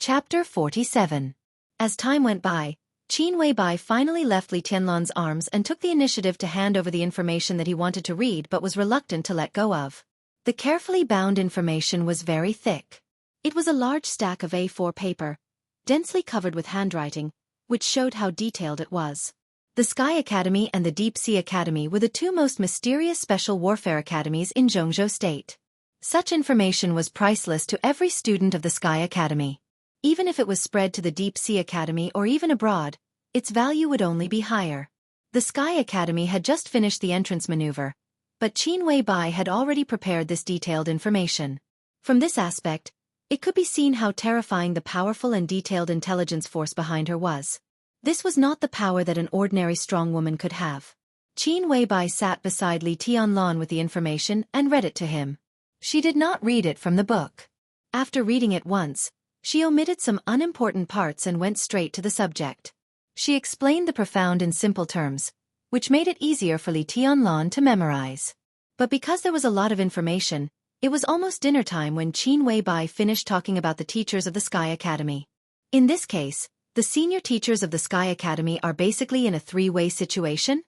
Chapter 47. As time went by, Qin Weibai finally left Li Tianlan's arms and took the initiative to hand over the information that he wanted to read but was reluctant to let go of. The carefully bound information was very thick. It was a large stack of A4 paper, densely covered with handwriting, which showed how detailed it was. The Sky Academy and the Deep Sea Academy were the two most mysterious special warfare academies in Jianghu State. Such information was priceless to every student of the Sky Academy. Even if it was spread to the Deep Sea Academy or even abroad, its value would only be higher. The Sky Academy had just finished the entrance maneuver, but Qin Weibai had already prepared this detailed information. From this aspect, it could be seen how terrifying the powerful and detailed intelligence force behind her was. This was not the power that an ordinary strong woman could have. Qin Weibai sat beside Li Tianlan with the information and read it to him. She did not read it from the book. After reading it once, she omitted some unimportant parts and went straight to the subject. She explained the profound in simple terms, which made it easier for Li Tianlan to memorize. But because there was a lot of information, it was almost dinner time when Qin Weibai finished talking about the teachers of the Sky Academy. In this case, the senior teachers of the Sky Academy are basically in a three-way situation?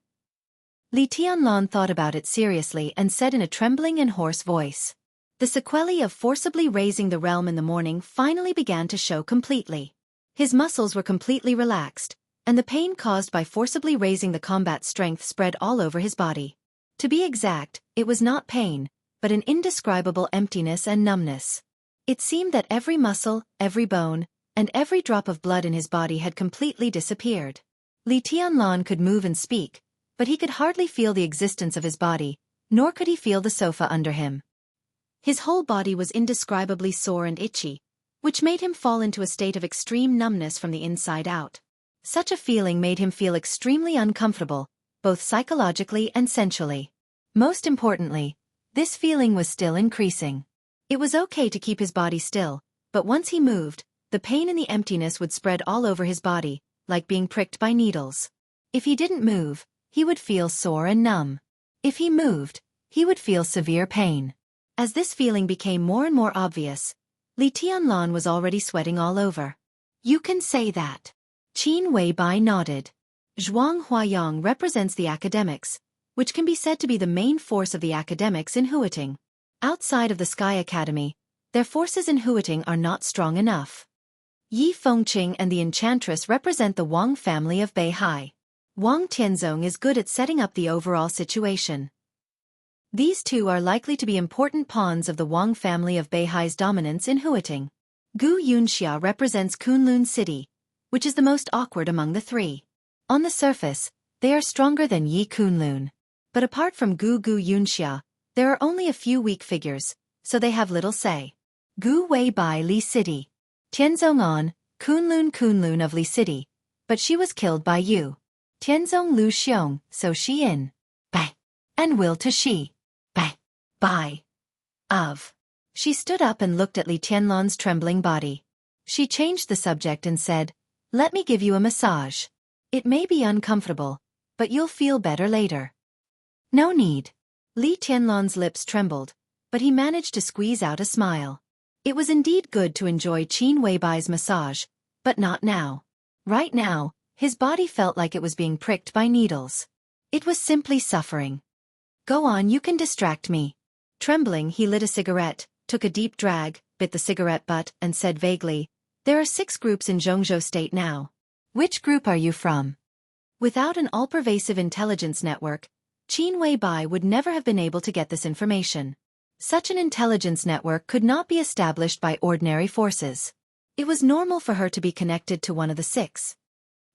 Li Tianlan thought about it seriously and said in a trembling and hoarse voice. The sequelae of forcibly raising the realm in the morning finally began to show completely. His muscles were completely relaxed, and the pain caused by forcibly raising the combat strength spread all over his body. To be exact, it was not pain, but an indescribable emptiness and numbness. It seemed that every muscle, every bone, and every drop of blood in his body had completely disappeared. Li Tianlan could move and speak, but he could hardly feel the existence of his body, nor could he feel the sofa under him. His whole body was indescribably sore and itchy, which made him fall into a state of extreme numbness from the inside out. Such a feeling made him feel extremely uncomfortable, both psychologically and sensually. Most importantly, this feeling was still increasing. It was okay to keep his body still, but once he moved, the pain and the emptiness would spread all over his body, like being pricked by needles. If he didn't move, he would feel sore and numb. If he moved, he would feel severe pain. As this feeling became more and more obvious, Li Tianlan was already sweating all over. You can say that. Qin Weibai nodded. Zhuang Huayang represents the academics, which can be said to be the main force of the academics in Huiting. Outside of the Sky Academy, their forces in Huiting are not strong enough. Yi Fengqing and the Enchantress represent the Wang family of Beihai. Wang Tianzong is good at setting up the overall situation. These two are likely to be important pawns of the Wang family of Beihai's dominance in Huiting. Gu Yunxia represents Kunlun City, which is the most awkward among the three. On the surface, they are stronger than Yi Kunlun. But apart from Gu Yunxia, there are only a few weak figures, so they have little say. Gu Weibai Li City. Tianzong on, Kunlun of Li City, but she was killed by Yu. Tianzong Lu Xiong, so she in. Bai. And will to she. Bai. Of. She stood up and looked at Li Tianlan's trembling body. She changed the subject and said, "Let me give you a massage. It may be uncomfortable, but you'll feel better later." No need. Li Tianlan's lips trembled, but he managed to squeeze out a smile. It was indeed good to enjoy Qin Weibai's massage, but not now. Right now, his body felt like it was being pricked by needles. It was simply suffering. Go on, you can distract me. Trembling, he lit a cigarette, took a deep drag, bit the cigarette butt, and said vaguely, "There are 6 groups in Jianghu State now. Which group are you from?" Without an all-pervasive intelligence network, Qin Weibai would never have been able to get this information. Such an intelligence network could not be established by ordinary forces. It was normal for her to be connected to one of the 6.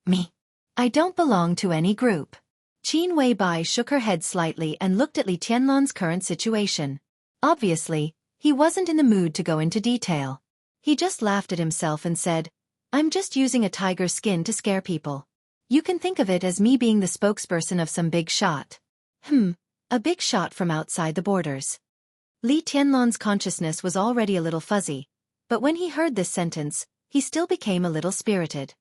Me. I don't belong to any group. Qin Weibai shook her head slightly and looked at Li Tianlan's current situation. Obviously, he wasn't in the mood to go into detail. He just laughed at himself and said, "I'm just using a tiger's skin to scare people. You can think of it as me being the spokesperson of some big shot." A big shot from outside the borders. Li Tianlan's consciousness was already a little fuzzy, but when he heard this sentence, he still became a little spirited.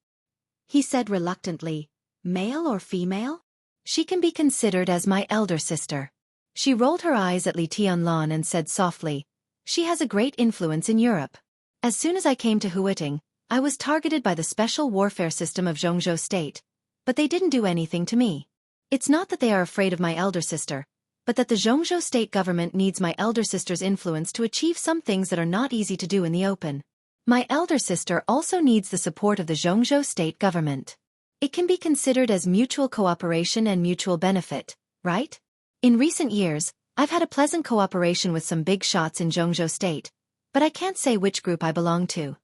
He said reluctantly, "Male or female?" "She can be considered as my elder sister." She rolled her eyes at Li Tianlan and said softly, "She has a great influence in Europe. As soon as I came to Huiting, I was targeted by the special warfare system of Jianghu state, but they didn't do anything to me. It's not that they are afraid of my elder sister, but that the Jianghu state government needs my elder sister's influence to achieve some things that are not easy to do in the open. My elder sister also needs the support of the Jianghu state government. It can be considered as mutual cooperation and mutual benefit, right? In recent years, I've had a pleasant cooperation with some big shots in Jianghu state, but I can't say which group I belong to.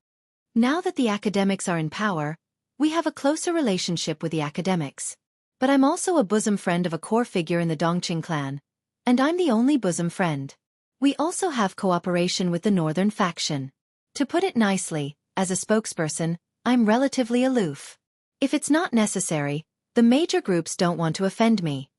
Now that the academics are in power, we have a closer relationship with the academics. But I'm also a bosom friend of a core figure in the Dongqing clan, and I'm the only bosom friend. We also have cooperation with the northern faction. To put it nicely, as a spokesperson, I'm relatively aloof. If it's not necessary, the major groups don't want to offend me.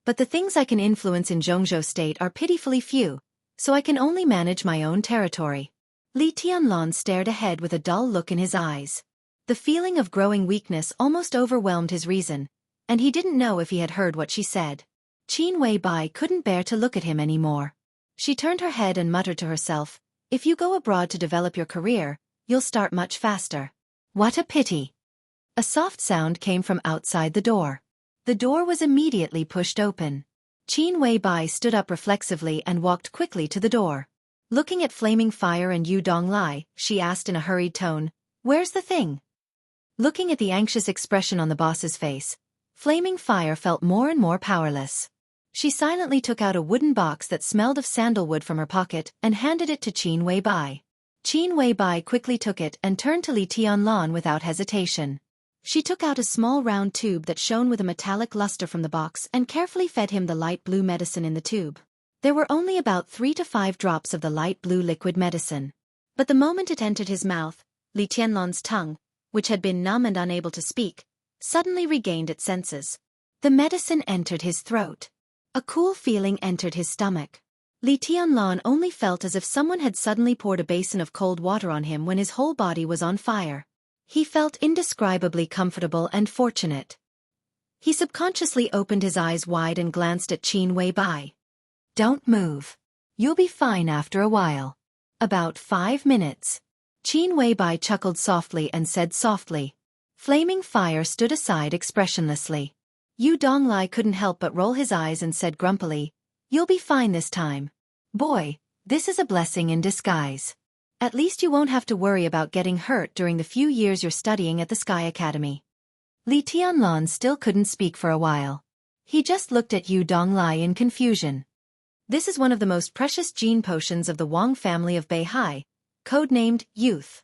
But the things I can influence in Jianghu state are pitifully few, so I can only manage my own territory. Li Tianlan stared ahead with a dull look in his eyes. The feeling of growing weakness almost overwhelmed his reason, and he didn't know if he had heard what she said. Qin Weibai couldn't bear to look at him anymore. She turned her head and muttered to herself, "If you go abroad to develop your career, you'll start much faster." What a pity. A soft sound came from outside the door. The door was immediately pushed open. Qin Weibai stood up reflexively and walked quickly to the door. Looking at Flaming Fire and Yu Donglai, she asked in a hurried tone, "Where's the thing?" Looking at the anxious expression on the boss's face, Flaming Fire felt more and more powerless. She silently took out a wooden box that smelled of sandalwood from her pocket and handed it to Qin Weibai. Qin Weibai quickly took it and turned to Li Tianlan without hesitation. She took out a small round tube that shone with a metallic luster from the box and carefully fed him the light blue medicine in the tube. There were only about 3 to 5 drops of the light blue liquid medicine. But the moment it entered his mouth, Li Tianlan's tongue, which had been numb and unable to speak, suddenly regained its senses. The medicine entered his throat. A cool feeling entered his stomach. Li Tianlan only felt as if someone had suddenly poured a basin of cold water on him when his whole body was on fire. He felt indescribably comfortable and fortunate. He subconsciously opened his eyes wide and glanced at Qin Weibai. "Don't move. You'll be fine after a while." "About 5 minutes." Qin Weibai chuckled softly and said softly. Flaming Fire stood aside expressionlessly. Yu Donglai couldn't help but roll his eyes and said grumpily, "You'll be fine this time. Boy, this is a blessing in disguise. At least you won't have to worry about getting hurt during the few years you're studying at the Sky Academy." Li Tianlan still couldn't speak for a while. He just looked at Yu Donglai in confusion. This is one of the most precious gene potions of the Wang family of Beihai, codenamed Youth.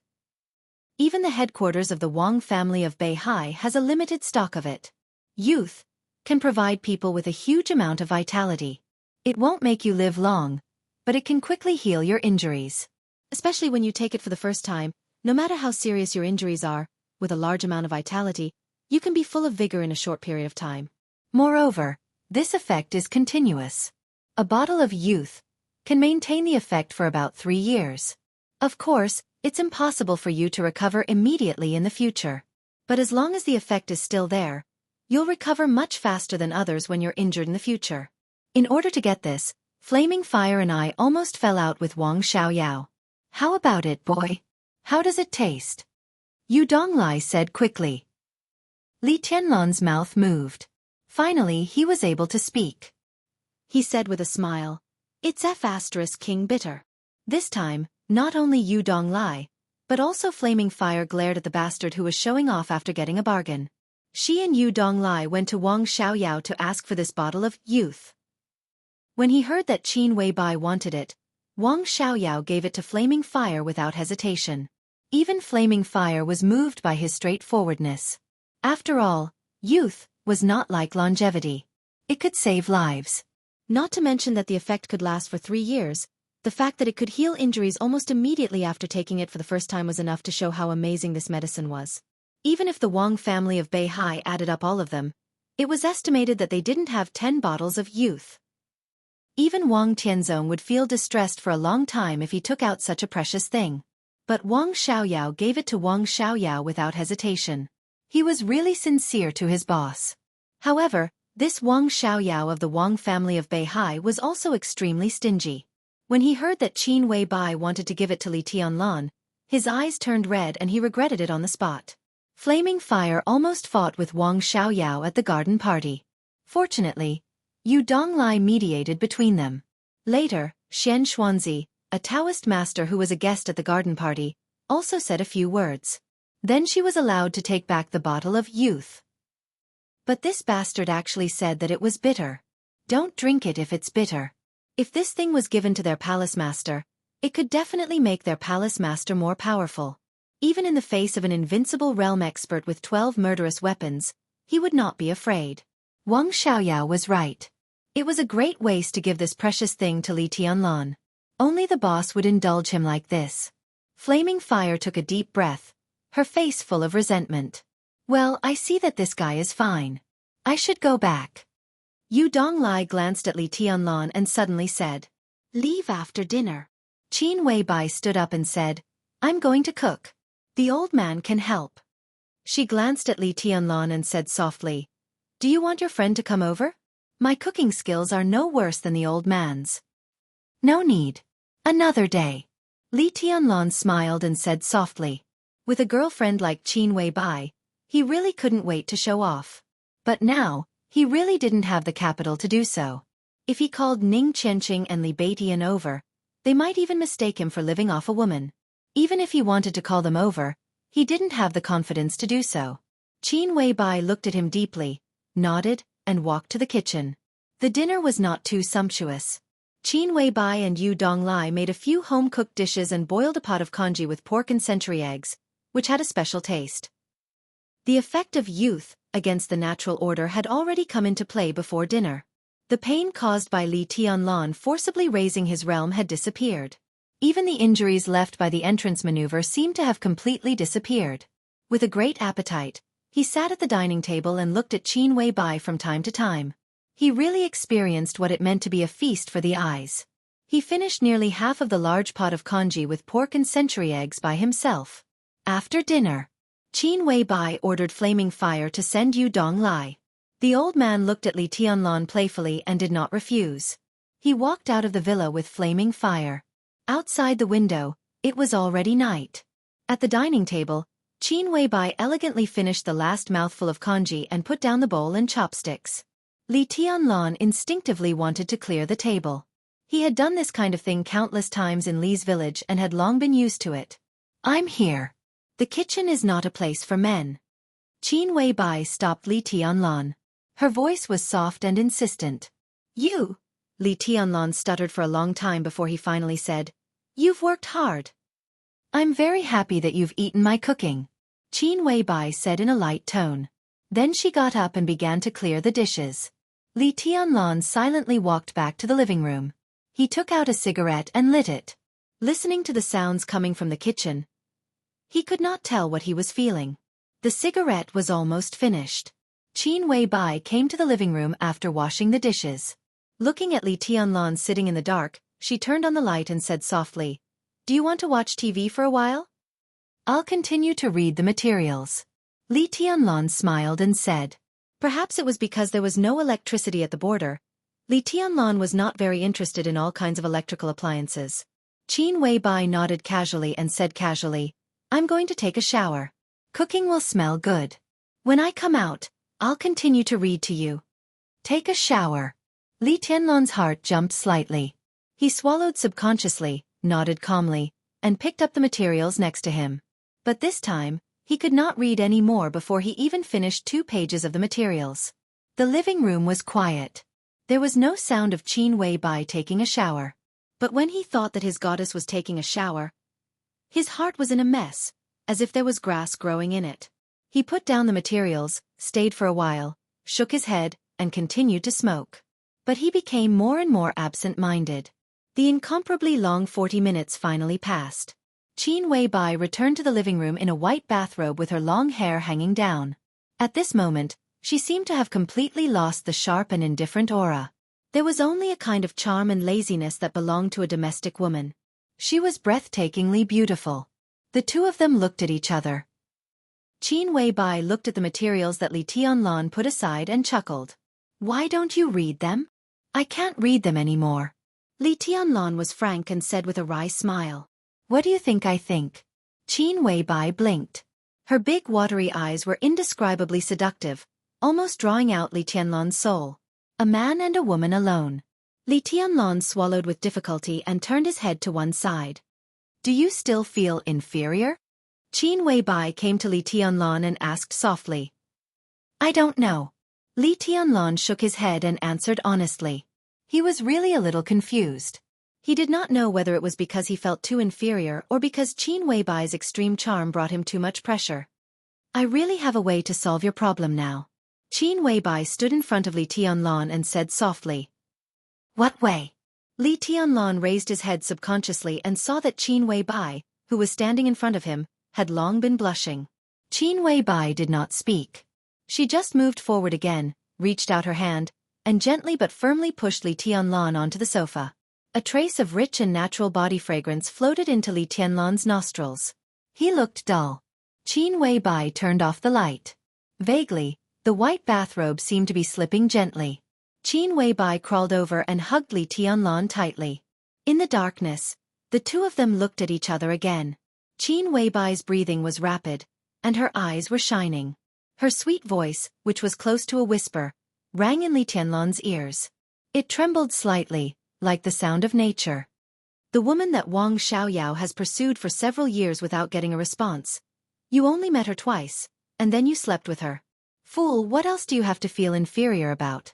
Even the headquarters of the Wang family of Beihai has a limited stock of it. Youth can provide people with a huge amount of vitality. It won't make you live long, but it can quickly heal your injuries. Especially when you take it for the first time, no matter how serious your injuries are, with a large amount of vitality, you can be full of vigor in a short period of time. Moreover, this effect is continuous. A bottle of Youth can maintain the effect for about 3 years. Of course, it's impossible for you to recover immediately in the future. But as long as the effect is still there, you'll recover much faster than others when you're injured in the future. In order to get this, Flaming Fire and I almost fell out with Wang Xiaoyao. "How about it, boy? How does it taste?" Yu Donglai said quickly. Li Tianlan's mouth moved. Finally he was able to speak. He said with a smile, "It's F*King bitter." This time, not only Yu Donglai, but also Flaming Fire glared at the bastard who was showing off after getting a bargain. She and Yu Donglai went to Wang Xiaoyao to ask for this bottle of Youth. When he heard that Qin Weibai wanted it, Wang Xiaoyao gave it to Flaming Fire without hesitation. Even Flaming Fire was moved by his straightforwardness. After all, Youth was not like longevity. It could save lives. Not to mention that the effect could last for 3 years, the fact that it could heal injuries almost immediately after taking it for the first time was enough to show how amazing this medicine was. Even if the Wang family of Beihai added up all of them, it was estimated that they didn't have 10 bottles of Youth. Even Wang Tianzong would feel distressed for a long time if he took out such a precious thing. But Wang Xiaoyao gave it to Wang Xiaoyao without hesitation. He was really sincere to his boss. However, this Wang Xiaoyao of the Wang family of Beihai was also extremely stingy. When he heard that Qin Weibai wanted to give it to Li Tianlan, His eyes turned red and he regretted it on the spot. Flaming Fire almost fought with Wang Xiaoyao at the garden party. Fortunately, Yu Donglai mediated between them. Later, Xianxia, a Taoist master who was a guest at the garden party, also said a few words. Then she was allowed to take back the bottle of youth. But this bastard actually said that it was bitter. Don't drink it if it's bitter. If this thing was given to their palace master, it could definitely make their palace master more powerful. Even in the face of an invincible realm expert with 12 murderous weapons, he would not be afraid. Wang Xiaoyao was right. It was a great waste to give this precious thing to Li Tianlan. Only the boss would indulge him like this. Flaming Fire took a deep breath, her face full of resentment. Well, I see that this guy is fine. I should go back. Yu Donglai glanced at Li Tianlan and suddenly said, "Leave after dinner." Qin Weibai stood up and said, "I'm going to cook. The old man can help." She glanced at Li Tianlan and said softly, "Do you want your friend to come over? My cooking skills are no worse than the old man's." "No need. Another day." Li Tianlan smiled and said softly. With a girlfriend like Qin Weibai, he really couldn't wait to show off. But now, he really didn't have the capital to do so. If he called Ning Qianqing and Li Beitian over, they might even mistake him for living off a woman. Even if he wanted to call them over, he didn't have the confidence to do so. Qin Weibai looked at him deeply, nodded, and walked to the kitchen. The dinner was not too sumptuous. Qin Weibai and Yu Donglai made a few home-cooked dishes and boiled a pot of congee with pork and century eggs, which had a special taste. The effect of youth against the natural order had already come into play before dinner. The pain caused by Li Tianlan forcibly raising his realm had disappeared. Even the injuries left by the entrance maneuver seemed to have completely disappeared. With a great appetite, he sat at the dining table and looked at Qin Weibai from time to time. He really experienced what it meant to be a feast for the eyes. He finished nearly half of the large pot of congee with pork and century eggs by himself. After dinner, Qin Weibai ordered Flaming Fire to send Yu Donglai. The old man looked at Li Tianlan playfully and did not refuse. He walked out of the villa with Flaming Fire. Outside the window, it was already night. At the dining table, Qin Weibai elegantly finished the last mouthful of congee and put down the bowl and chopsticks. Li Tianlan instinctively wanted to clear the table. He had done this kind of thing countless times in Li's village and had long been used to it. "I'm here. The kitchen is not a place for men." Qin Weibai stopped Li Tianlan. Her voice was soft and insistent. "You?" Li Tianlan stuttered for a long time before he finally said, "You've worked hard." "I'm very happy that you've eaten my cooking," Qin Weibai said in a light tone. Then she got up and began to clear the dishes. Li Tianlan silently walked back to the living room. He took out a cigarette and lit it. Listening to the sounds coming from the kitchen, he could not tell what he was feeling. The cigarette was almost finished. Qin Weibai came to the living room after washing the dishes. Looking at Li Tianlan sitting in the dark, she turned on the light and said softly, "Do you want to watch TV for a while? I'll continue to read the materials." Li Tianlan smiled and said. Perhaps it was because there was no electricity at the border. Li Tianlan was not very interested in all kinds of electrical appliances. Qin Weibai nodded casually and said casually, "I'm going to take a shower. Cooking will smell good. When I come out, I'll continue to read to you." Take a shower. Li Tianlan's heart jumped slightly. He swallowed subconsciously, nodded calmly, and picked up the materials next to him. But this time, he could not read any more before he even finished 2 pages of the materials. The living room was quiet. There was no sound of Qin Weibai taking a shower. But when he thought that his goddess was taking a shower, his heart was in a mess, as if there was grass growing in it. He put down the materials, stayed for a while, shook his head, and continued to smoke. But he became more and more absent-minded. The incomparably long 40 minutes finally passed. Qin Weibai returned to the living room in a white bathrobe with her long hair hanging down. At this moment, she seemed to have completely lost the sharp and indifferent aura. There was only a kind of charm and laziness that belonged to a domestic woman. She was breathtakingly beautiful. The two of them looked at each other. Qin Weibai looked at the materials that Li Tianlan put aside and chuckled. "Why don't you read them?" "I can't read them anymore." Li Tianlan was frank and said with a wry smile. "What do you think I think?" Qin Weibai blinked. Her big watery eyes were indescribably seductive, almost drawing out Li Tianlan's soul. A man and a woman alone. Li Tianlan swallowed with difficulty and turned his head to one side. Do you still feel inferior? Qin Weibai came to Li Tianlan and asked softly. I don't know. Li Tianlan shook his head and answered honestly. He was really a little confused. He did not know whether it was because he felt too inferior or because Qin Weibai's extreme charm brought him too much pressure. I really have a way to solve your problem now. Qin Weibai stood in front of Li Tianlan and said softly. What way? Li Tianlan raised his head subconsciously and saw that Qin Weibai, who was standing in front of him, had long been blushing. Qin Weibai did not speak. She just moved forward again, reached out her hand, and gently but firmly pushed Li Tianlan onto the sofa. A trace of rich and natural body fragrance floated into Li Tianlan's nostrils. He looked dull. Qin Weibai turned off the light. Vaguely, the white bathrobe seemed to be slipping gently. Qin Weibai crawled over and hugged Li Tianlan tightly. In the darkness, the two of them looked at each other again. Qin Weibai's breathing was rapid, and her eyes were shining. Her sweet voice, which was close to a whisper, rang in Li Tianlan's ears. It trembled slightly, like the sound of nature. The woman that Wang Xiaoyao has pursued for several years without getting a response. You only met her twice, and then you slept with her. Fool, what else do you have to feel inferior about?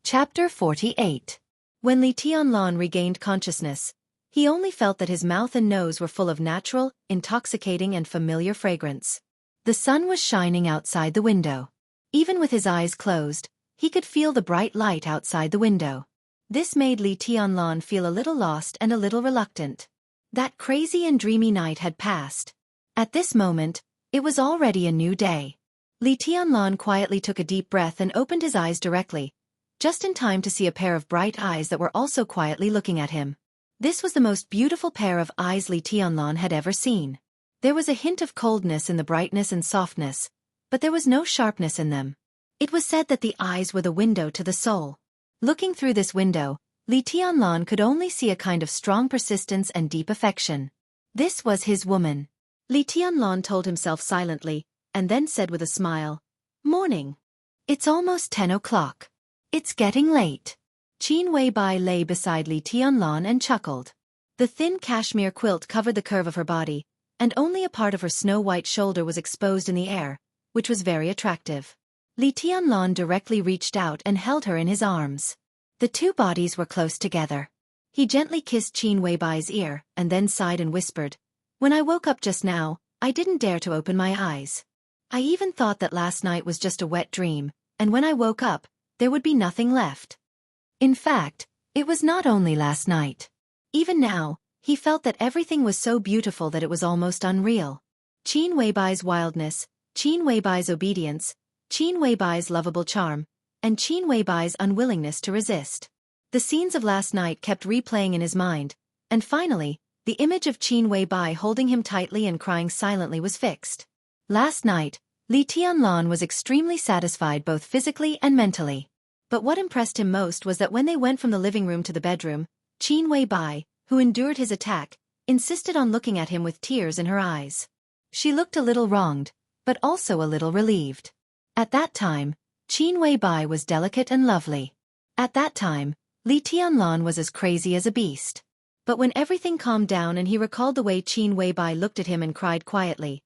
Chapter 48. When Li Tianlan regained consciousness, he only felt that his mouth and nose were full of natural, intoxicating and familiar fragrance. The sun was shining outside the window. Even with his eyes closed, he could feel the bright light outside the window. This made Li Tianlan feel a little lost and a little reluctant. That crazy and dreamy night had passed. At this moment, it was already a new day. Li Tianlan quietly took a deep breath and opened his eyes directly, just in time to see a pair of bright eyes that were also quietly looking at him. This was the most beautiful pair of eyes Li Tianlan had ever seen. There was a hint of coldness in the brightness and softness, but there was no sharpness in them. It was said that the eyes were the window to the soul. Looking through this window, Li Tianlan could only see a kind of strong persistence and deep affection. This was his woman. Li Tianlan told himself silently, and then said with a smile, Morning. It's almost 10 o'clock. It's getting late. Qin Weibai lay beside Li Tianlan and chuckled. The thin cashmere quilt covered the curve of her body, and only a part of her snow-white shoulder was exposed in the air, which was very attractive. Li Tianlan directly reached out and held her in his arms. The two bodies were close together. He gently kissed Qin Weibai's ear, and then sighed and whispered, When I woke up just now, I didn't dare to open my eyes. I even thought that last night was just a wet dream, and when I woke up, there would be nothing left. In fact, it was not only last night. Even now, he felt that everything was so beautiful that it was almost unreal. Qin Weibai's wildness, Qin Weibai's obedience, Qin Weibai's lovable charm, and Qin Weibai's unwillingness to resist. The scenes of last night kept replaying in his mind, and finally, the image of Qin Weibai holding him tightly and crying silently was fixed. Last night, Li Tianlan was extremely satisfied both physically and mentally. But what impressed him most was that when they went from the living room to the bedroom, Qin Weibai, who endured his attack, insisted on looking at him with tears in her eyes. She looked a little wronged, but also a little relieved. At that time, Qin Weibai was delicate and lovely. At that time, Li Tianlan was as crazy as a beast. But when everything calmed down and he recalled the way Qin Weibai looked at him and cried quietly,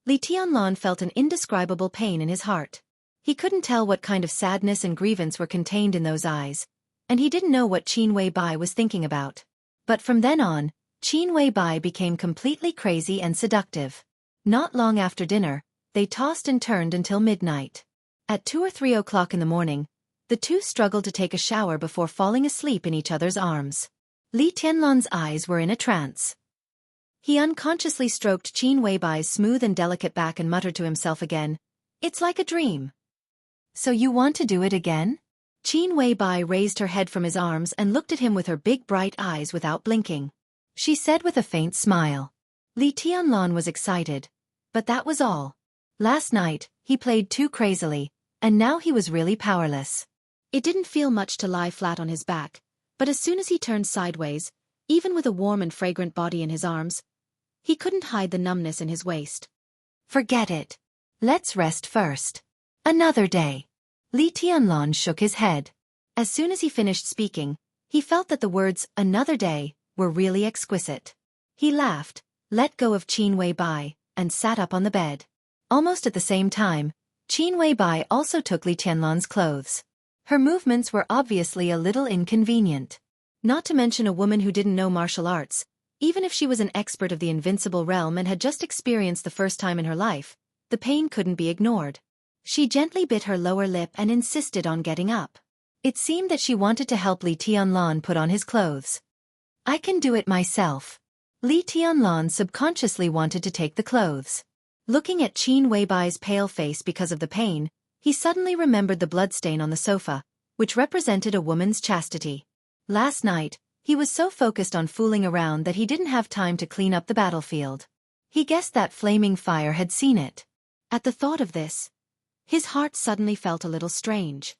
Li Tianlan felt an indescribable pain in his heart. He couldn't tell what kind of sadness and grievance were contained in those eyes, and he didn't know what Qin Weibai was thinking about. But from then on, Qin Weibai became completely crazy and seductive. Not long after dinner, they tossed and turned until midnight. At 2 or 3 o'clock in the morning, the two struggled to take a shower before falling asleep in each other's arms. Li Tianlan's eyes were in a trance. He unconsciously stroked Qin Weibai's smooth and delicate back and muttered to himself again, "It's like a dream." "So you want to do it again?" Qin Weibai raised her head from his arms and looked at him with her big bright eyes without blinking. She said with a faint smile. Li Tianlan was excited, but that was all. Last night, he played too crazily, and now he was really powerless. It didn't feel much to lie flat on his back, but as soon as he turned sideways, Even with a warm and fragrant body in his arms, he couldn't hide the numbness in his waist. Forget it. Let's rest first. Another day. Li Tianlan shook his head. As soon as he finished speaking, he felt that the words, another day, were really exquisite. He laughed, let go of Qin Weibai, and sat up on the bed. Almost at the same time, Qin Weibai also took Li Tianlan's clothes. Her movements were obviously a little inconvenient. Not to mention a woman who didn't know martial arts, even if she was an expert of the invincible realm and had just experienced the first time in her life, the pain couldn't be ignored. She gently bit her lower lip and insisted on getting up. It seemed that she wanted to help Li Tianlan put on his clothes. I can do it myself. Li Tianlan subconsciously wanted to take the clothes. Looking at Qin Weibai's pale face because of the pain, he suddenly remembered the bloodstain on the sofa, which represented a woman's chastity. Last night, he was so focused on fooling around that he didn't have time to clean up the battlefield. He guessed that flaming fire had seen it. At the thought of this, his heart suddenly felt a little strange.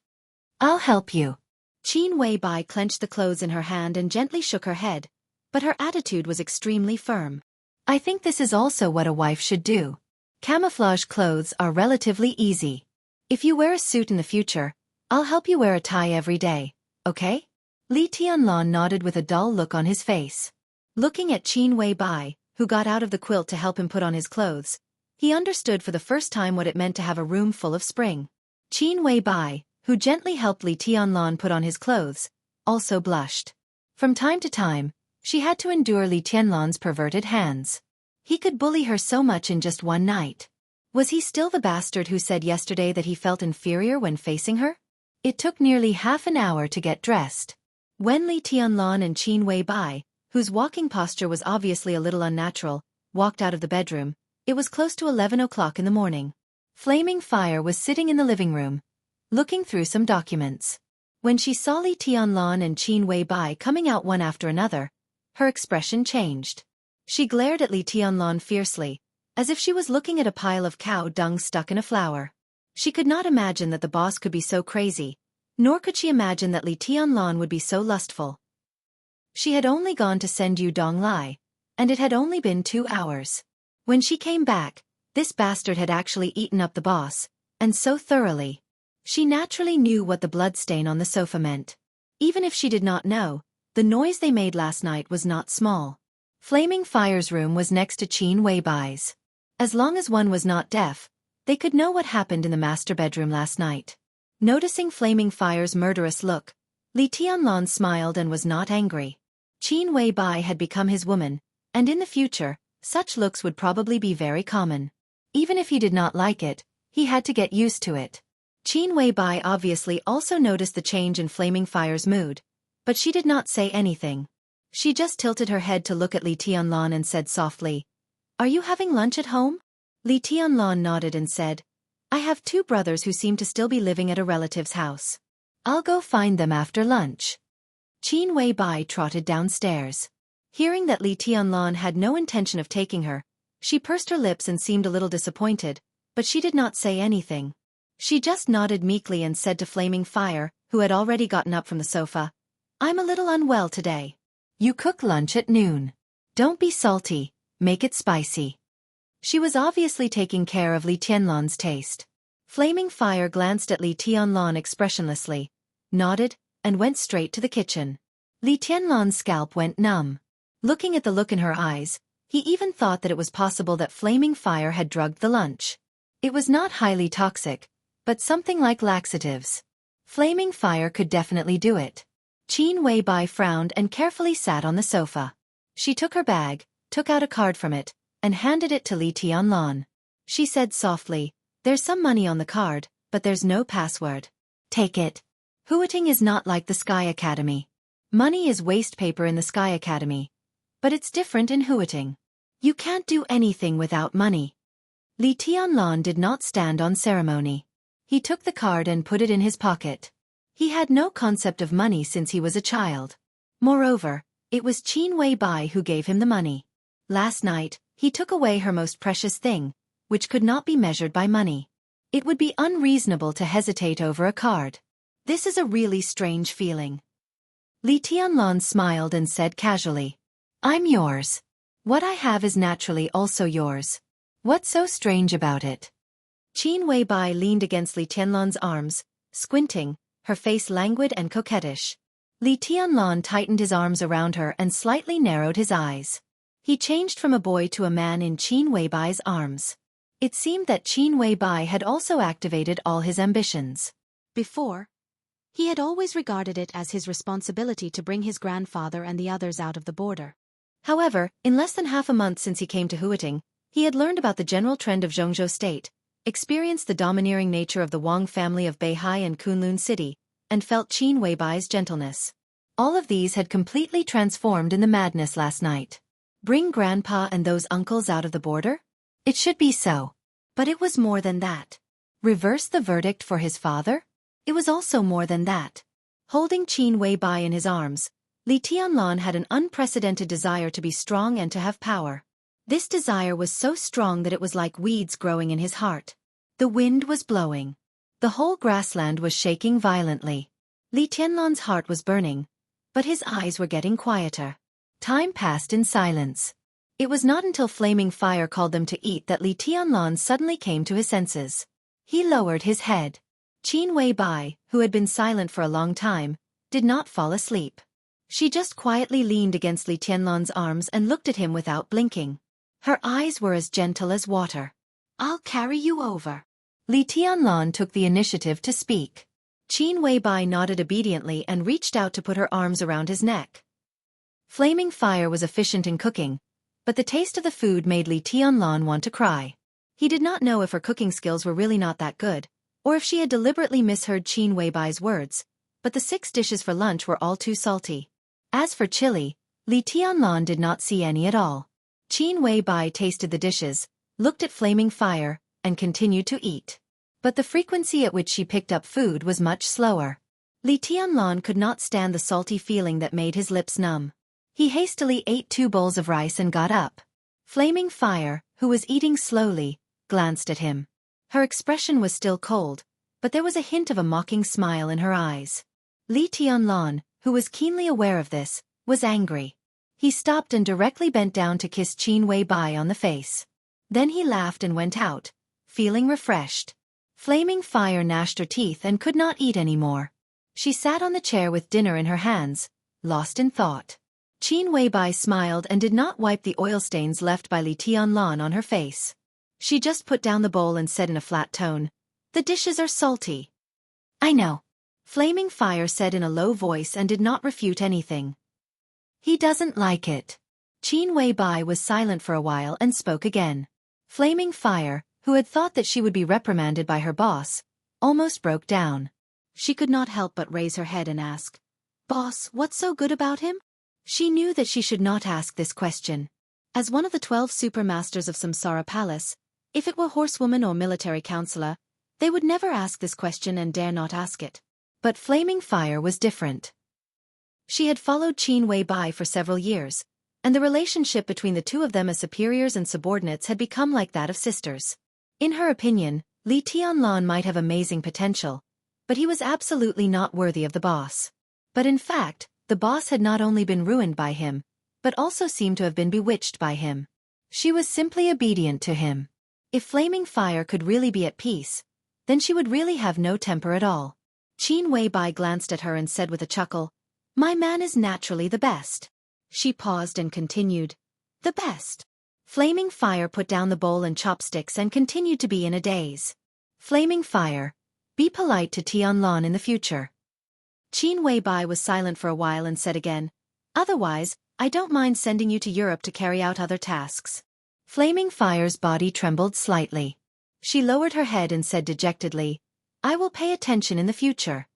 I'll help you. Qin Weibai clenched the clothes in her hand and gently shook her head, but her attitude was extremely firm. I think this is also what a wife should do. Camouflage clothes are relatively easy. If you wear a suit in the future, I'll help you wear a tie every day, okay? Li Tianlan nodded with a dull look on his face. Looking at Qin Weibai, who got out of the quilt to help him put on his clothes, he understood for the first time what it meant to have a room full of spring. Qin Weibai, who gently helped Li Tianlan put on his clothes, also blushed. From time to time, she had to endure Li Tianlan's perverted hands. He could bully her so much in just one night. Was he still the bastard who said yesterday that he felt inferior when facing her? It took nearly half an hour to get dressed. When Li Tianlan and Qin Weibai, whose walking posture was obviously a little unnatural, walked out of the bedroom, it was close to 11 o'clock in the morning. Flaming Fire was sitting in the living room, looking through some documents. When she saw Li Tianlan and Qin Weibai coming out one after another, her expression changed. She glared at Li Tianlan fiercely, as if she was looking at a pile of cow dung stuck in a flower. She could not imagine that the boss could be so crazy, nor could she imagine that Li Tianlan would be so lustful. She had only gone to send Yu Donglai, and it had only been 2 hours. When she came back, this bastard had actually eaten up the boss, and so thoroughly. She naturally knew what the bloodstain on the sofa meant. Even if she did not know, the noise they made last night was not small. Flaming Fire's room was next to Qin Weibai's. As long as one was not deaf, they could know what happened in the master bedroom last night. Noticing Flaming Fire's murderous look, Li Tianlan smiled and was not angry. Qin Weibai had become his woman, and in the future, such looks would probably be very common. Even if he did not like it, he had to get used to it. Qin Weibai obviously also noticed the change in Flaming Fire's mood, but she did not say anything. She just tilted her head to look at Li Tianlan and said softly, "Are you having lunch at home?" Li Tianlan nodded and said, "I have 2 brothers who seem to still be living at a relative's house. I'll go find them after lunch." Qin Weibai trotted downstairs. Hearing that Li Tianlan had no intention of taking her, she pursed her lips and seemed a little disappointed, but she did not say anything. She just nodded meekly and said to Flaming Fire, who had already gotten up from the sofa, "I'm a little unwell today. You cook lunch at noon. Don't be salty, make it spicy." She was obviously taking care of Li Tianlan's taste. Flaming Fire glanced at Li Tianlan expressionlessly, nodded, and went straight to the kitchen. Li Tianlan's scalp went numb. Looking at the look in her eyes, he even thought that it was possible that Flaming Fire had drugged the lunch. It was not highly toxic, but something like laxatives. Flaming Fire could definitely do it. Qin Weibai frowned and carefully sat on the sofa. She took her bag, took out a card from it, and handed it to Li Tianlan. She said softly, "There's some money on the card, but there's no password. Take it. Huiting is not like the Sky Academy. Money is waste paper in the Sky Academy. But it's different in Huiting. You can't do anything without money." Li Tianlan did not stand on ceremony. He took the card and put it in his pocket. He had no concept of money since he was a child. Moreover, it was Qin Weibai who gave him the money. Last night, he took away her most precious thing, which could not be measured by money. It would be unreasonable to hesitate over a card. This is a really strange feeling. Li Tianlan smiled and said casually, I'm yours. What I have is naturally also yours. What's so strange about it? Qin Weibai leaned against Li Tianlan's arms, squinting, her face languid and coquettish. Li Tianlan tightened his arms around her and slightly narrowed his eyes. He changed from a boy to a man in Qin Weibai's arms. It seemed that Qin Weibai had also activated all his ambitions. Before, he had always regarded it as his responsibility to bring his grandfather and the others out of the border. However, in less than half a month since he came to Huiting, he had learned about the general trend of Jianghu state, experienced the domineering nature of the Wang family of Beihai and Kunlun city, and felt Qin Weibai's gentleness. All of these had completely transformed in the madness last night. Bring grandpa and those uncles out of the border? It should be so. But it was more than that. Reverse the verdict for his father? It was also more than that. Holding Qin Weibai in his arms, Li Tianlan had an unprecedented desire to be strong and to have power. This desire was so strong that it was like weeds growing in his heart. The wind was blowing. The whole grassland was shaking violently. Li Tianlan's heart was burning, but his eyes were getting quieter. Time passed in silence. It was not until flaming fire called them to eat that Li Tianlan suddenly came to his senses. He lowered his head. Qin Weibai, who had been silent for a long time, did not fall asleep. She just quietly leaned against Li Tianlan's arms and looked at him without blinking. Her eyes were as gentle as water. I'll carry you over. Li Tianlan took the initiative to speak. Qin Weibai nodded obediently and reached out to put her arms around his neck. Flaming fire was efficient in cooking, but the taste of the food made Li Tianlan want to cry. He did not know if her cooking skills were really not that good, or if she had deliberately misheard Qin Weibai's words, but the 6 dishes for lunch were all too salty. As for chili, Li Tianlan did not see any at all. Qin Weibai tasted the dishes, looked at flaming fire, and continued to eat. But the frequency at which she picked up food was much slower. Li Tianlan could not stand the salty feeling that made his lips numb. He hastily ate 2 bowls of rice and got up. Flaming Fire, who was eating slowly, glanced at him. Her expression was still cold, but there was a hint of a mocking smile in her eyes. Li Tianlan, who was keenly aware of this, was angry. He stopped and directly bent down to kiss Qin Weibai on the face. Then he laughed and went out, feeling refreshed. Flaming Fire gnashed her teeth and could not eat any more. She sat on the chair with dinner in her hands, lost in thought. Qin Weibai smiled and did not wipe the oil stains left by Li Tianlan on her face. She just put down the bowl and said in a flat tone, "The dishes are salty." "I know," Flaming Fire said in a low voice and did not refute anything. "He doesn't like it." Qin Weibai was silent for a while and spoke again. Flaming Fire, who had thought that she would be reprimanded by her boss, almost broke down. She could not help but raise her head and ask, "Boss, what's so good about him?" She knew that she should not ask this question. As one of the 12 supermasters of Samsara Palace, if it were horsewoman or military counselor, they would never ask this question and dare not ask it. But Flaming Fire was different. She had followed Qin Weibai for several years, and the relationship between the two of them as superiors and subordinates had become like that of sisters. In her opinion, Li Tianlan might have amazing potential, but he was absolutely not worthy of the boss. But in fact, the boss had not only been ruined by him, but also seemed to have been bewitched by him. She was simply obedient to him. If Flaming Fire could really be at peace, then she would really have no temper at all. Qin Weibai glanced at her and said with a chuckle, "My man is naturally the best." She paused and continued, "The best." Flaming Fire put down the bowl and chopsticks and continued to be in a daze. Flaming Fire, be polite to Tianlan in the future. Qin Weibai was silent for a while and said again, "Otherwise, I don't mind sending you to Europe to carry out other tasks." Flaming Fire's body trembled slightly. She lowered her head and said dejectedly, "I will pay attention in the future."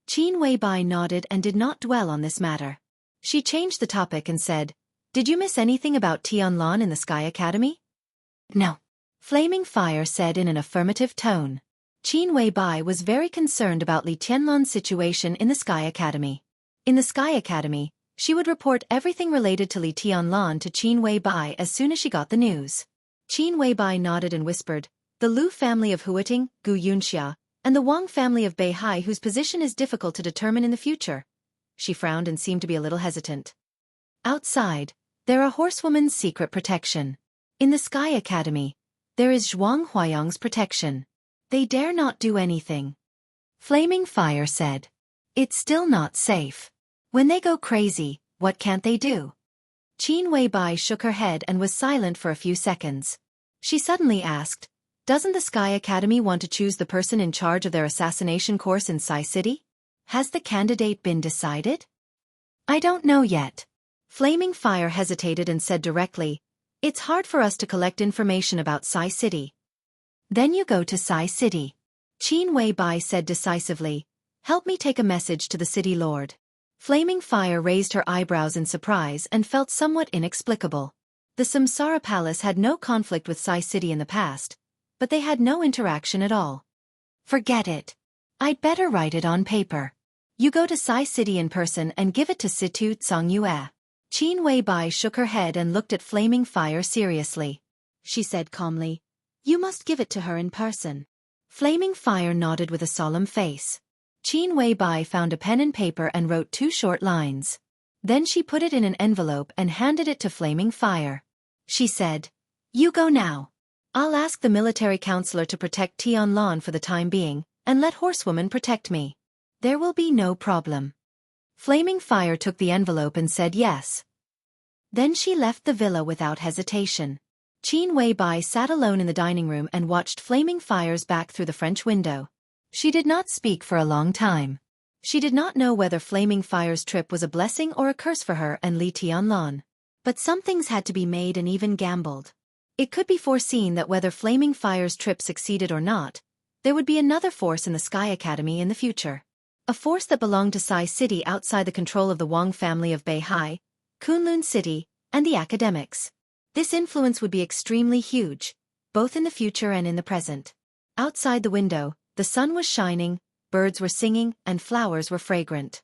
Qin Weibai nodded and did not dwell on this matter. She changed the topic and said, "Did you miss anything about Tianlan in the Sky Academy?" "No," Flaming Fire said in an affirmative tone. Qin Weibai was very concerned about Li Tianlan's situation in the Sky Academy. In the Sky Academy, she would report everything related to Li Tianlan to Qin Weibai as soon as she got the news. Qin Weibai nodded and whispered, "The Lu family of Huiting, Xianxia, and the Wang family of Beihai whose position is difficult to determine in the future." She frowned and seemed to be a little hesitant. Outside, They're a horsewoman's secret protection. In the Sky Academy, there is Zhuang Huayang's protection. They dare not do anything. Flaming Fire said. It's still not safe. When they go crazy, what can't they do? Qin Weibai shook her head and was silent for a few seconds. She suddenly asked, doesn't the Sky Academy want to choose the person in charge of their assassination course in Sai City? Has the candidate been decided? I don't know yet. Flaming Fire hesitated and said directly, it's hard for us to collect information about Sai City. Then you go to Sai City. Qin Weibai said decisively, help me take a message to the city lord. Flaming Fire raised her eyebrows in surprise and felt somewhat inexplicable. The Samsara Palace had no conflict with Sai City in the past, but they had no interaction at all. Forget it. I'd better write it on paper. You go to Sai City in person and give it to Situ Tsongyue. Qin Weibai shook her head and looked at Flaming Fire seriously. She said calmly, you must give it to her in person. Flaming Fire nodded with a solemn face. Qin Weibai found a pen and paper and wrote 2 short lines. Then she put it in an envelope and handed it to Flaming Fire. She said, you go now. I'll ask the military counselor to protect Tianlan for the time being, and let Horsewoman protect me. There will be no problem. Flaming Fire took the envelope and said yes. Then she left the villa without hesitation. Qin Weibai sat alone in the dining room and watched Flaming Fire's back through the French window. She did not speak for a long time. She did not know whether Flaming Fire's trip was a blessing or a curse for her and Li Tianlan. But some things had to be made and even gambled. It could be foreseen that whether Flaming Fire's trip succeeded or not, there would be another force in the Sky Academy in the future. A force that belonged to Sai City outside the control of the Wang family of Beihai, Kunlun City, and the academics. This influence would be extremely huge, both in the future and in the present. Outside the window, the sun was shining, birds were singing, and flowers were fragrant.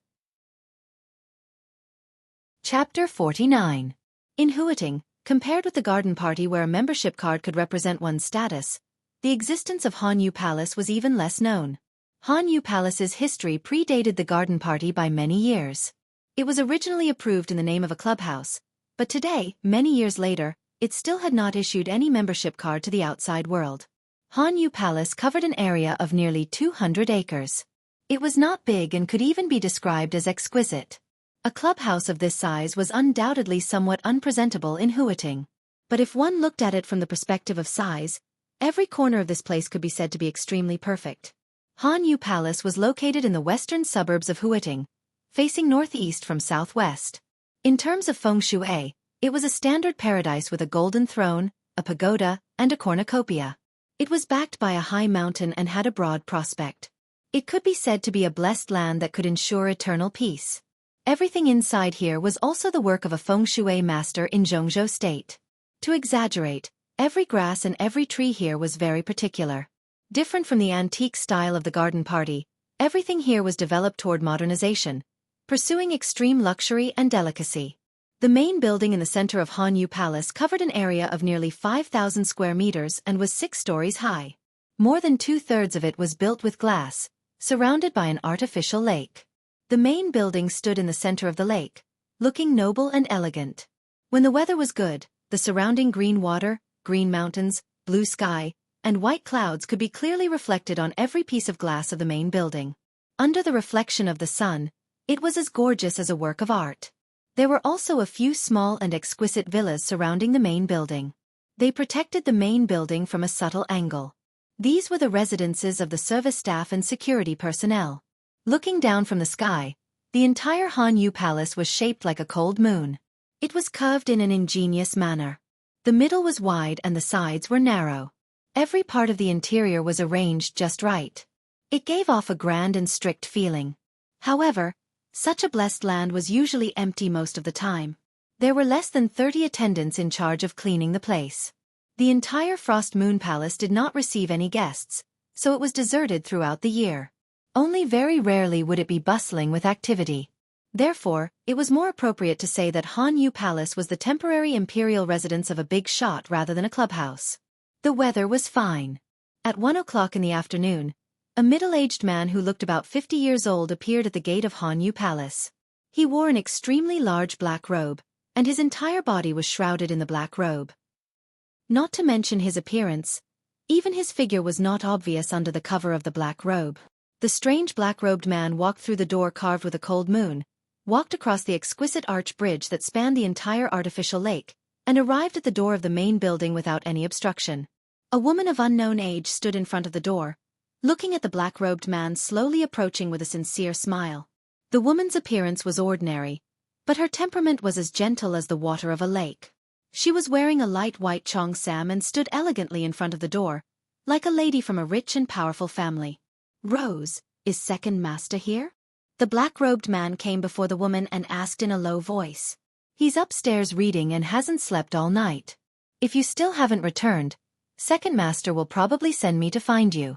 Chapter 49. In Huiting, compared with the garden party where a membership card could represent one's status, the existence of Hanyu Palace was even less known. Hanyu Palace's history predated the garden party by many years. It was originally approved in the name of a clubhouse, but today, many years later, it still had not issued any membership card to the outside world. Hanyu Palace covered an area of nearly 200 acres. It was not big and could even be described as exquisite. A clubhouse of this size was undoubtedly somewhat unpresentable in Huiting. But if one looked at it from the perspective of size, every corner of this place could be said to be extremely perfect. Hanyu Palace was located in the western suburbs of Huiting, facing northeast from southwest. In terms of feng shui, it was a standard paradise with a golden throne, a pagoda, and a cornucopia. It was backed by a high mountain and had a broad prospect. It could be said to be a blessed land that could ensure eternal peace. Everything inside here was also the work of a feng shui master in Jianghu State. To exaggerate, every grass and every tree here was very particular. Different from the antique style of the garden party, everything here was developed toward modernization, pursuing extreme luxury and delicacy. The main building in the center of Hanyu Palace covered an area of nearly 5,000 square meters and was 6 stories high. More than 2/3 of it was built with glass, surrounded by an artificial lake. The main building stood in the center of the lake, looking noble and elegant. When the weather was good, the surrounding green water, green mountains, blue sky, and white clouds could be clearly reflected on every piece of glass of the main building. Under the reflection of the sun, it was as gorgeous as a work of art. There were also a few small and exquisite villas surrounding the main building. They protected the main building from a subtle angle. These were the residences of the service staff and security personnel. Looking down from the sky, the entire Hanyu Palace was shaped like a cold moon. It was curved in an ingenious manner. The middle was wide and the sides were narrow. Every part of the interior was arranged just right. It gave off a grand and strict feeling. However, such a blessed land was usually empty most of the time. There were less than 30 attendants in charge of cleaning the place. The entire Frost Moon Palace did not receive any guests, so it was deserted throughout the year. Only very rarely would it be bustling with activity. Therefore, it was more appropriate to say that Hanyu Palace was the temporary imperial residence of a big shot rather than a clubhouse. The weather was fine. At 1 o'clock in the afternoon, a middle-aged man who looked about 50 years old appeared at the gate of Hanyu Palace. He wore an extremely large black robe, and his entire body was shrouded in the black robe. Not to mention his appearance, even his figure was not obvious under the cover of the black robe. The strange black-robed man walked through the door carved with a cold moon, walked across the exquisite arch bridge that spanned the entire artificial lake, and arrived at the door of the main building without any obstruction. A woman of unknown age stood in front of the door, looking at the black-robed man slowly approaching with a sincere smile. The woman's appearance was ordinary, but her temperament was as gentle as the water of a lake. She was wearing a light white cheongsam and stood elegantly in front of the door, like a lady from a rich and powerful family. "Rose, is second master here?" The black-robed man came before the woman and asked in a low voice. "He's upstairs reading and hasn't slept all night. If you still haven't returned, second master will probably send me to find you."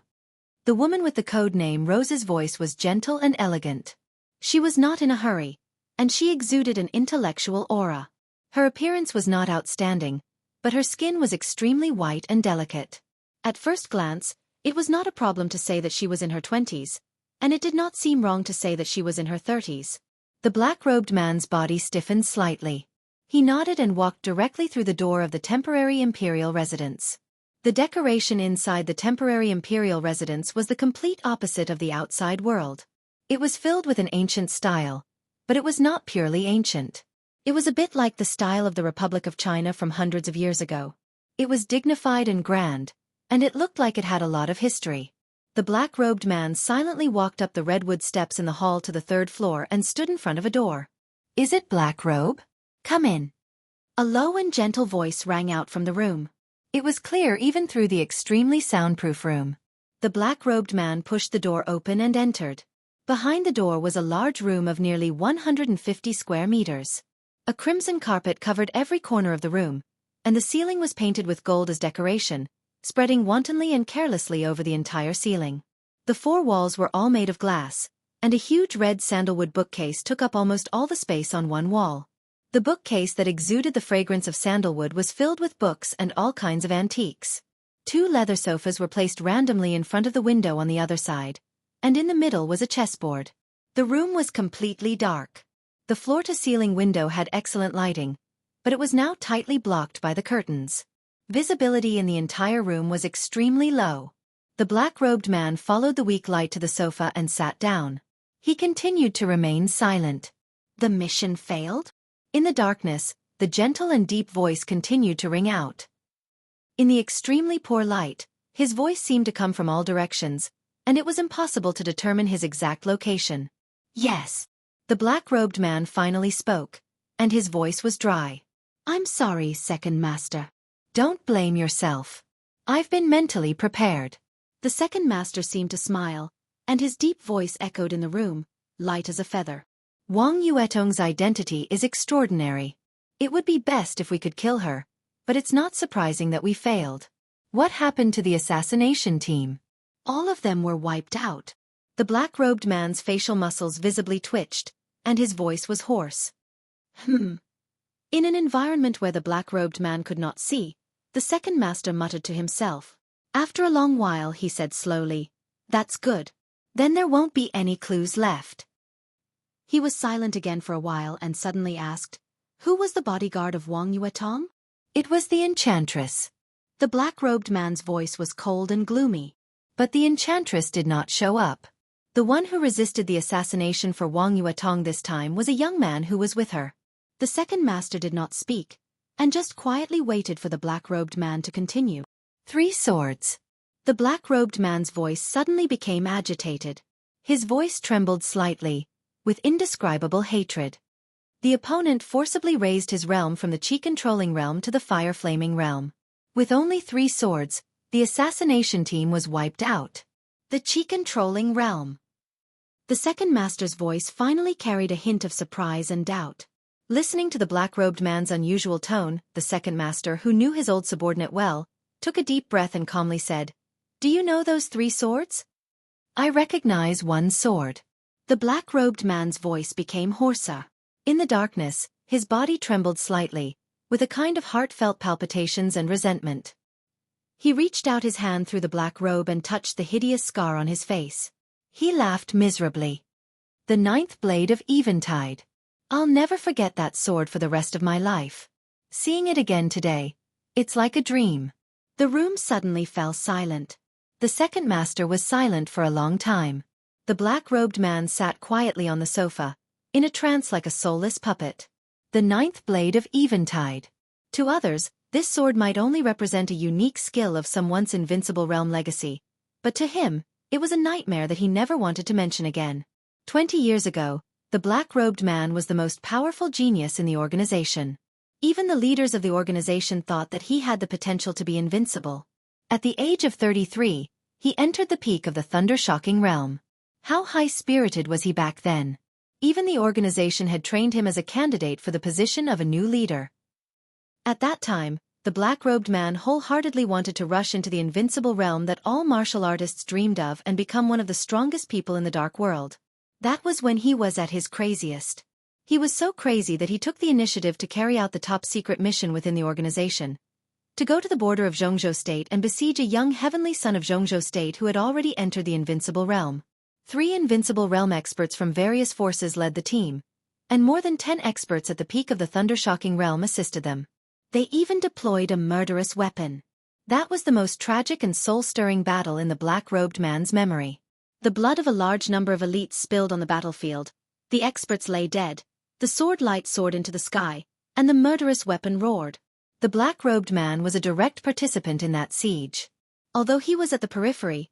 The woman with the code name Rose's voice was gentle and elegant. She was not in a hurry, and she exuded an intellectual aura. Her appearance was not outstanding, but her skin was extremely white and delicate. At first glance, it was not a problem to say that she was in her 20s, and it did not seem wrong to say that she was in her 30s. The black-robed man's body stiffened slightly. He nodded and walked directly through the door of the temporary imperial residence. The decoration inside the temporary imperial residence was the complete opposite of the outside world. It was filled with an ancient style, but it was not purely ancient. It was a bit like the style of the Republic of China from hundreds of years ago. It was dignified and grand, and it looked like it had a lot of history. The black-robed man silently walked up the redwood steps in the hall to the third floor and stood in front of a door. "Is it Black Robe? Come in." A low and gentle voice rang out from the room. It was clear even through the extremely soundproof room. The black-robed man pushed the door open and entered. Behind the door was a large room of nearly 150 square meters. A crimson carpet covered every corner of the room, and the ceiling was painted with gold as decoration, spreading wantonly and carelessly over the entire ceiling. The four walls were all made of glass, and a huge red sandalwood bookcase took up almost all the space on one wall. The bookcase that exuded the fragrance of sandalwood was filled with books and all kinds of antiques. Two leather sofas were placed randomly in front of the window on the other side, and in the middle was a chessboard. The room was completely dark. The floor-to-ceiling window had excellent lighting, but it was now tightly blocked by the curtains. Visibility in the entire room was extremely low. The black-robed man followed the weak light to the sofa and sat down. He continued to remain silent. "The mission failed?" In the darkness, the gentle and deep voice continued to ring out. In the extremely poor light, his voice seemed to come from all directions, and it was impossible to determine his exact location. "Yes." The black-robed man finally spoke, and his voice was dry. "I'm sorry, second master." "Don't blame yourself. I've been mentally prepared." The second master seemed to smile, and his deep voice echoed in the room, light as a feather. "Wang Yuetong's identity is extraordinary. It would be best if we could kill her, but it's not surprising that we failed. What happened to the assassination team?" "All of them were wiped out." The black-robed man's facial muscles visibly twitched, and his voice was hoarse. In an environment where the black-robed man could not see, the second master muttered to himself. After a long while he said slowly, "That's good. Then there won't be any clues left." He was silent again for a while and suddenly asked, "Who was the bodyguard of Wang Yuetong?" "It was the enchantress." The black-robed man's voice was cold and gloomy. "But the enchantress did not show up. The one who resisted the assassination for Wang Yuetong this time was a young man who was with her." The second master did not speak, and just quietly waited for the black-robed man to continue. "3 swords." The black-robed man's voice suddenly became agitated. His voice trembled slightly, with indescribable hatred. The opponent forcibly raised his realm from the chi-controlling realm to the fire-flaming realm. With only 3 swords, the assassination team was wiped out. The chi-controlling realm. The second master's voice finally carried a hint of surprise and doubt. Listening to the black-robed man's unusual tone, the second master, who knew his old subordinate well, took a deep breath and calmly said, "Do you know those 3 swords?" "I recognize 1 sword." The black-robed man's voice became hoarser. In the darkness, his body trembled slightly, with a kind of heartfelt palpitations and resentment. He reached out his hand through the black robe and touched the hideous scar on his face. He laughed miserably. "The 9th blade of Eventide." I'll never forget that sword for the rest of my life. Seeing it again today, it's like a dream. The room suddenly fell silent. The second master was silent for a long time. The black-robed man sat quietly on the sofa, in a trance like a soulless puppet. The ninth blade of Eventide. To others, this sword might only represent a unique skill of some once invincible realm legacy, but to him, it was a nightmare that he never wanted to mention again. 20 years ago, the black-robed man was the most powerful genius in the organization. Even the leaders of the organization thought that he had the potential to be invincible. At the age of 33, he entered the peak of the thunder-shocking realm. How high-spirited was he back then? Even the organization had trained him as a candidate for the position of a new leader. At that time, the black-robed man wholeheartedly wanted to rush into the invincible realm that all martial artists dreamed of and become one of the strongest people in the dark world. That was when he was at his craziest. He was so crazy that he took the initiative to carry out the top-secret mission within the organization. To go to the border of Jianghu State and besiege a young heavenly son of Jianghu State who had already entered the invincible realm. 3 invincible realm experts from various forces led the team, and more than 10 experts at the peak of the thunder-shocking realm assisted them. They even deployed a murderous weapon. That was the most tragic and soul-stirring battle in the black-robed man's memory. The blood of a large number of elites spilled on the battlefield, the experts lay dead, the sword light soared into the sky, and the murderous weapon roared. The black-robed man was a direct participant in that siege. Although he was at the periphery,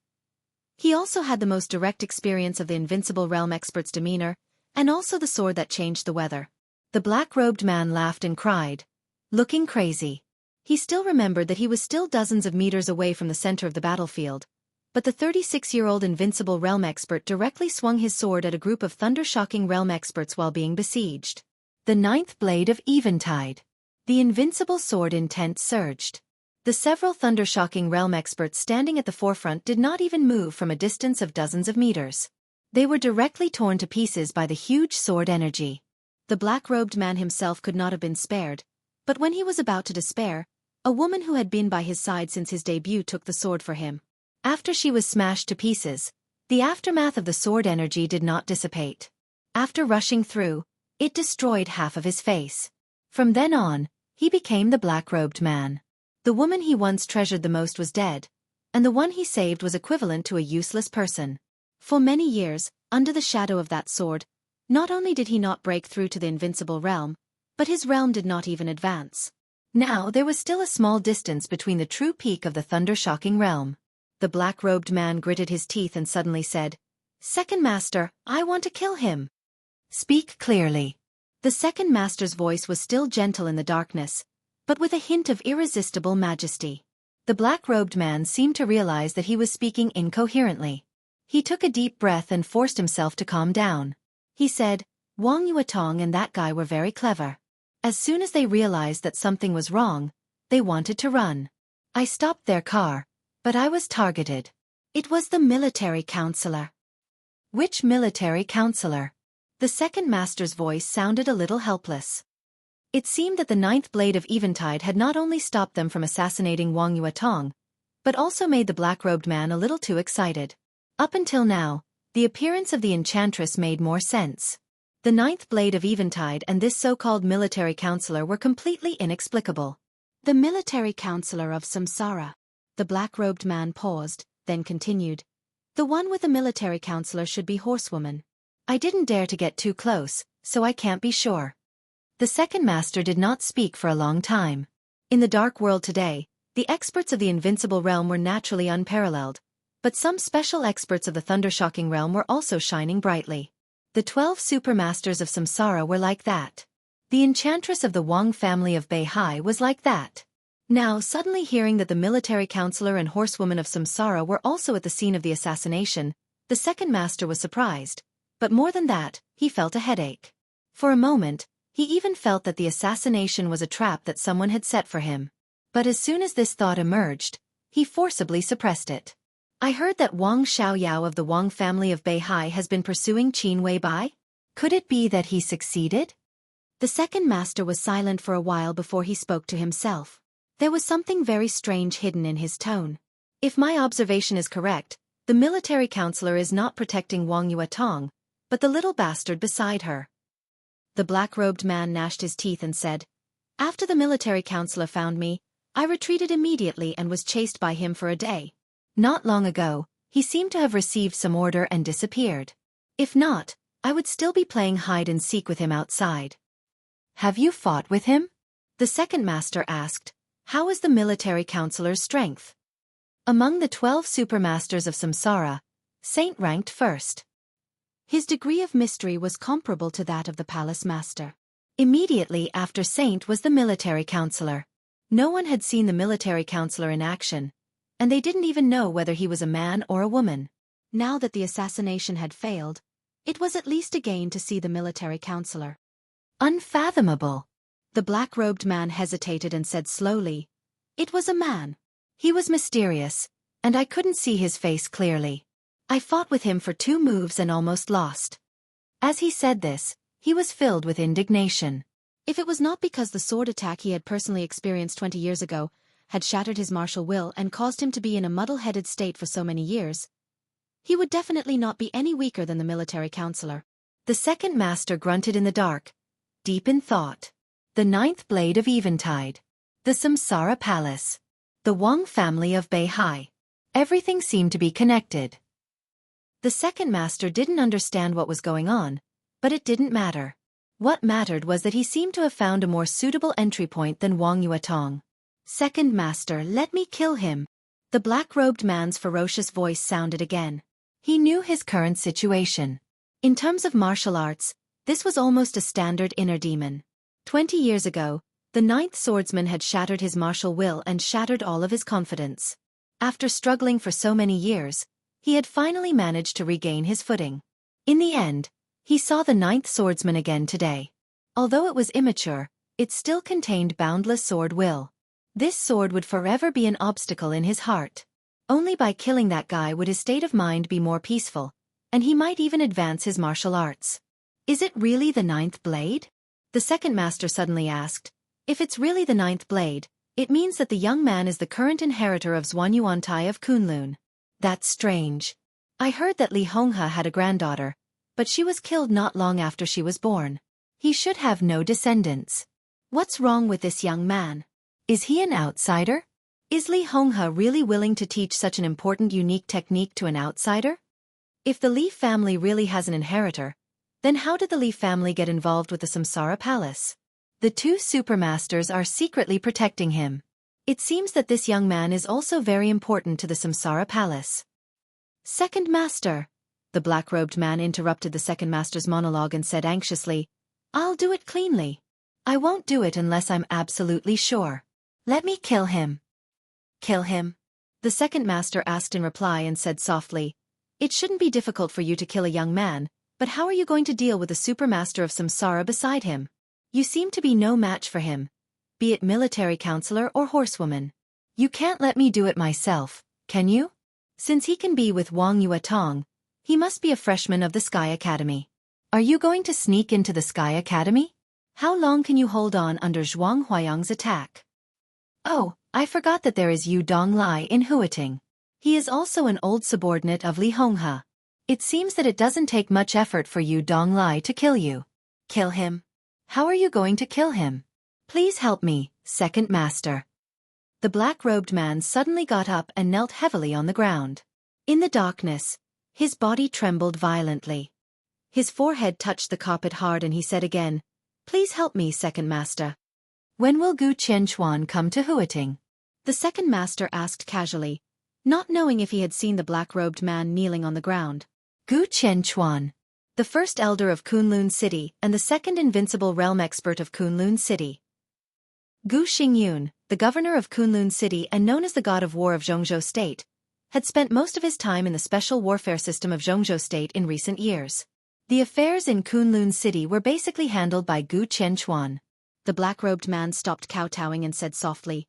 he also had the most direct experience of the invincible realm expert's demeanor, and also the sword that changed the weather. The black-robed man laughed and cried, looking crazy. He still remembered that he was still dozens of meters away from the center of the battlefield, but the 36-year-old invincible realm expert directly swung his sword at a group of thunder-shocking realm experts while being besieged. The ninth blade of Eventide. The invincible sword intent surged. The several thunder-shocking realm experts standing at the forefront did not even move from a distance of dozens of meters. They were directly torn to pieces by the huge sword energy. The black-robed man himself could not have been spared, but when he was about to despair, a woman who had been by his side since his debut took the sword for him. After she was smashed to pieces, the aftermath of the sword energy did not dissipate. After rushing through, it destroyed half of his face. From then on, he became the black-robed man. The woman he once treasured the most was dead, and the one he saved was equivalent to a useless person. For many years, under the shadow of that sword, not only did he not break through to the invincible realm, but his realm did not even advance. Now there was still a small distance between the true peak of the thunder-shocking realm. The black-robed man gritted his teeth and suddenly said, "Second Master, I want to kill him." "Speak clearly." The second master's voice was still gentle in the darkness, but with a hint of irresistible majesty. The black-robed man seemed to realize that he was speaking incoherently. He took a deep breath and forced himself to calm down. He said, "Wang Yuetong and that guy were very clever. As soon as they realized that something was wrong, they wanted to run. I stopped their car, but I was targeted. It was the military counselor." "Which military counselor?" The second master's voice sounded a little helpless. It seemed that the ninth blade of Eventide had not only stopped them from assassinating Wang Yuetong, but also made the black-robed man a little too excited. Up until now, the appearance of the enchantress made more sense. The ninth blade of Eventide and this so-called military counselor were completely inexplicable. The military counselor of Samsara. The black-robed man paused, then continued. The one with the military counselor should be Horsewoman. I didn't dare to get too close, so I can't be sure. The second master did not speak for a long time. In the dark world today, the experts of the invincible realm were naturally unparalleled, but some special experts of the thunder-shocking realm were also shining brightly. The 12 supermasters of Samsara were like that. The enchantress of the Wang family of Beihai was like that. Now, suddenly hearing that the military counselor and horsewoman of Samsara were also at the scene of the assassination, the second master was surprised, but more than that, he felt a headache. For a moment, he even felt that the assassination was a trap that someone had set for him. But as soon as this thought emerged, he forcibly suppressed it. I heard that Wang Xiaoyao of the Wang family of Beihai has been pursuing Qin Weibai. Could it be that he succeeded? The second master was silent for a while before he spoke to himself. There was something very strange hidden in his tone. If my observation is correct, the military counselor is not protecting Wang Yuetong, but the little bastard beside her. The black-robed man gnashed his teeth and said, "After the military counselor found me, I retreated immediately and was chased by him for a day. Not long ago, he seemed to have received some order and disappeared. If not, I would still be playing hide-and-seek with him outside." "Have you fought with him?" The second master asked. "How is the military counselor's strength?" Among the 12 supermasters of Samsara, Saint ranked first. His degree of mystery was comparable to that of the palace master. Immediately after Saint was the military counselor. No one had seen the military counselor in action, and they didn't even know whether he was a man or a woman. Now that the assassination had failed, it was at least a gain to see the military counselor. "Unfathomable." The black-robed man hesitated and said slowly, "It was a man. He was mysterious, and I couldn't see his face clearly. I fought with him for 2 moves and almost lost." As he said this, he was filled with indignation. If it was not because the sword attack he had personally experienced 20 years ago had shattered his martial will and caused him to be in a muddle-headed state for so many years, he would definitely not be any weaker than the military counselor. The second master grunted in the dark, deep in thought. The 9th blade of Eventide. The Samsara Palace. The Wang family of Beihai. Everything seemed to be connected. The second master didn't understand what was going on, but it didn't matter. What mattered was that he seemed to have found a more suitable entry point than Wang Yuatong. "Second master, let me kill him." The black-robed man's ferocious voice sounded again. He knew his current situation. In terms of martial arts, this was almost a standard inner demon. 20 years ago, the 9th swordsman had shattered his martial will and shattered all of his confidence. After struggling for so many years, he had finally managed to regain his footing. In the end, he saw the 9th swordsman again today. Although it was immature, it still contained boundless sword will. This sword would forever be an obstacle in his heart. Only by killing that guy would his state of mind be more peaceful, and he might even advance his martial arts. "Is it really the 9th blade?" The second master suddenly asked. "If it's really the 9th blade, it means that the young man is the current inheritor of Zhuanyuantai of Kunlun. That's strange. I heard that Li Honghe had a granddaughter, but she was killed not long after she was born. He should have no descendants. What's wrong with this young man? Is he an outsider? Is Li Honghe really willing to teach such an important unique technique to an outsider? If the Li family really has an inheritor, then how did the Li family get involved with the Samsara Palace? The 2 supermasters are secretly protecting him. It seems that this young man is also very important to the Samsara Palace." "Second master," the black-robed man interrupted the second master's monologue and said anxiously, "I'll do it cleanly. I won't do it unless I'm absolutely sure. Let me kill him." "Kill him?" the second master asked in reply and said softly, "It shouldn't be difficult for you to kill a young man, but how are you going to deal with the supermaster of Samsara beside him? You seem to be no match for him, be it military counselor or horsewoman. You can't let me do it myself, can you? Since he can be with Wang Yuatong, he must be a freshman of the Sky Academy. Are you going to sneak into the Sky Academy? How long can you hold on under Zhuang Huayang's attack? Oh, I forgot that there is Yu Donglai in Huating. He is also an old subordinate of Li Honghe. It seems that it doesn't take much effort for Yu Donglai to kill you. Kill him? How are you going to kill him? Please help me, second master." The black-robed man suddenly got up and knelt heavily on the ground. In the darkness, his body trembled violently. His forehead touched the carpet hard and he said again, "Please help me, second master." "When will Gu Qianquan come to Huating?" the second master asked casually, not knowing if he had seen the black-robed man kneeling on the ground. Gu Qianquan, the first elder of Kunlun City and the second invincible realm expert of Kunlun City. Gu Xingyun, the governor of Kunlun City and known as the god of war of Zhongzhou State, had spent most of his time in the special warfare system of Zhongzhou State in recent years. The affairs in Kunlun City were basically handled by Gu Qianquan. The black-robed man stopped kowtowing and said softly,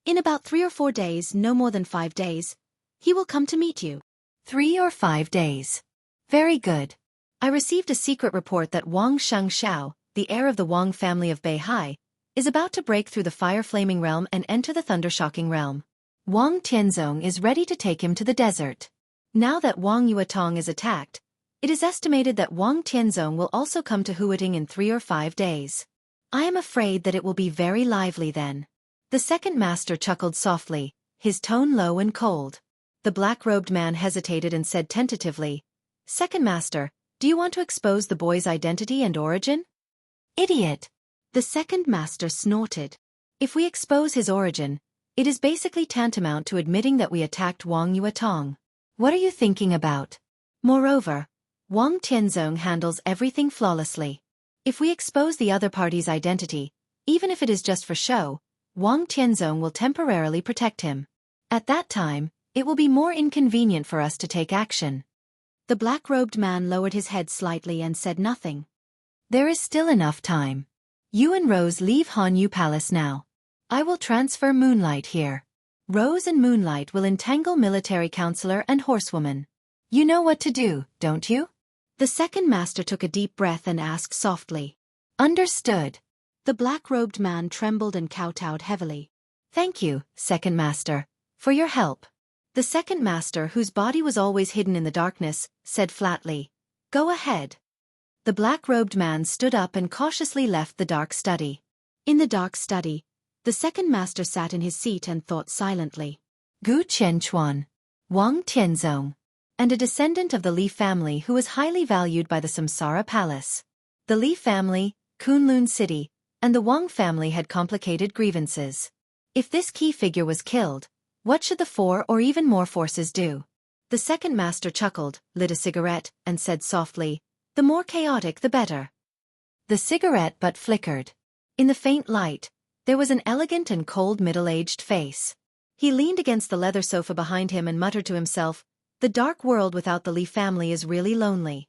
"In about 3 or 4 days, no more than 5 days, he will come to meet you." 3 or 5 days. Very good. I received a secret report that Wang Xianxia, the heir of the Wang family of Beihai, is about to break through the fire-flaming realm and enter the thunder-shocking realm. Wang Tianzong is ready to take him to the desert. Now that Wang Yuatong is attacked, It is estimated that Wang Tianzong will also come to Huiting in 3 or 5 days. I am afraid that it will be very lively then. The second master chuckled softly, his tone low and cold. The black-robed man hesitated and said tentatively, "Second master, do you want to expose the boy's identity and origin?" "Idiot!" The second master snorted. "If we expose his origin, it is basically tantamount to admitting that we attacked Wang Yuetong. What are you thinking about? Moreover, Wang Tianzong handles everything flawlessly. If we expose the other party's identity, even if it is just for show, Wang Tianzong will temporarily protect him. At that time, it will be more inconvenient for us to take action." The black-robed man lowered his head slightly and said nothing. "There is still enough time. You and Rose leave Hanyu Palace now. I will transfer Moonlight here. Rose and Moonlight will entangle military counselor and horsewoman. You know what to do, don't you?" The second master took a deep breath and asked softly. "Understood." The black-robed man trembled and kowtowed heavily. "Thank you, second master, for your help." The second master, whose body was always hidden in the darkness, said flatly, "Go ahead." The black-robed man stood up and cautiously left the dark study. In the dark study, the second master sat in his seat and thought silently. Gu Qianchuan, Wang Tianzong, and a descendant of the Li family who was highly valued by the Samsara Palace. The Li family, Kunlun City, and the Wang family had complicated grievances. If this key figure was killed, what should the 4 or even more forces do? The second master chuckled, lit a cigarette, and said softly, "The more chaotic the better." The cigarette butt flickered. In the faint light, there was an elegant and cold middle-aged face. He leaned against the leather sofa behind him and muttered to himself, "The dark world without the Li family is really lonely."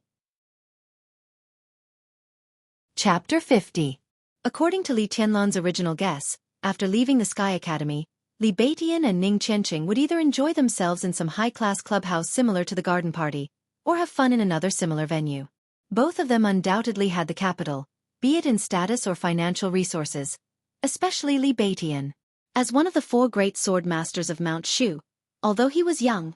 Chapter 50. According to Li Tianlan's original guess, after leaving the Sky Academy, Li Beitian and Ning Qianqing would either enjoy themselves in some high-class clubhouse similar to the garden party, or have fun in another similar venue. Both of them undoubtedly had the capital, be it in status or financial resources, especially Li Beitian. As one of the 4 great sword masters of Mount Shu, although he was young,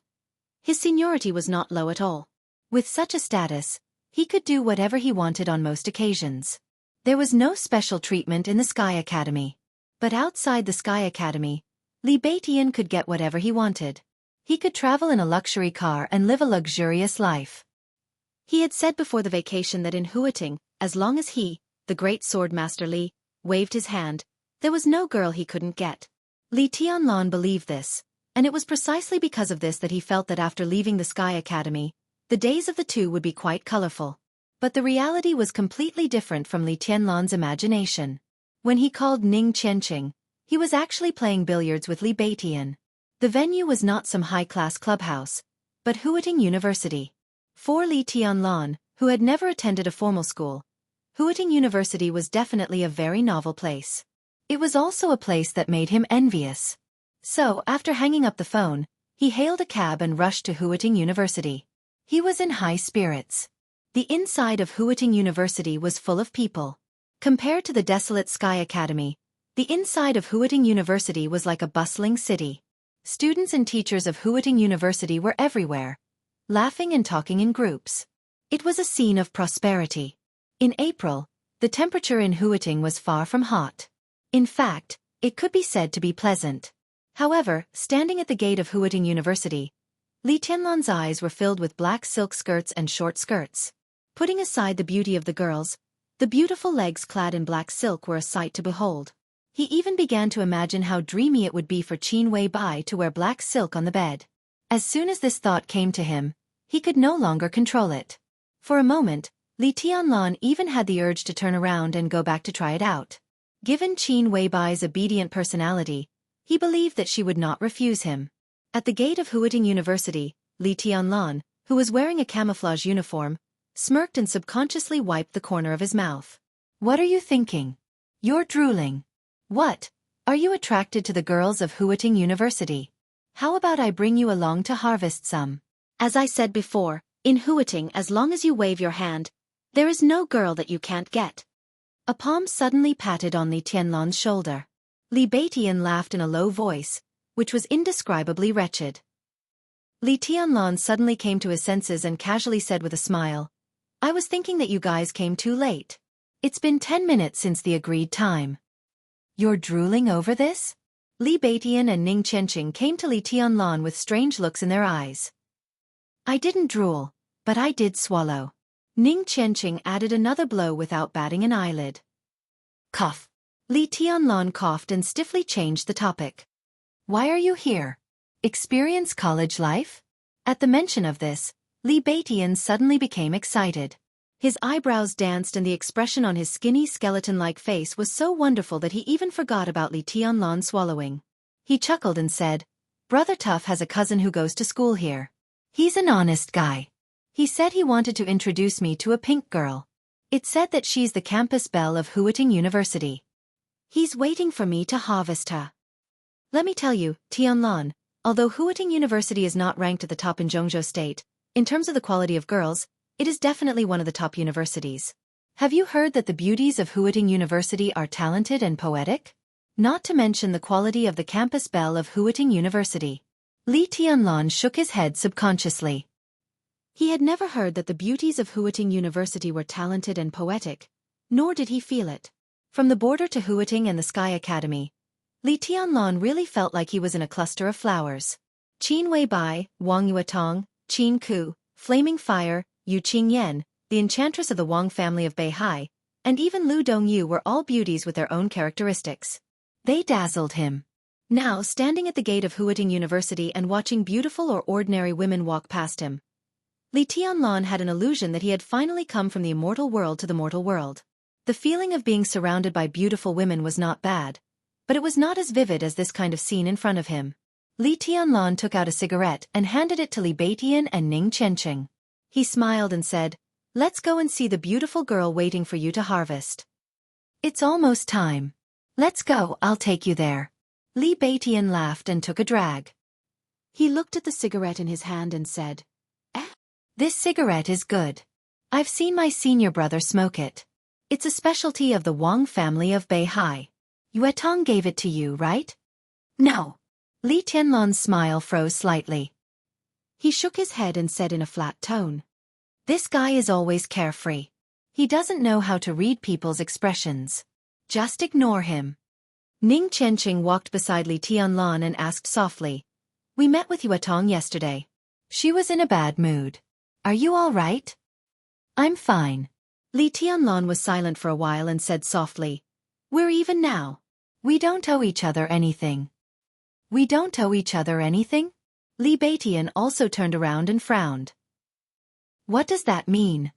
his seniority was not low at all. With such a status, he could do whatever he wanted on most occasions. There was no special treatment in the Sky Academy. But outside the Sky Academy, Li Beitian could get whatever he wanted. He could travel in a luxury car and live a luxurious life. He had said before the vacation that in Huiting, as long as he, the great sword master Li, waved his hand, there was no girl he couldn't get. Li Tianlan believed this, and it was precisely because of this that he felt that after leaving the Sky Academy, the days of the two would be quite colorful. But the reality was completely different from Li Tianlan's imagination. When he called Ning Qianqing, he was actually playing billiards with Li Beitian. The venue was not some high-class clubhouse, but Huiting University. For Li Tianlan, who had never attended a formal school, Huiting University was definitely a very novel place. It was also a place that made him envious. So, after hanging up the phone, he hailed a cab and rushed to Huiting University. He was in high spirits. The inside of Huiting University was full of people. Compared to the desolate Sky Academy, the inside of Huiting University was like a bustling city. Students and teachers of Huiting University were everywhere, laughing and talking in groups. It was a scene of prosperity. In April, the temperature in Huiting was far from hot. In fact, it could be said to be pleasant. However, standing at the gate of Huiting University, Li Tianlan's eyes were filled with black silk skirts and short skirts. Putting aside the beauty of the girls, the beautiful legs clad in black silk were a sight to behold. He even began to imagine how dreamy it would be for Qin Weibai to wear black silk on the bed. As soon as this thought came to him, he could no longer control it. For a moment, Li Tianlan even had the urge to turn around and go back to try it out. Given Qin Weibai's obedient personality, he believed that she would not refuse him. At the gate of Huiting University, Li Tianlan, who was wearing a camouflage uniform, smirked and subconsciously wiped the corner of his mouth. "What are you thinking? You're drooling. What? Are you attracted to the girls of Huiting University? How about I bring you along to harvest some?" As I said before, in Huiting, as long as you wave your hand, there is no girl that you can't get. A palm suddenly patted on Li Tianlan's shoulder. Li Beitian laughed in a low voice, which was indescribably wretched. Li Tianlan suddenly came to his senses and casually said with a smile, I was thinking that you guys came too late. It's been 10 minutes since the agreed time. You're drooling over this? Li Beitian and Ning Qianqing came to Li Tianlan with strange looks in their eyes. I didn't drool, but I did swallow. Ning Qianqing added another blow without batting an eyelid. Cough. Li Tianlan coughed and stiffly changed the topic. Why are you here? Experience college life? At the mention of this, Li Beitian suddenly became excited. His eyebrows danced and the expression on his skinny skeleton-like face was so wonderful that he even forgot about Li Tianlan swallowing. He chuckled and said, Brother Tough has a cousin who goes to school here. He's an honest guy. He said he wanted to introduce me to a pink girl. It said that she's the campus belle of Huiting University. He's waiting for me to harvest her. Let me tell you, Tianlan, although Huiting University is not ranked at the top in Jianghu State, in terms of the quality of girls, it is definitely one of the top universities. Have you heard that the beauties of Huiting University are talented and poetic? Not to mention the quality of the campus belle of Huiting University. Li Tianlan shook his head subconsciously. He had never heard that the beauties of Huiting University were talented and poetic, nor did he feel it. From the border to Huiting and the Sky Academy, Li Tianlan really felt like he was in a cluster of flowers. Qin Weibai, Wang Yuetong, Qin Ku, Flaming Fire, Yu Qingyan, the enchantress of the Wang family of Beihai, and even Lu Dongyu were all beauties with their own characteristics. They dazzled him. Now, standing at the gate of Huiting University and watching beautiful or ordinary women walk past him, Li Tianlan had an illusion that he had finally come from the immortal world to the mortal world. The feeling of being surrounded by beautiful women was not bad, but it was not as vivid as this kind of scene in front of him. Li Tianlan took out a cigarette and handed it to Li Beitian and Ning Qianqing. He smiled and said, Let's go and see the beautiful girl waiting for you to harvest. It's almost time. Let's go, I'll take you there. Li Beitian laughed and took a drag. He looked at the cigarette in his hand and said, This cigarette is good. I've seen my senior brother smoke it. It's a specialty of the Wang family of Beihai. Yuetong gave it to you, right? No. Li Tianlan's smile froze slightly. He shook his head and said in a flat tone, This guy is always carefree. He doesn't know how to read people's expressions. Just ignore him. Ning Qianqing walked beside Li Tianlan and asked softly, We met with Yuetong yesterday. She was in a bad mood. Are you all right? I'm fine. Li Tianlan was silent for a while and said softly, We're even now. We don't owe each other anything. We don't owe each other anything? Li Beitian also turned around and frowned. What does that mean?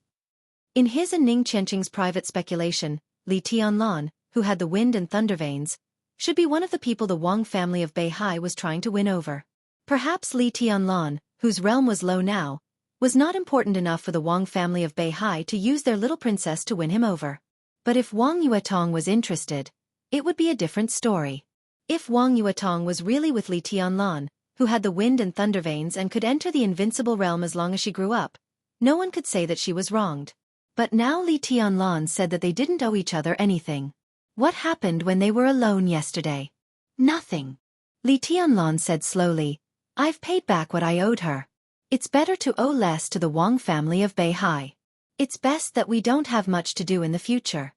In his and Ning Qianqing's private speculation, Li Tianlan, who had the wind and thunder veins, should be one of the people the Wang family of Beihai was trying to win over. Perhaps Li Tianlan, whose realm was low now, was not important enough for the Wang family of Beihai to use their little princess to win him over. But if Wang Yuetong was interested, it would be a different story. If Wang Yuetong was really with Li Tianlan, who had the wind and thunder veins and could enter the invincible realm as long as she grew up, no one could say that she was wronged. But now Li Tianlan said that they didn't owe each other anything. What happened when they were alone yesterday? Nothing. Li Tianlan said slowly, I've paid back what I owed her. It's better to owe less to the Wang family of Beihai. It's best that we don't have much to do in the future.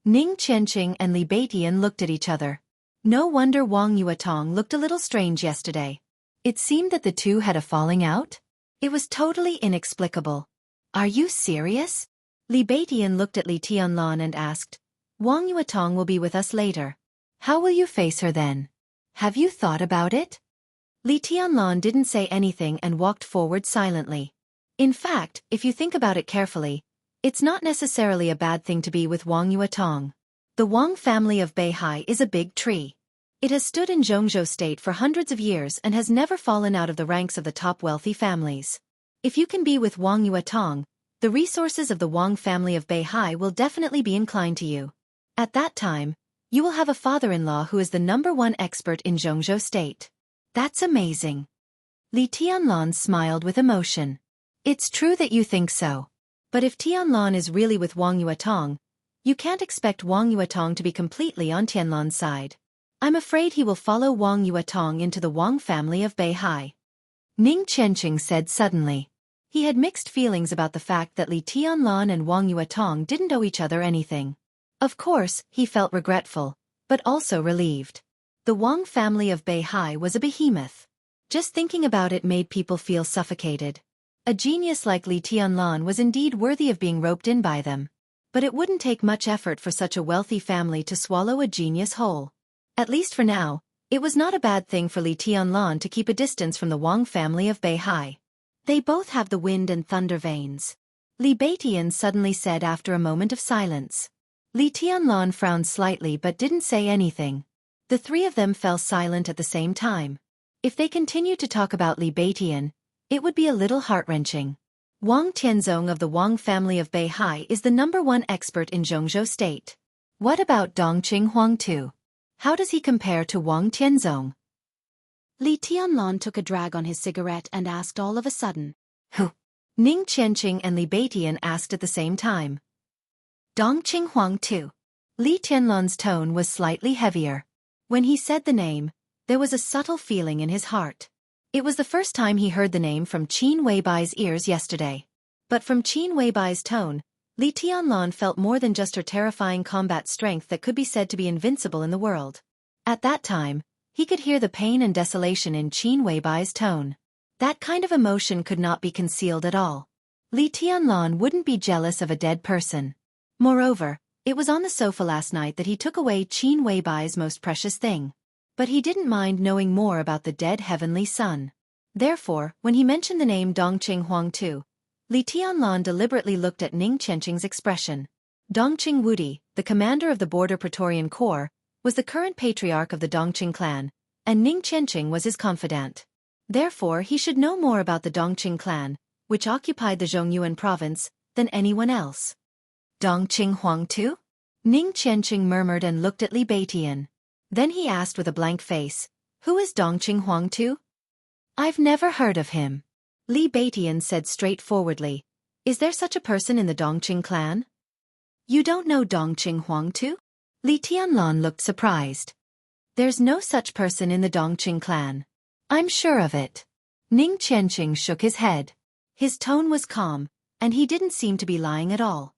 Ning Qianqing and Li Beitian looked at each other. No wonder Wang Yuetong looked a little strange yesterday. It seemed that the two had a falling out. It was totally inexplicable. Are you serious? Li Beitian looked at Li Tianlan and asked, Wang Yuetong will be with us later. How will you face her then? Have you thought about it? Li Tianlan didn't say anything and walked forward silently. In fact, if you think about it carefully, it's not necessarily a bad thing to be with Wang Yuetong. The Wang family of Beihai is a big tree. It has stood in Jianghu State for hundreds of years and has never fallen out of the ranks of the top wealthy families. If you can be with Wang Yuetong, the resources of the Wang family of Beihai will definitely be inclined to you. At that time, you will have a father-in-law who is the #1 expert in Jianghu State. That's amazing. Li Tianlan smiled with emotion. It's true that you think so. But if Tianlan is really with Wang Yuetong, you can't expect Wang Yuetong to be completely on Tianlan's side. I'm afraid he will follow Wang Yuetong into the Wang family of Beihai. Ning Qianqing said suddenly. He had mixed feelings about the fact that Li Tianlan and Wang Yuetong didn't owe each other anything. Of course, he felt regretful, but also relieved. The Wang family of Beihai was a behemoth. Just thinking about it made people feel suffocated. A genius like Li Tianlan was indeed worthy of being roped in by them. But it wouldn't take much effort for such a wealthy family to swallow a genius whole. At least for now, it was not a bad thing for Li Tianlan to keep a distance from the Wang family of Beihai. They both have the wind and thunder veins. Li Beitian suddenly said after a moment of silence. Li Tianlan frowned slightly but didn't say anything. The three of them fell silent at the same time. If they continued to talk about Li Beitian, it would be a little heart-wrenching. Wang Tianzong of the Wang family of Beihai is the #1 expert in Jianghu state. What about Dongqing Huang too? How does he compare to Wang Tianzong? Li Tianlan took a drag on his cigarette and asked all of a sudden. Who? Ning Qianqing and Li Beitian asked at the same time. Dongqing Huang too. Li Tianlan's tone was slightly heavier. When he said the name, there was a subtle feeling in his heart. It was the first time he heard the name from Qin Weibai's ears yesterday. But from Qin Weibai's tone, Li Tianlan felt more than just her terrifying combat strength that could be said to be invincible in the world. At that time, he could hear the pain and desolation in Qin Weibai's tone. That kind of emotion could not be concealed at all. Li Tianlan wouldn't be jealous of a dead person. Moreover, it was on the sofa last night that he took away Qin Weibai's most precious thing. But he didn't mind knowing more about the dead heavenly son. Therefore, when he mentioned the name Dongqing Huang too, Li Tianlan deliberately looked at Ning Qianqing's expression. Dongqing Wudi, the commander of the Border Praetorian Corps, was the current patriarch of the Dongqing clan, and Ning Qianqing was his confidant. Therefore he should know more about the Dongqing clan, which occupied the Zhongyuan province, than anyone else. Dongqing Huang too? Ning Qianqing murmured and looked at Li Beitian. Then he asked with a blank face, who is Dongqing Huang too? I've never heard of him. Li Beitian said straightforwardly, is there such a person in the Dongqing clan? You don't know Dongqing Huang too? Li Tianlan looked surprised. There's no such person in the Dongqing clan. I'm sure of it. Ning Qianqing shook his head. His tone was calm, and he didn't seem to be lying at all.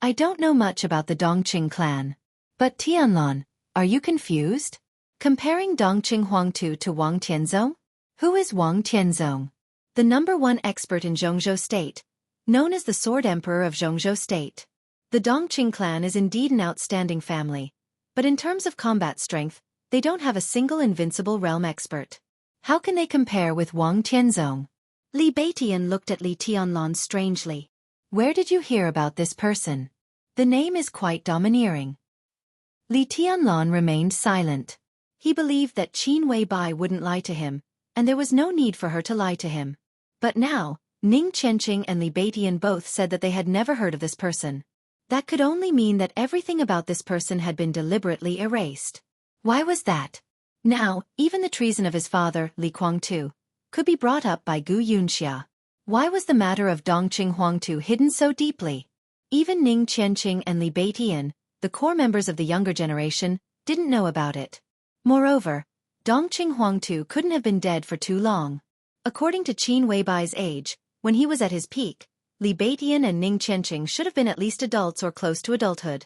I don't know much about the Dongqing clan. But Tianlan, are you confused? Comparing Dongqing Huang tu to Wang Tianzong? Who is Wang Tianzong? The #1 expert in Jianghu state, known as the Sword Emperor of Jianghu state. The Dongqing clan is indeed an outstanding family, but in terms of combat strength, they don't have a single invincible realm expert. How can they compare with Wang Tianzong? Li Beitian looked at Li Tianlan strangely. Where did you hear about this person? The name is quite domineering. Li Tianlan remained silent. He believed that Qin Weibai wouldn't lie to him, and there was no need for her to lie to him. But now, Ning Qianqing and Li Beitian both said that they had never heard of this person. That could only mean that everything about this person had been deliberately erased. Why was that? Now, even the treason of his father, Li Guangtu, could be brought up by Gu Yunxia. Why was the matter of Dongqing Huangtu hidden so deeply? Even Ning Qianqing and Li Beitian, the core members of the younger generation, didn't know about it. Moreover, Dongqing Huangtu couldn't have been dead for too long. According to Qin Weibai's age, when he was at his peak, Li Beitian and Ning Qianqing should have been at least adults or close to adulthood.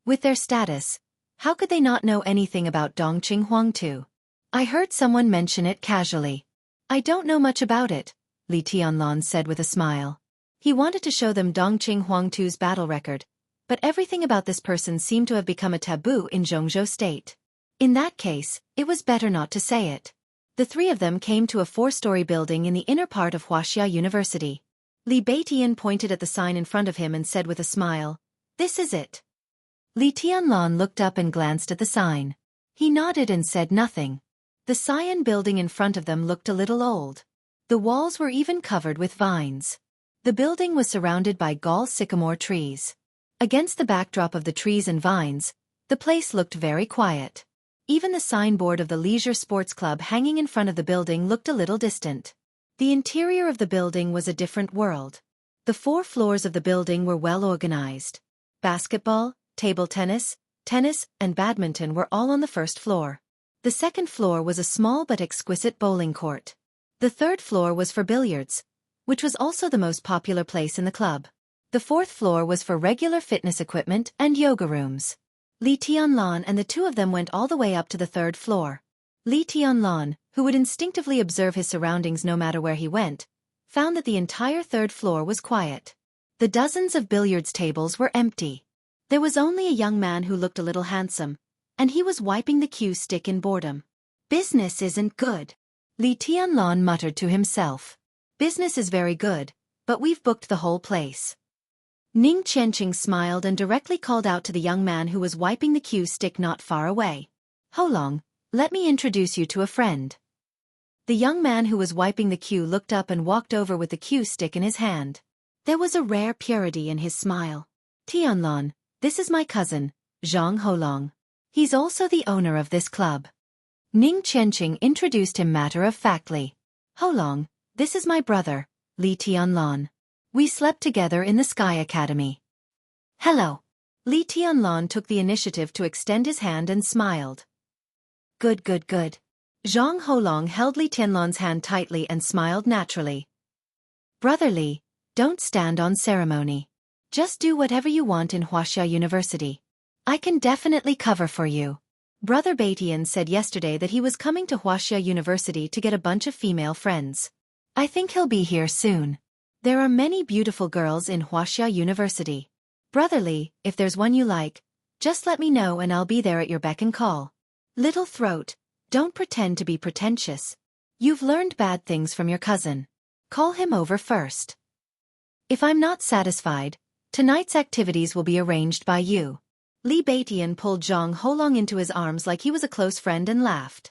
With their status, how could they not know anything about Dongqing Huangtu? I heard someone mention it casually. I don't know much about it, Li Tianlan said with a smile. He wanted to show them Dongqing Huangtu's battle record, but everything about this person seemed to have become a taboo in Jianghu state. In that case, it was better not to say it. The three of them came to a 4-story building in the inner part of Wuxia University. Li Beitian pointed at the sign in front of him and said with a smile, "This is it." Li Tianlan looked up and glanced at the sign. He nodded and said nothing. The cyan building in front of them looked a little old. The walls were even covered with vines. The building was surrounded by gall sycamore trees. Against the backdrop of the trees and vines, the place looked very quiet. Even the signboard of the Leisure Sports Club hanging in front of the building looked a little distant. The interior of the building was a different world. The 4 floors of the building were well organized. Basketball, table tennis, and badminton were all on the first floor. The second floor was a small but exquisite bowling court. The third floor was for billiards, which was also the most popular place in the club. The fourth floor was for regular fitness equipment and yoga rooms. Li Tianlan and the two of them went all the way up to the third floor. Li Tianlan, who would instinctively observe his surroundings no matter where he went, found that the entire third floor was quiet. The dozens of billiards tables were empty. There was only a young man who looked a little handsome, and he was wiping the cue stick in boredom. Business isn't good. Li Tianlan muttered to himself. Business is very good, but we've booked the whole place. Ning Qianqing smiled and directly called out to the young man who was wiping the cue stick not far away. Holong, let me introduce you to a friend. The young man who was wiping the cue looked up and walked over with the cue stick in his hand. There was a rare purity in his smile. Tianlan, this is my cousin, Zhang Holong. He's also the owner of this club. Ning Qianqing introduced him matter-of-factly. Holong, this is my brother, Li Tianlan. We slept together in the Sky Academy. Hello. Li Tianlan took the initiative to extend his hand and smiled. Good. Zhang Holong held Li Tianlan's hand tightly and smiled naturally. Brother Li, don't stand on ceremony. Just do whatever you want in Wuxia University. I can definitely cover for you. Brother Batian said yesterday that he was coming to Wuxia University to get a bunch of female friends. I think he'll be here soon. There are many beautiful girls in Wuxia University. Brother Li, if there's one you like, just let me know and I'll be there at your beck and call. Little throat, don't pretend to be pretentious. You've learned bad things from your cousin. Call him over first. If I'm not satisfied, tonight's activities will be arranged by you. Li Batian pulled Zhang Holong into his arms like he was a close friend and laughed.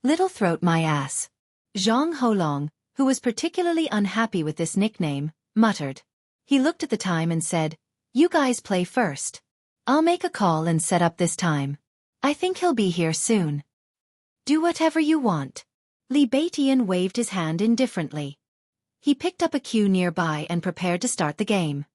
Little throat my ass. Zhang Holong, who was particularly unhappy with this nickname, muttered. He looked at the time and said, You guys play first. I'll make a call and set up this time. I think he'll be here soon. Do whatever you want. Li Batian waved his hand indifferently. He picked up a cue nearby and prepared to start the game.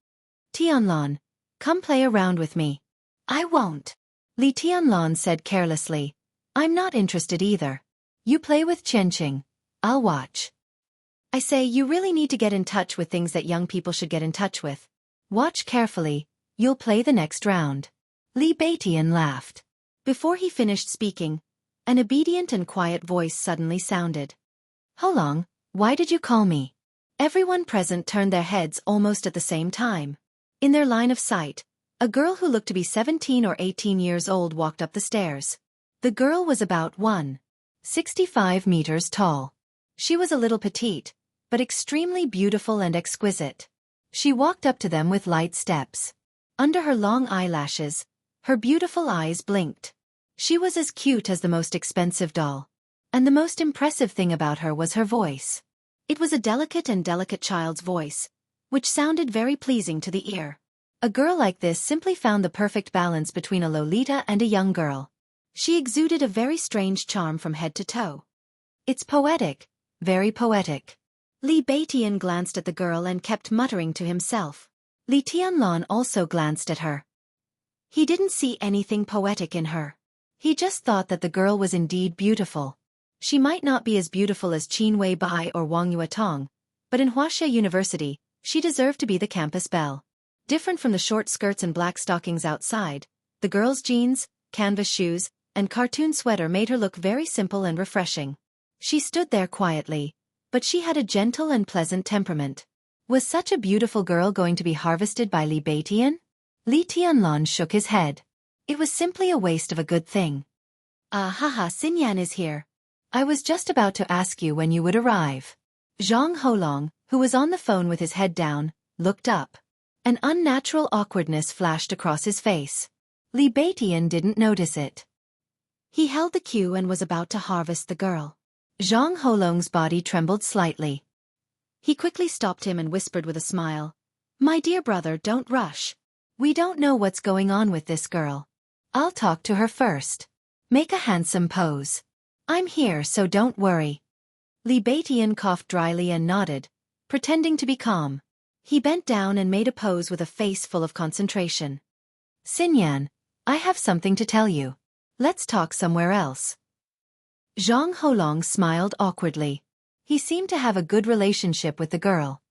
Tianlan, come play around with me. I won't. Li Tianlan said carelessly. I'm not interested either. You play with Qianqing. I'll watch. I say you really need to get in touch with things that young people should get in touch with. Watch carefully, you'll play the next round. Li Batian laughed. Before he finished speaking, an obedient and quiet voice suddenly sounded. Holong, why did you call me? Everyone present turned their heads almost at the same time. In their line of sight, a girl who looked to be 17 or 18 years old walked up the stairs. The girl was about 1.65 meters tall. She was a little petite, but extremely beautiful and exquisite. She walked up to them with light steps. Under her long eyelashes, her beautiful eyes blinked. She was as cute as the most expensive doll. And the most impressive thing about her was her voice. It was a delicate child's voice, which sounded very pleasing to the ear. A girl like this simply found the perfect balance between a Lolita and a young girl. She exuded a very strange charm from head to toe. It's poetic, very poetic. Li Batian glanced at the girl and kept muttering to himself. Li Tianlan also glanced at her. He didn't see anything poetic in her. He just thought that the girl was indeed beautiful. She might not be as beautiful as Qin Wei Bai or Wang Yuetong, but in Wuxia University, she deserved to be the campus belle. Different from the short skirts and black stockings outside, the girl's jeans, canvas shoes, and cartoon sweater made her look very simple and refreshing. She stood there quietly, but she had a gentle and pleasant temperament. Was such a beautiful girl going to be harvested by Li Batian? Li Tianlan shook his head. It was simply a waste of a good thing. Haha, Xinyan is here. I was just about to ask you when you would arrive. Zhang Holong, who was on the phone with his head down, looked up. An unnatural awkwardness flashed across his face. Li Batian didn't notice it. He held the cue and was about to harvest the girl. Zhang Holong's body trembled slightly. He quickly stopped him and whispered with a smile, My dear brother, don't rush. We don't know what's going on with this girl. I'll talk to her first. Make a handsome pose. I'm here, so don't worry. Li Batian coughed dryly and nodded, pretending to be calm. He bent down and made a pose with a face full of concentration. Xinyan, I have something to tell you. Let's talk somewhere else. Zhang Holong smiled awkwardly. He seemed to have a good relationship with the girl.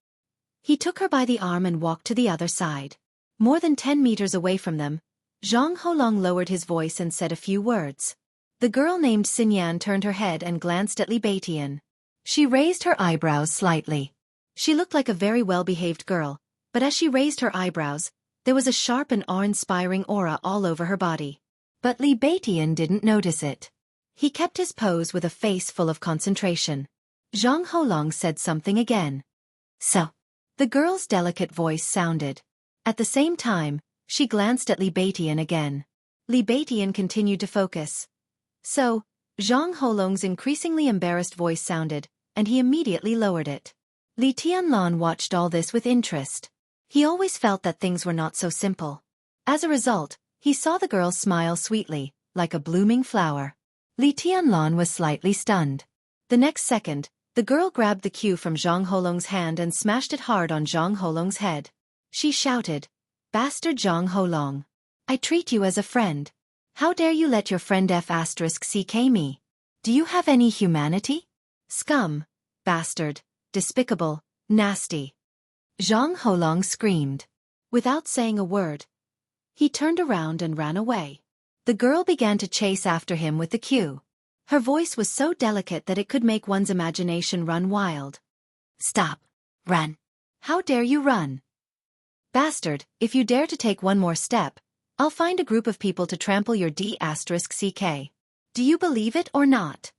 He took her by the arm and walked to the other side. More than 10 meters away from them, Zhang Holong lowered his voice and said a few words. The girl named Xinyan turned her head and glanced at Li Beitian. She raised her eyebrows slightly. She looked like a very well-behaved girl, but as she raised her eyebrows, there was a sharp and awe-inspiring aura all over her body. But Li Beitian didn't notice it. He kept his pose with a face full of concentration. Zhang Holong said something again. So. The girl's delicate voice sounded. At the same time, she glanced at Li Beitian again. Li Beitian continued to focus. So, Zhang Holong's increasingly embarrassed voice sounded, and he immediately lowered it. Li Tianlan watched all this with interest. He always felt that things were not so simple. As a result, he saw the girl smile sweetly, like a blooming flower. Li Tianlan was slightly stunned. The next second, the girl grabbed the cue from Zhang Holong's hand and smashed it hard on Zhang Holong's head. She shouted, "Bastard Zhang Holong! I treat you as a friend. How dare you let your friend F***ck me? Do you have any humanity? Scum, bastard, despicable, nasty." Zhang Holong screamed. Without saying a word, he turned around and ran away. The girl began to chase after him with the cue. Her voice was so delicate that it could make one's imagination run wild. "Stop. Run. How dare you run? Bastard, if you dare to take one more step, I'll find a group of people to trample your d*ck. Do you believe it or not?"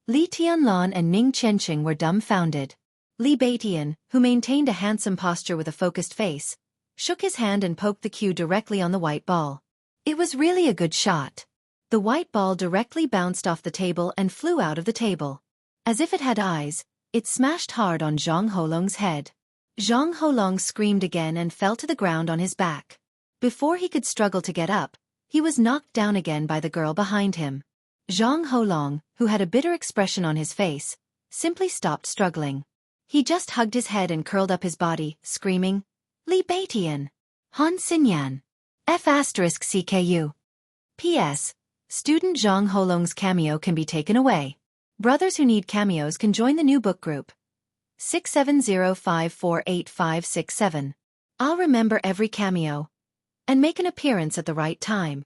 Li Tianlan and Ning Qianqing were dumbfounded. Li Beitian, who maintained a handsome posture with a focused face, shook his hand and poked the cue directly on the white ball. It was really a good shot. The white ball directly bounced off the table and flew out of the table. As if it had eyes, it smashed hard on Zhang Holong's head. Zhang Holong screamed again and fell to the ground on his back. Before he could struggle to get up, he was knocked down again by the girl behind him. Zhang Holong, who had a bitter expression on his face, simply stopped struggling. He just hugged his head and curled up his body, screaming, "Li Beitian! Han Xinyan! F***cku! P.S. Student Zhang Holong's cameo can be taken away. Brothers who need cameos can join the new book group. 670548567. I'll remember every cameo. And make an appearance at the right time."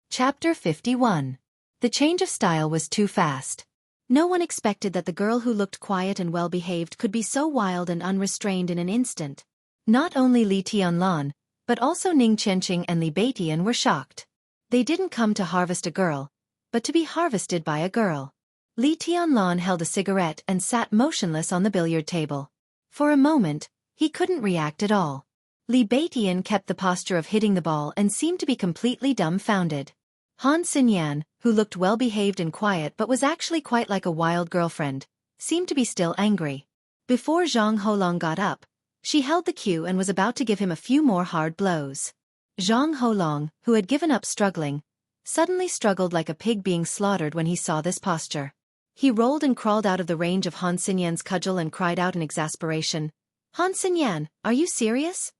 Chapter 51. The change of style was too fast. No one expected that the girl who looked quiet and well-behaved could be so wild and unrestrained in an instant. Not only Li Tianlan, but also Ning Qianqing and Li Beitian were shocked. They didn't come to harvest a girl, but to be harvested by a girl. Li Tianlan held a cigarette and sat motionless on the billiard table. For a moment, he couldn't react at all. Li Beitian kept the posture of hitting the ball and seemed to be completely dumbfounded. Han Xinyan, who looked well-behaved and quiet but was actually quite like a wild girlfriend, seemed to be still angry. Before Zhang Holong got up, she held the cue and was about to give him a few more hard blows. Zhang Holong, who had given up struggling, suddenly struggled like a pig being slaughtered when he saw this posture. He rolled and crawled out of the range of Han Xinyan's cudgel and cried out in exasperation, "Han Xinyan, are you serious?"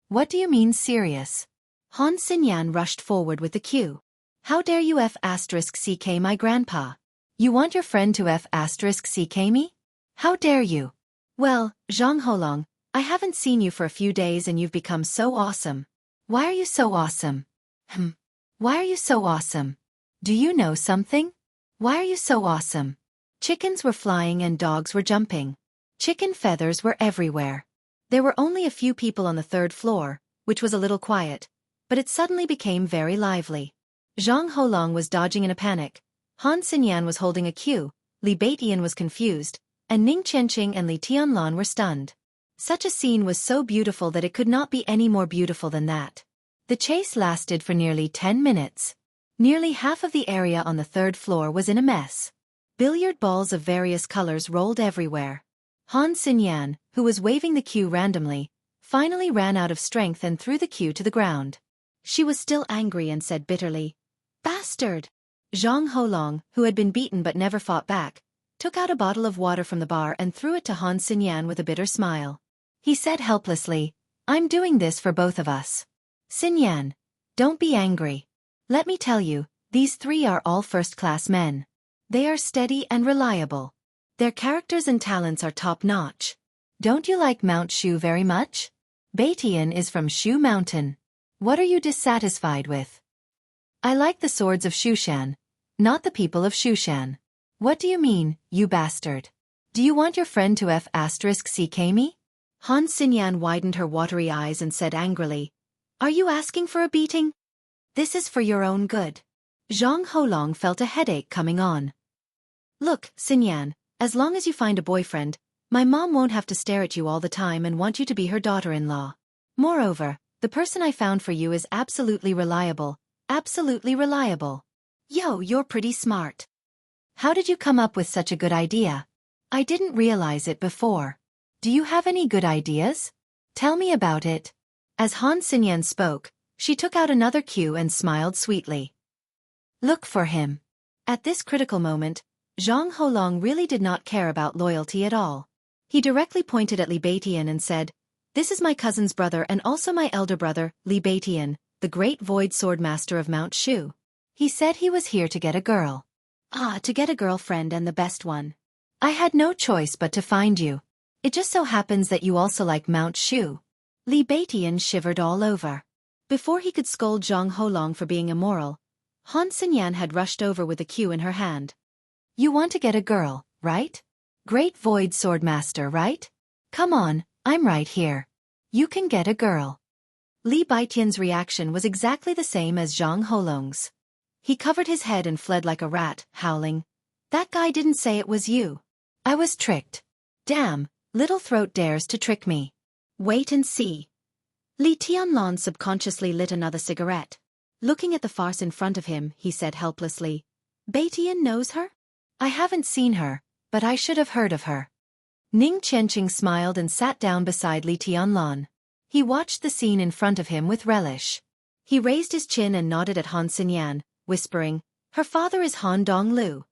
"What do you mean serious?" Han Xinyan rushed forward with the cue. "How dare you F***ck my grandpa? You want your friend to F***ck me? How dare you? Well, Zhang Holong, I haven't seen you for a few days and you've become so awesome. Why are you so awesome? Why are you so awesome? Do you know something? Why are you so awesome?" Chickens were flying and dogs were jumping. Chicken feathers were everywhere. There were only a few people on the third floor, which was a little quiet, but it suddenly became very lively. Zhang Holong was dodging in a panic, Han Xinyan was holding a cue, Li Beitian was confused, and Ning Qianqing and Li Tianlan were stunned. Such a scene was so beautiful that it could not be any more beautiful than that. The chase lasted for nearly 10 minutes. Nearly half of the area on the third floor was in a mess. Billiard balls of various colors rolled everywhere. Han Xinyan, who was waving the cue randomly, finally ran out of strength and threw the cue to the ground. She was still angry and said bitterly, "Bastard!" Zhang Holong, who had been beaten but never fought back, took out a bottle of water from the bar and threw it to Han Xinyan with a bitter smile. He said helplessly, "I'm doing this for both of us. Xinyan, don't be angry. Let me tell you, these three are all first-class men. They are steady and reliable. Their characters and talents are top-notch. Don't you like Mount Shu very much? Batian is from Shu Mountain. What are you dissatisfied with? I like the swords of Shushan, not the people of Shushan. What do you mean, you bastard? Do you want your friend to f***ck me? Han Xinyan widened her watery eyes and said angrily, Are you asking for a beating? This is for your own good. Zhang Holong felt a headache coming on. Look, Xinyan, as long as you find a boyfriend, my mom won't have to stare at you all the time and want you to be her daughter-in-law. Moreover, the person I found for you is absolutely reliable. Absolutely reliable. Yo, you're pretty smart. How did you come up with such a good idea? I didn't realize it before. Do you have any good ideas? Tell me about it. As Han Xinyan spoke, she took out another cue and smiled sweetly. Look for him. At this critical moment, Zhang Holong really did not care about loyalty at all. He directly pointed at Li Batian and said, This is my cousin's brother and also my elder brother, Li Batian, the great void sword master of Mount Shu. He said he was here to get a girl. To get a girlfriend and the best one. I had no choice but to find you. It just so happens that you also like Mount Shu. Li Batian shivered all over. Before he could scold Zhang Holong for being immoral, Han Xinyan had rushed over with a cue in her hand. You want to get a girl, right? Great void sword master, right? Come on, I'm right here. You can get a girl. Li Baitian's reaction was exactly the same as Zhang Holong's. He covered his head and fled like a rat, howling. That guy didn't say it was you. I was tricked. Damn, little throat dares to trick me. Wait and see. Li Tianlan subconsciously lit another cigarette. Looking at the farce in front of him, he said helplessly, Batian knows her? I haven't seen her, but I should have heard of her. Ning Qianqing smiled and sat down beside Li Tianlan. He watched the scene in front of him with relish. He raised his chin and nodded at Han Xinyan, whispering, Her father is Han Donglu.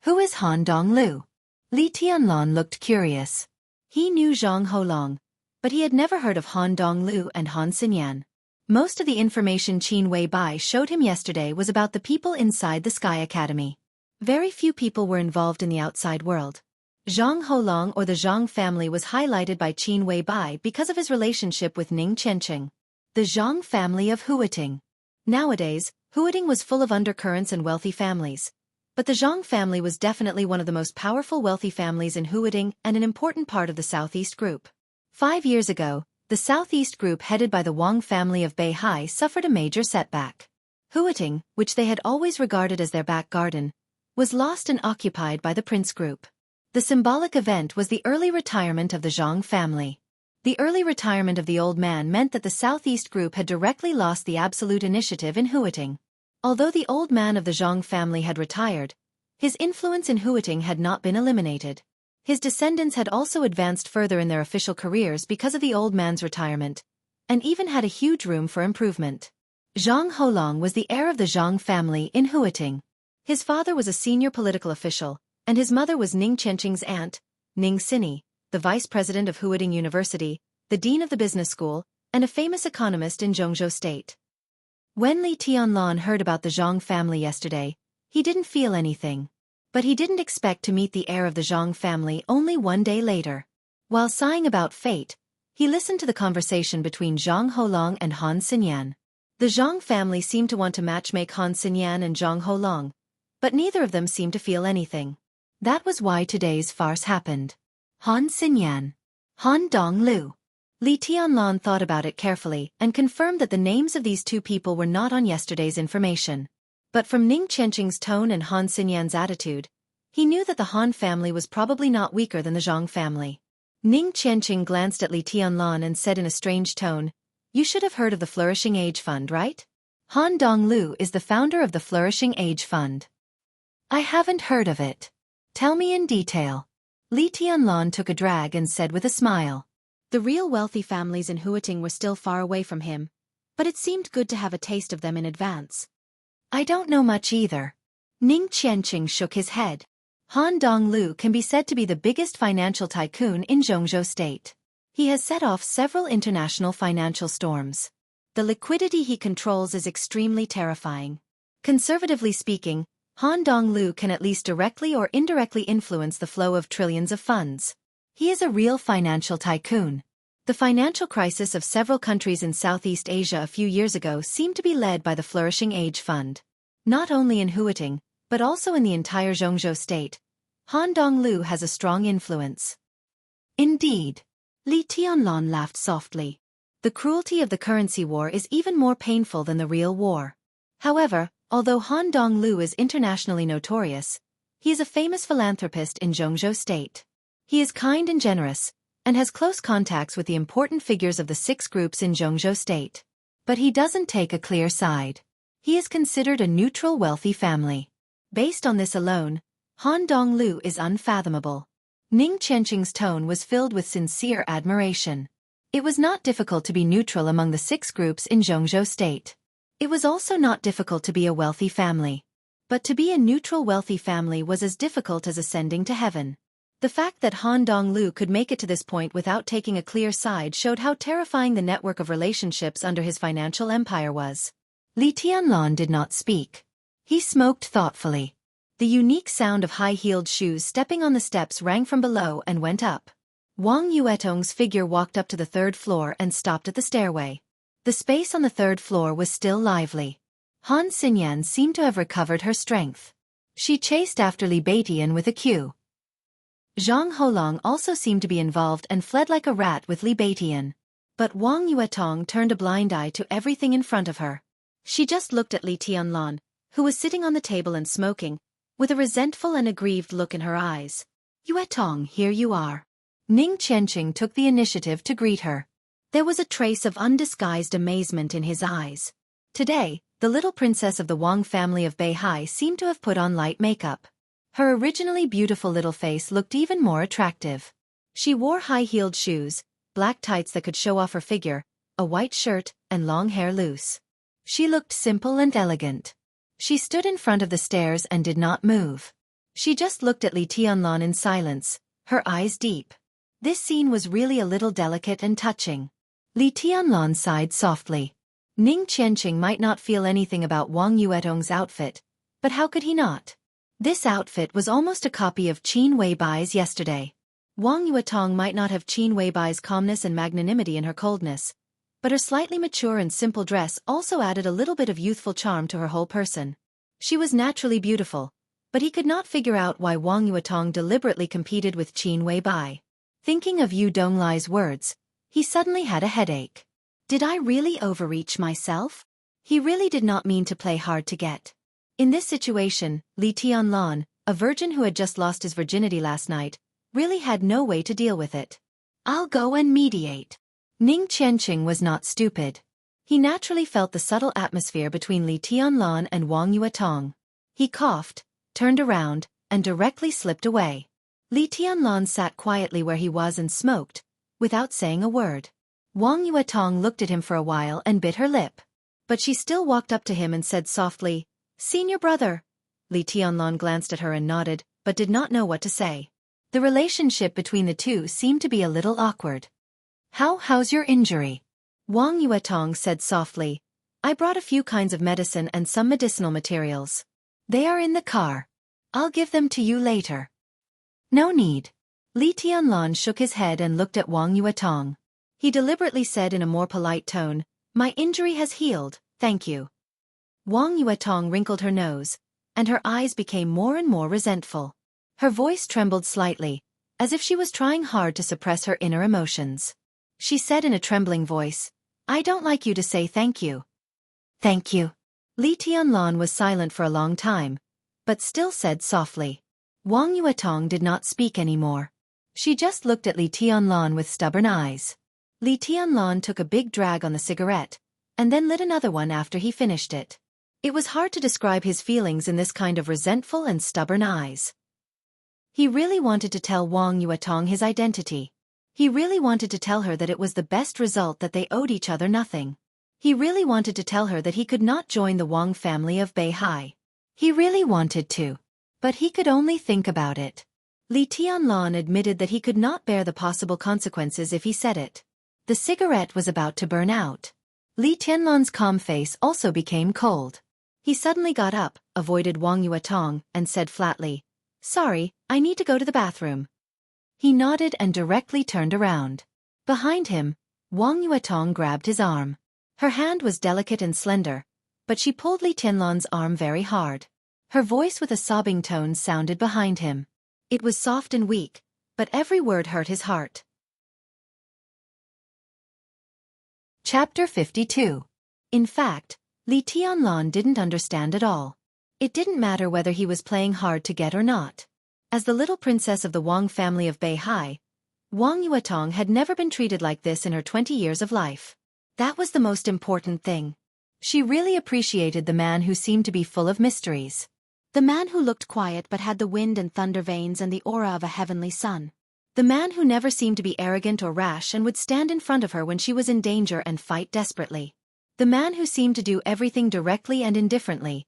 Who is Han Donglu? Li Tianlan looked curious. He knew Zhang Holong, but he had never heard of Han Donglu and Han Xinyan. Most of the information Qin Weibai showed him yesterday was about the people inside the Sky Academy. Very few people were involved in the outside world. Zhang Holong or the Zhang family was highlighted by Qin Weibai because of his relationship with Ning Qianqing. The Zhang family of Huiting. Nowadays, Huiting was full of undercurrents and wealthy families. But the Zhang family was definitely one of the most powerful wealthy families in Huiting and an important part of the Southeast Group. 5 years ago, the Southeast Group headed by the Wang family of Beihai suffered a major setback. Huiting, which they had always regarded as their back garden, was lost and occupied by the Prince Group. The symbolic event was the early retirement of the Zhang family. The early retirement of the old man meant that the Southeast Group had directly lost the absolute initiative in Huiting. Although the old man of the Zhang family had retired, his influence in Huiting had not been eliminated. His descendants had also advanced further in their official careers because of the old man's retirement, and even had a huge room for improvement. Zhang Holong was the heir of the Zhang family in Huiting. His father was a senior political official, and his mother was Ning Qianqing's aunt, Ning Xini, the vice president of Huiting University, the dean of the business school, and a famous economist in Jianghu state. When Li Tianlan heard about the Zhang family yesterday, he didn't feel anything. But he didn't expect to meet the heir of the Zhang family only 1 day later. While sighing about fate, he listened to the conversation between Zhang Holong and Han Xinyan. The Zhang family seemed to want to matchmake Han Xinyan and Zhang Holong, but neither of them seemed to feel anything. That was why today's farce happened. Han Xinyan. Han Donglu. Li Tianlan thought about it carefully and confirmed that the names of these two people were not on yesterday's information. But from Ning Qianqing's tone and Han Xinyan's attitude, he knew that the Han family was probably not weaker than the Zhang family. Ning Qianqing glanced at Li Tianlan and said in a strange tone, You should have heard of the Flourishing Age Fund, right? Han Donglu is the founder of the Flourishing Age Fund. I haven't heard of it. Tell me in detail. Li Tianlan took a drag and said with a smile. The real wealthy families in Huiting were still far away from him, but it seemed good to have a taste of them in advance. I don't know much either. Ning Qianqing shook his head. Han Donglu can be said to be the biggest financial tycoon in Jianghu state. He has set off several international financial storms. The liquidity he controls is extremely terrifying. Conservatively speaking, Han Donglu can at least directly or indirectly influence the flow of trillions of funds. He is a real financial tycoon. The financial crisis of several countries in Southeast Asia a few years ago seemed to be led by the Flourishing Age Fund. Not only in Huiting, but also in the entire Jianghu state, Han Donglu has a strong influence. Indeed. Li Tianlan laughed softly. The cruelty of the currency war is even more painful than the real war. However, although Han Donglu is internationally notorious, he is a famous philanthropist in Jianghu state. He is kind and generous, and has close contacts with the important figures of the 6 groups in Jianghu state. But he doesn't take a clear side. He is considered a neutral wealthy family. Based on this alone, Han Donglu is unfathomable. Ning Qianqing's tone was filled with sincere admiration. It was not difficult to be neutral among the 6 groups in Jianghu state. It was also not difficult to be a wealthy family. But to be a neutral wealthy family was as difficult as ascending to heaven. The fact that Han Donglu could make it to this point without taking a clear side showed how terrifying the network of relationships under his financial empire was. Li Tianlan did not speak. He smoked thoughtfully. The unique sound of high-heeled shoes stepping on the steps rang from below and went up. Wang Yuetong's figure walked up to the 3rd floor and stopped at the stairway. The space on the 3rd floor was still lively. Han Xinyan seemed to have recovered her strength. She chased after Li Beitian with a cue. Zhang Holong also seemed to be involved and fled like a rat with Li Beitian. But Wang Yuetong turned a blind eye to everything in front of her. She just looked at Li Tianlan, who was sitting on the table and smoking, with a resentful and aggrieved look in her eyes. Yuetong, here you are. Ning Qianqing took the initiative to greet her. There was a trace of undisguised amazement in his eyes. Today, the little princess of the Wang family of Beihai seemed to have put on light makeup. Her originally beautiful little face looked even more attractive. She wore high-heeled shoes, black tights that could show off her figure, a white shirt, and long hair loose. She looked simple and elegant. She stood in front of the stairs and did not move. She just looked at Li Tianlan in silence, her eyes deep. This scene was really a little delicate and touching. Li Tianlan sighed softly. Ning Qianqing might not feel anything about Wang Yuetong's outfit, but how could he not? This outfit was almost a copy of Qin Weibai's yesterday. Wang Yuetong might not have Qin Weibai's calmness and magnanimity in her coldness, but her slightly mature and simple dress also added a little bit of youthful charm to her whole person. She was naturally beautiful, but he could not figure out why Wang Yuetong deliberately competed with Qin Weibai. Thinking of Yu Donglai's words, he suddenly had a headache. Did I really overreach myself? He really did not mean to play hard to get. In this situation, Li Tianlan, a virgin who had just lost his virginity last night, really had no way to deal with it. I'll go and mediate. Ning Qianqing was not stupid. He naturally felt the subtle atmosphere between Li Tianlan and Wang Yuetong. He coughed, turned around, and directly slipped away. Li Tianlan sat quietly where he was and smoked, without saying a word. Wang Yuetong looked at him for a while and bit her lip. But she still walked up to him and said softly, "Senior brother." Li Tianlan glanced at her and nodded, but did not know what to say. The relationship between the two seemed to be a little awkward. How's your injury?" Wang Yuetong said softly. "I brought a few kinds of medicine and some medicinal materials. They are in the car. I'll give them to you later." "No need." Li Tianlan shook his head and looked at Wang Yuetong. He deliberately said in a more polite tone, "My injury has healed, thank you." Wang Yuetong wrinkled her nose, and her eyes became more and more resentful. Her voice trembled slightly, as if she was trying hard to suppress her inner emotions. She said in a trembling voice, "I don't like you to say thank you." "Thank you." Li Tianlan was silent for a long time, but still said softly. Wang Yuetong did not speak anymore. She just looked at Li Tianlan with stubborn eyes. Li Tianlan took a big drag on the cigarette, and then lit another one after he finished it. It was hard to describe his feelings in this kind of resentful and stubborn eyes. He really wanted to tell Wang Yuetong his identity. He really wanted to tell her that it was the best result, that they owed each other nothing. He really wanted to tell her that he could not join the Wang family of Beihai. He really wanted to. But he could only think about it. Li Tianlan admitted that he could not bear the possible consequences if he said it. The cigarette was about to burn out. Li Tianlan's calm face also became cold. He suddenly got up, avoided Wang Yuetong, and said flatly, "Sorry, I need to go to the bathroom." He nodded and directly turned around. Behind him, Wang Yuetong grabbed his arm. Her hand was delicate and slender, but she pulled Li Tianlan's arm very hard. Her voice with a sobbing tone sounded behind him. It was soft and weak, but every word hurt his heart. Chapter 52. In fact, Li Tianlan didn't understand at all. It didn't matter whether he was playing hard to get or not. As the little princess of the Wang family of Beihai, Wang Yuetong had never been treated like this in her 20 years of life. That was the most important thing. She really appreciated the man who seemed to be full of mysteries. The man who looked quiet but had the wind and thunder veins and the aura of a heavenly sun. The man who never seemed to be arrogant or rash and would stand in front of her when she was in danger and fight desperately. The man who seemed to do everything directly and indifferently,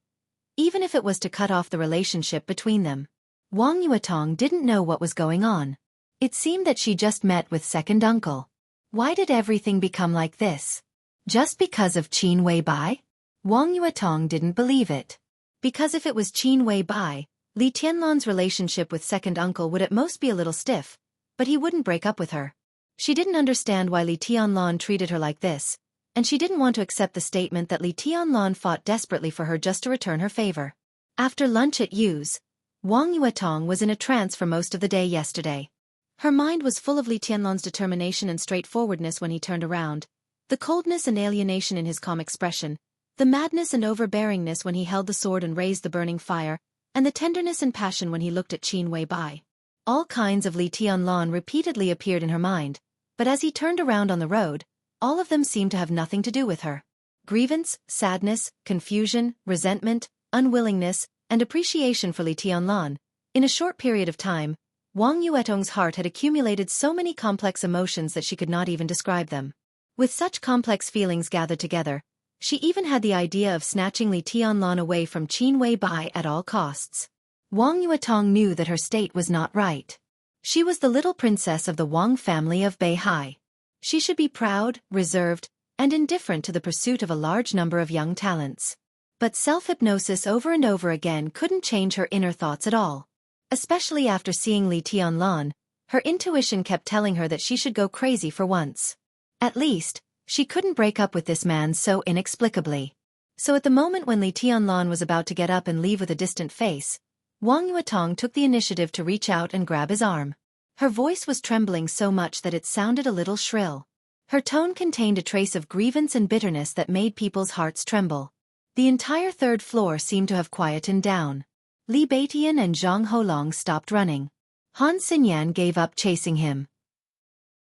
even if it was to cut off the relationship between them. Wang Yuetong didn't know what was going on. It seemed that she just met with second uncle. Why did everything become like this? Just because of Qin Weibai? Wang Yuetong didn't believe it. Because if it was Qin Weibai, Li Tianlan's relationship with second uncle would at most be a little stiff, but he wouldn't break up with her. She didn't understand why Li Tianlan treated her like this, and she didn't want to accept the statement that Li Tianlan fought desperately for her just to return her favor. After lunch at Yu's, Wang Yuetong was in a trance for most of the day yesterday. Her mind was full of Li Tianlan's determination and straightforwardness when he turned around, the coldness and alienation in his calm expression, the madness and overbearingness when he held the sword and raised the burning fire, and the tenderness and passion when he looked at Qin Weibai. All kinds of Li Tianlan repeatedly appeared in her mind, but as he turned around on the road, all of them seemed to have nothing to do with her. Grievance, sadness, confusion, resentment, unwillingness, and appreciation for Li Tianlan. In a short period of time, Wang Yuetong's heart had accumulated so many complex emotions that she could not even describe them. With such complex feelings gathered together, she even had the idea of snatching Li Tianlan away from Qin Weibai at all costs. Wang Yuetong knew that her state was not right. She was the little princess of the Wang family of Beihai. She should be proud, reserved, and indifferent to the pursuit of a large number of young talents. But self-hypnosis over and over again couldn't change her inner thoughts at all. Especially after seeing Li Tianlan, her intuition kept telling her that she should go crazy for once. At least, she couldn't break up with this man so inexplicably. So at the moment when Li Tianlan was about to get up and leave with a distant face, Wang Yuetong took the initiative to reach out and grab his arm. Her voice was trembling so much that it sounded a little shrill. Her tone contained a trace of grievance and bitterness that made people's hearts tremble. The entire third floor seemed to have quietened down. Li Beitian and Zhang Holong stopped running. Han Xinyan gave up chasing him.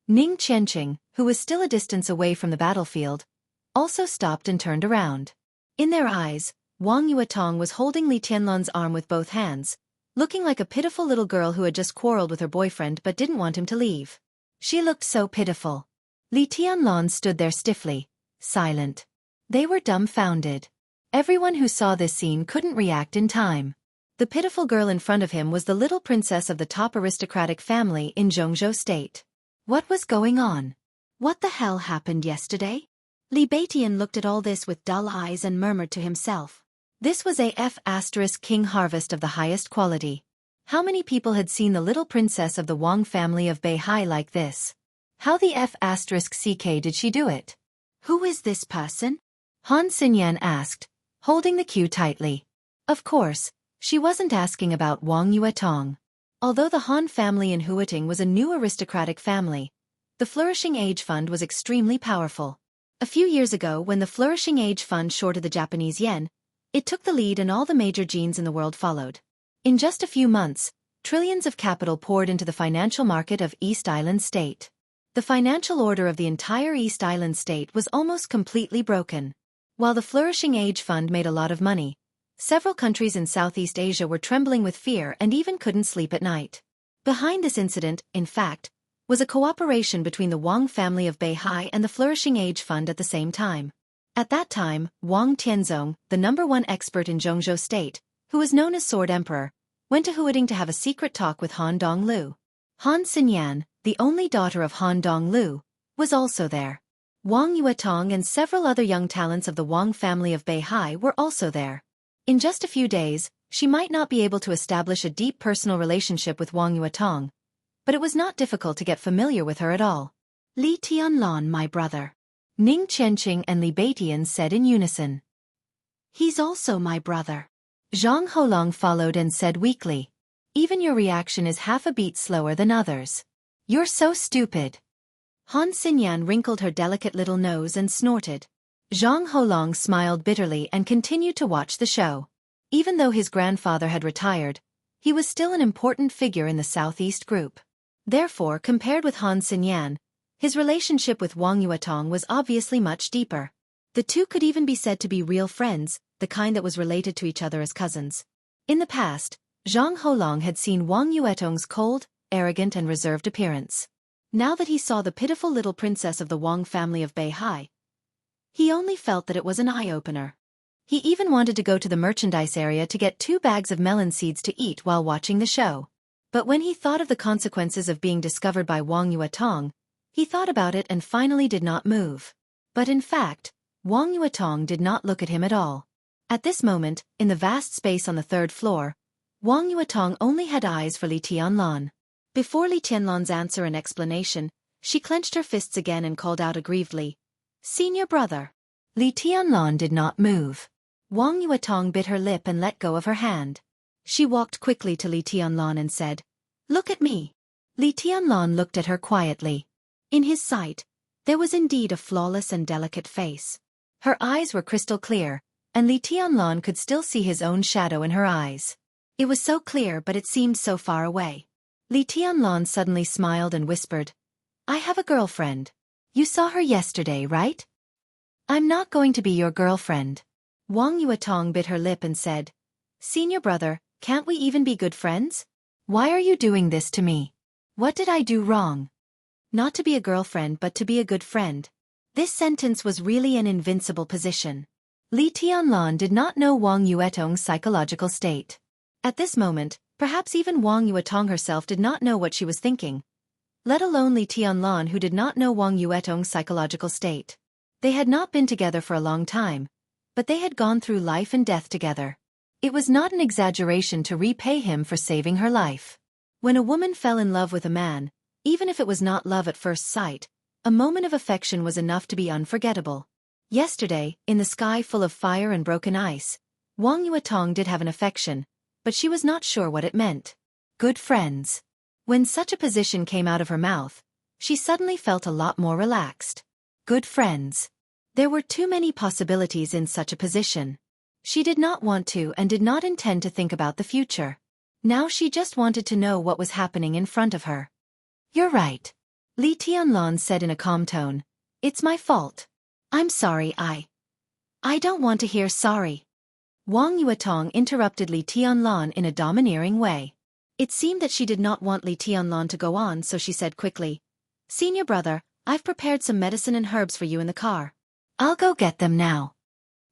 Ning Qianqing, who was still a distance away from the battlefield, also stopped and turned around. In their eyes, Wang Yuetong was holding Li Tianlan's arm with both hands, looking like a pitiful little girl who had just quarreled with her boyfriend but didn't want him to leave. She looked so pitiful. Li Tianlan stood there stiffly, silent. They were dumbfounded. Everyone who saw this scene couldn't react in time. The pitiful girl in front of him was the little princess of the top aristocratic family in Jianghu state. What was going on? What the hell happened yesterday? Li Beitian looked at all this with dull eyes and murmured to himself. This was a King harvest of the highest quality. How many people had seen the little princess of the Wang family of Beihai like this? How the CK did she do it? Who is this person? Han Xinyan asked, holding the queue tightly. Of course, she wasn't asking about Wang Yuetong. Although the Han family in Huiting was a new aristocratic family, the Flourishing Age Fund was extremely powerful. A few years ago, when the Flourishing Age Fund shorted the Japanese yen, it took the lead and all the major genes in the world followed. In just a few months, trillions of capital poured into the financial market of East Island State. The financial order of the entire East Island State was almost completely broken. While the Flourishing Age Fund made a lot of money, several countries in Southeast Asia were trembling with fear and even couldn't sleep at night. Behind this incident, in fact, was a cooperation between the Wang family of Beihai and the Flourishing Age Fund at the same time. At that time, Wang Tianzong, the #1 expert in Jianghu State, who was known as Sword Emperor, went to Huiting to have a secret talk with Han Donglu. Han Xinyan, the only daughter of Han Donglu, was also there. Wang Yuetong and several other young talents of the Wang family of Beihai were also there. In just a few days, she might not be able to establish a deep personal relationship with Wang Yuetong, but it was not difficult to get familiar with her at all. Li Tianlan, my brother. Ning Qianqing and Li Beitian said in unison. He's also my brother. Zhang Holong followed and said weakly. Even your reaction is half a beat slower than others. You're so stupid. Han Xinyan wrinkled her delicate little nose and snorted. Zhang Holong smiled bitterly and continued to watch the show. Even though his grandfather had retired, he was still an important figure in the Southeast group. Therefore, compared with Han Xinyan, his relationship with Wang Yuetong was obviously much deeper. The two could even be said to be real friends, the kind that was related to each other as cousins. In the past, Zhang Holong had seen Wang Yuetong's cold, arrogant and reserved appearance. Now that he saw the pitiful little princess of the Wang family of Beihai, he only felt that it was an eye-opener. He even wanted to go to the merchandise area to get 2 bags of melon seeds to eat while watching the show. But when he thought of the consequences of being discovered by Wang Yuetong, he thought about it and finally did not move. But in fact, Wang Yuetong did not look at him at all. At this moment, in the vast space on the 3rd floor, Wang Yuetong only had eyes for Li Tianlan. Before Li Tianlan's answer and explanation, she clenched her fists again and called out aggrievedly, "Senior brother." Li Tianlan did not move. Wang Yuetong bit her lip and let go of her hand. She walked quickly to Li Tianlan and said, "Look at me." Li Tianlan looked at her quietly. In his sight, there was indeed a flawless and delicate face. Her eyes were crystal clear, and Li Tianlan could still see his own shadow in her eyes. It was so clear but it seemed so far away. Li Tianlan suddenly smiled and whispered, "I have a girlfriend. You saw her yesterday, right?" "I'm not going to be your girlfriend." Wang Yuetong bit her lip and said, "Senior brother, can't we even be good friends? Why are you doing this to me? What did I do wrong?" Not to be a girlfriend but to be a good friend. This sentence was really an invincible position. Li Tianlan did not know Wang Yuetong's psychological state. At this moment, perhaps even Wang Yuetong herself did not know what she was thinking, let alone Li Tianlan who did not know Wang Yuetong's psychological state. They had not been together for a long time, but they had gone through life and death together. It was not an exaggeration to repay him for saving her life. When a woman fell in love with a man, even if it was not love at first sight, a moment of affection was enough to be unforgettable. Yesterday, in the sky full of fire and broken ice, Wang Yuetong did have an affection, but she was not sure what it meant. Good friends. When such a position came out of her mouth, she suddenly felt a lot more relaxed. Good friends. There were too many possibilities in such a position. She did not want to and did not intend to think about the future. Now she just wanted to know what was happening in front of her. "You're right," Li Tianlan said in a calm tone. "It's my fault. I'm sorry. I don't want to hear sorry." Wang Yuetong interrupted Li Tianlan in a domineering way. It seemed that she did not want Li Tianlan to go on, so she said quickly, "Senior brother, I've prepared some medicine and herbs for you in the car. I'll go get them now."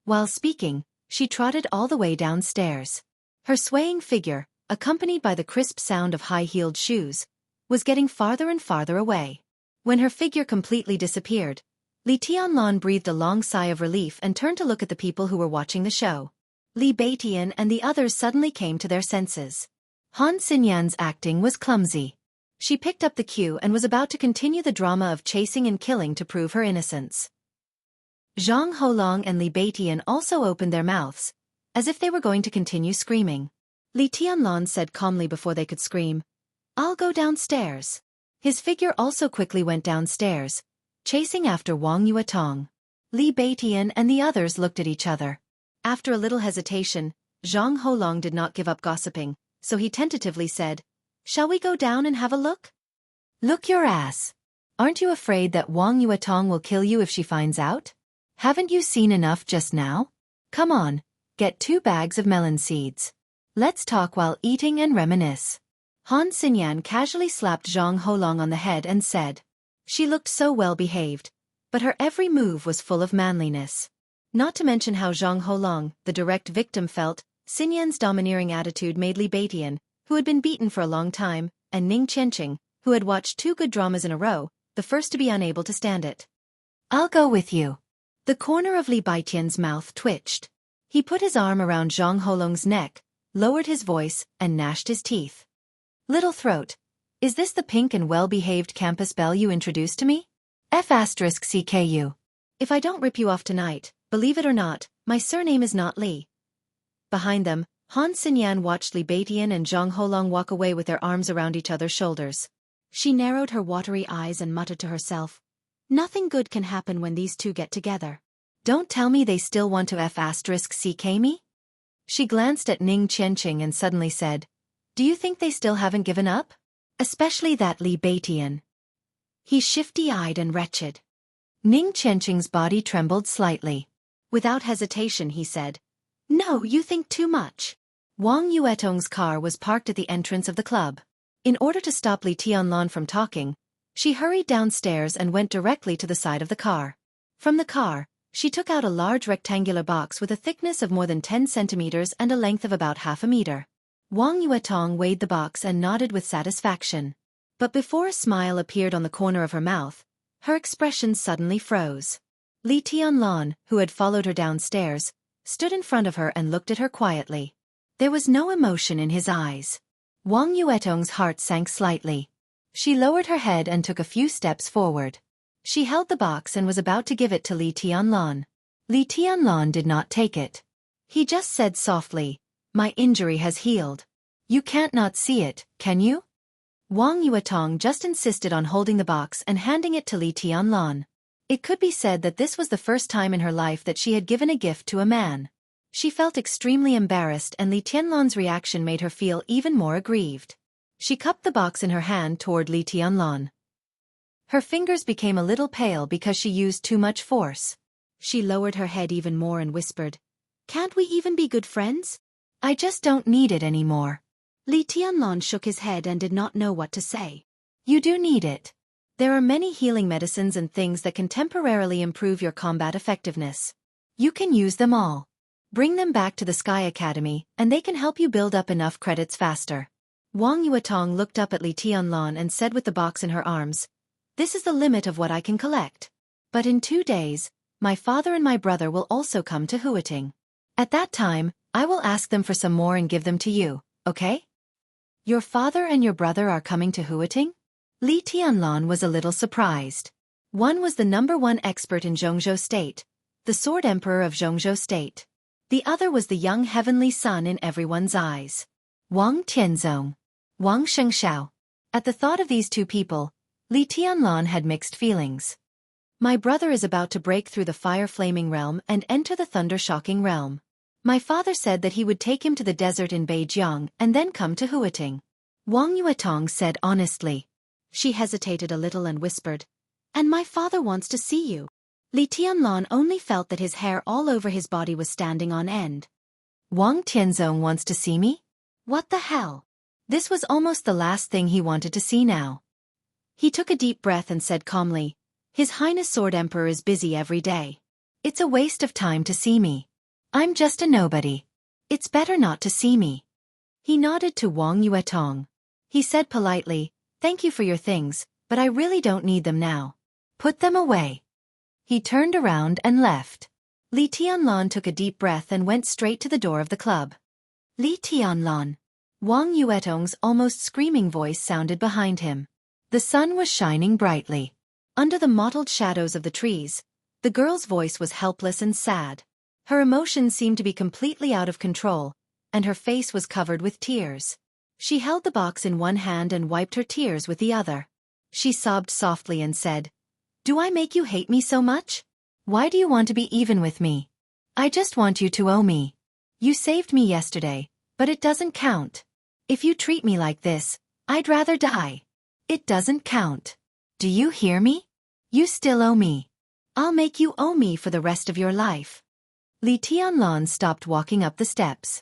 While speaking, she trotted all the way downstairs. Her swaying figure, accompanied by the crisp sound of high-heeled shoes, was getting farther and farther away. When her figure completely disappeared, Li Tianlan breathed a long sigh of relief and turned to look at the people who were watching the show. Li Beitian and the others suddenly came to their senses. Han Xinyan's acting was clumsy. She picked up the cue and was about to continue the drama of chasing and killing to prove her innocence. Zhang Holong and Li Beitian also opened their mouths, as if they were going to continue screaming. Li Tianlan said calmly before they could scream, "I'll go downstairs." His figure also quickly went downstairs, chasing after Wang Yuetong. Li Beitian and the others looked at each other. After a little hesitation, Zhang Holong did not give up gossiping, so he tentatively said, "Shall we go down and have a look?" "Look your ass. Aren't you afraid that Wang Yuetong will kill you if she finds out? Haven't you seen enough just now? Come on, get 2 bags of melon seeds. Let's talk while eating and reminisce." Han Xinyan casually slapped Zhang Holong on the head and said. She looked so well behaved, but her every move was full of manliness. Not to mention how Zhang Holong, the direct victim, felt. Xinyan's domineering attitude made Li Beitian, who had been beaten for a long time, and Ning Qianqing, who had watched 2 good dramas in a row, the first to be unable to stand it. "I'll go with you." The corner of Li Beitian's mouth twitched. He put his arm around Zhang Holong's neck, lowered his voice, and gnashed his teeth. Little throat, is this the pink and well-behaved campus belle you introduced to me? F***CKU. If I don't rip you off tonight, believe it or not, my surname is not Li. Behind them, Han Xinyan watched Li Beitian and Zhang Holong walk away with their arms around each other's shoulders. She narrowed her watery eyes and muttered to herself, nothing good can happen when these two get together. Don't tell me they still want to F***CK me? She glanced at Ning Qianqing and suddenly said, do you think they still haven't given up? Especially that Li Beitian. He's shifty-eyed and wretched. Ning Qianqing's body trembled slightly. Without hesitation he said, no, you think too much. Wang Yuetong's car was parked at the entrance of the club. In order to stop Li Tianlan from talking, she hurried downstairs and went directly to the side of the car. From the car, she took out a large rectangular box with a thickness of more than 10 centimeters and a length of about half a meter. Wang Yuetong weighed the box and nodded with satisfaction. But before a smile appeared on the corner of her mouth, her expression suddenly froze. Li Tianlan, who had followed her downstairs, stood in front of her and looked at her quietly. There was no emotion in his eyes. Wang Yuetong's heart sank slightly. She lowered her head and took a few steps forward. She held the box and was about to give it to Li Tianlan. Li Tianlan did not take it. He just said softly, my injury has healed. You can't not see it, can you? Wang Yuetong just insisted on holding the box and handing it to Li Tianlan. It could be said that this was the first time in her life that she had given a gift to a man. She felt extremely embarrassed and Li Tianlan's reaction made her feel even more aggrieved. She cupped the box in her hand toward Li Tianlan. Her fingers became a little pale because she used too much force. She lowered her head even more and whispered, can't we even be good friends? I just don't need it anymore. Li Tianlan shook his head and did not know what to say. You do need it. There are many healing medicines and things that can temporarily improve your combat effectiveness. You can use them all. Bring them back to the Sky Academy, and they can help you build up enough credits faster. Wang Yuetong looked up at Li Tianlan and said with the box in her arms, this is the limit of what I can collect. But in 2 days, my father and my brother will also come to Huiting. At that time, I will ask them for some more and give them to you, okay? Your father and your brother are coming to Huiting? Li Tianlan was a little surprised. One was the #1 expert in Jianghu State, the Sword Emperor of Jianghu State. The other was the young heavenly son in everyone's eyes. Wang Tianzong. Wang Shengxiao. At the thought of these two people, Li Tianlan had mixed feelings. My brother is about to break through the fire-flaming realm and enter the thunder-shocking realm. My father said that he would take him to the desert in Beijiang and then come to Huiting. Wang Yuetong said honestly. She hesitated a little and whispered, and my father wants to see you. Li Tianlan only felt that his hair all over his body was standing on end. Wang Tianzong wants to see me? What the hell? This was almost the last thing he wanted to see now. He took a deep breath and said calmly, His Highness Sword Emperor is busy every day. It's a waste of time to see me. I'm just a nobody. It's better not to see me. He nodded to Wang Yuetong. He said politely, thank you for your things, but I really don't need them now. Put them away. He turned around and left. Li Tianlan took a deep breath and went straight to the door of the club. Li Tianlan. Wang Yuetong's almost screaming voice sounded behind him. The sun was shining brightly. Under the mottled shadows of the trees, the girl's voice was helpless and sad. Her emotions seemed to be completely out of control, and her face was covered with tears. She held the box in one hand and wiped her tears with the other. She sobbed softly and said, Do I make you hate me so much? Why do you want to be even with me? I just want you to owe me. You saved me yesterday, but it doesn't count. If you treat me like this, I'd rather die. It doesn't count. Do you hear me? You still owe me. I'll make you owe me for the rest of your life. Li Tianlan stopped walking up the steps.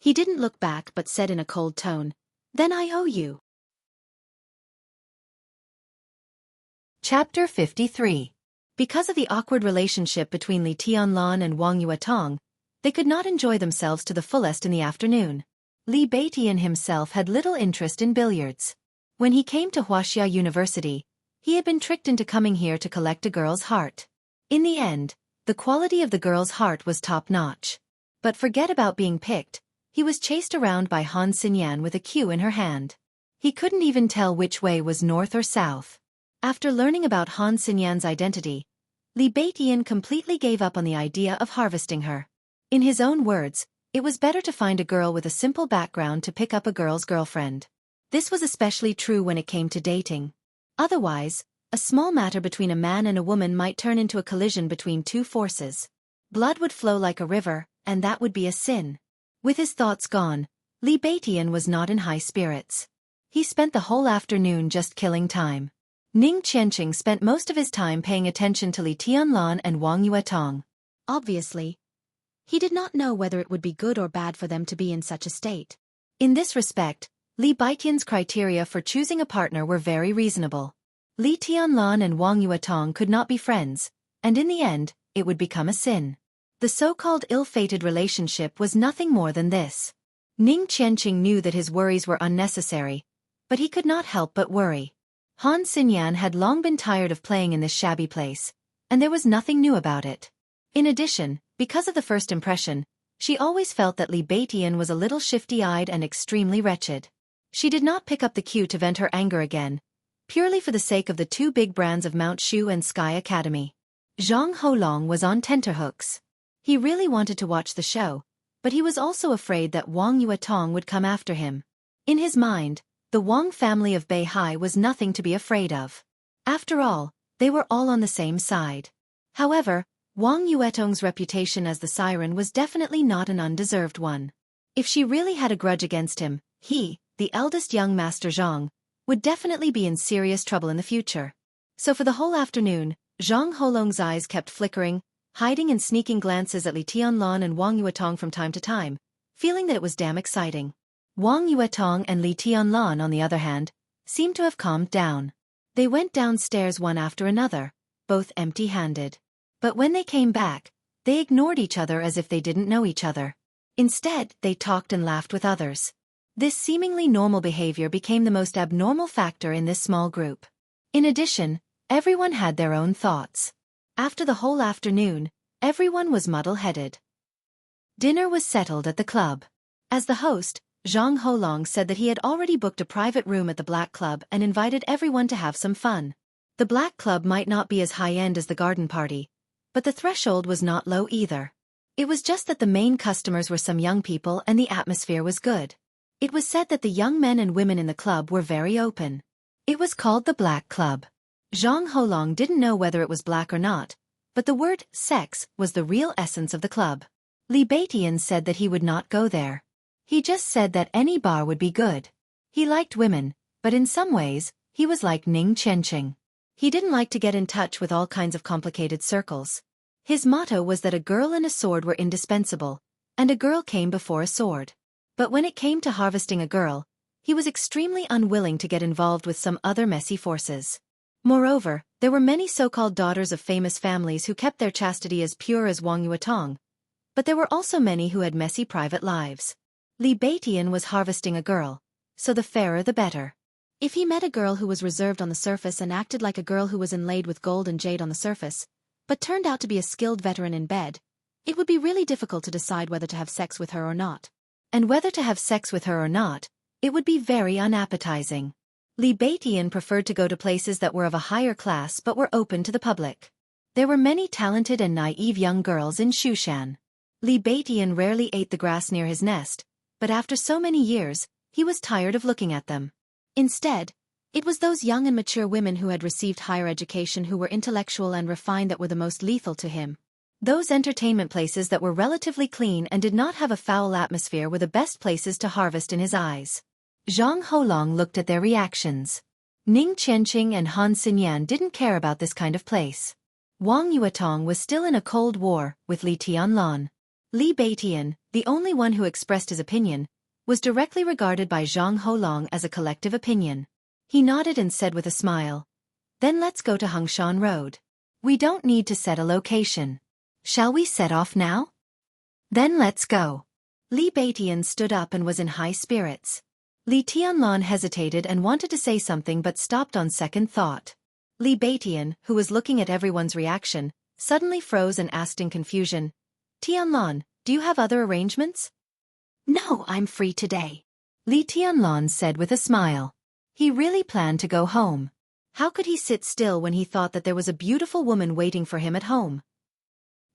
He didn't look back but said in a cold tone, Then I owe you. Chapter 53. Because of the awkward relationship between Li Tianlan and Wang Yuetong, they could not enjoy themselves to the fullest in the afternoon. Li Beitian himself had little interest in billiards. When he came to Wuxia University, he had been tricked into coming here to collect a girl's heart. In the end, the quality of the girl's heart was top-notch. But forget about being picked, he was chased around by Han Xinyan with a cue in her hand. He couldn't even tell which way was north or south. After learning about Han Xinyan's identity, Li Beitian completely gave up on the idea of harvesting her. In his own words, it was better to find a girl with a simple background to pick up a girl's girlfriend. This was especially true when it came to dating. Otherwise, a small matter between a man and a woman might turn into a collision between two forces. Blood would flow like a river, and that would be a sin. With his thoughts gone, Li Beitian was not in high spirits. He spent the whole afternoon just killing time. Ning Qianqing spent most of his time paying attention to Li Tianlan and Wang Yuetong. Obviously, he did not know whether it would be good or bad for them to be in such a state. In this respect, Li Beitian's criteria for choosing a partner were very reasonable. Li Tianlan and Wang Yuetong could not be friends, and in the end, it would become a sin. The so-called ill-fated relationship was nothing more than this. Ning Qianqing knew that his worries were unnecessary, but he could not help but worry. Han Xinyan had long been tired of playing in this shabby place, and there was nothing new about it. In addition, because of the first impression, she always felt that Li Beitian was a little shifty-eyed and extremely wretched. She did not pick up the cue to vent her anger again, purely for the sake of the two big brands of Mount Shu and Sky Academy. Zhang Holong was on tenterhooks. He really wanted to watch the show, but he was also afraid that Wang Yuetong would come after him. In his mind, the Wang family of Beihai was nothing to be afraid of. After all, they were all on the same side. However, Wang Yuetong's reputation as the siren was definitely not an undeserved one. If she really had a grudge against him, he, the eldest young Master Zhang, would definitely be in serious trouble in the future. So for the whole afternoon, Zhang Holong's eyes kept flickering, hiding and sneaking glances at Li Tianlan and Wang Yuetong from time to time, feeling that it was damn exciting. Wang Yuetong and Li Tianlan, on the other hand, seemed to have calmed down. They went downstairs one after another, both empty-handed. But when they came back, they ignored each other as if they didn't know each other. Instead, they talked and laughed with others. This seemingly normal behavior became the most abnormal factor in this small group. In addition, everyone had their own thoughts. After the whole afternoon, everyone was muddle-headed. Dinner was settled at the club. As the host, Zhang Holong said that he had already booked a private room at the Black Club and invited everyone to have some fun. The Black Club might not be as high-end as the garden party, but the threshold was not low either. It was just that the main customers were some young people and the atmosphere was good. It was said that the young men and women in the club were very open. It was called the Black Club. Zhang Holong didn't know whether it was black or not, but the word sex was the real essence of the club. Li Beitian said that he would not go there. He just said that any bar would be good. He liked women, but in some ways, he was like Ning Qianqing. He didn't like to get in touch with all kinds of complicated circles. His motto was that a girl and a sword were indispensable, and a girl came before a sword. But when it came to harvesting a girl, he was extremely unwilling to get involved with some other messy forces. Moreover, there were many so-called daughters of famous families who kept their chastity as pure as Wang Yuetong, but there were also many who had messy private lives. Li Beitian was harvesting a girl, so the fairer the better. If he met a girl who was reserved on the surface and acted like a girl who was inlaid with gold and jade on the surface, but turned out to be a skilled veteran in bed, it would be really difficult to decide whether to have sex with her or not. And whether to have sex with her or not, it would be very unappetizing. Li Beitian preferred to go to places that were of a higher class but were open to the public. There were many talented and naive young girls in Shushan. Li Beitian rarely ate the grass near his nest, but after so many years, he was tired of looking at them. Instead, it was those young and mature women who had received higher education who were intellectual and refined that were the most lethal to him. Those entertainment places that were relatively clean and did not have a foul atmosphere were the best places to harvest in his eyes. Zhang Holong looked at their reactions. Ning Qianqing and Han Xinyan didn't care about this kind of place. Wang Yuetong was still in a cold war with Li Tianlan. Li Beitian, the only one who expressed his opinion, was directly regarded by Zhang Holong as a collective opinion. He nodded and said with a smile, "Then let's go to Hengshan Road. We don't need to set a location. Shall we set off now?" "Then let's go." Li Beitian stood up and was in high spirits. Li Tianlan hesitated and wanted to say something but stopped on second thought. Li Beitian, who was looking at everyone's reaction, suddenly froze and asked in confusion, "Tianlan, Do you have other arrangements? No, I'm free today, Li Tianlan said with a smile. He really planned to go home. How could he sit still when he thought that there was a beautiful woman waiting for him at home?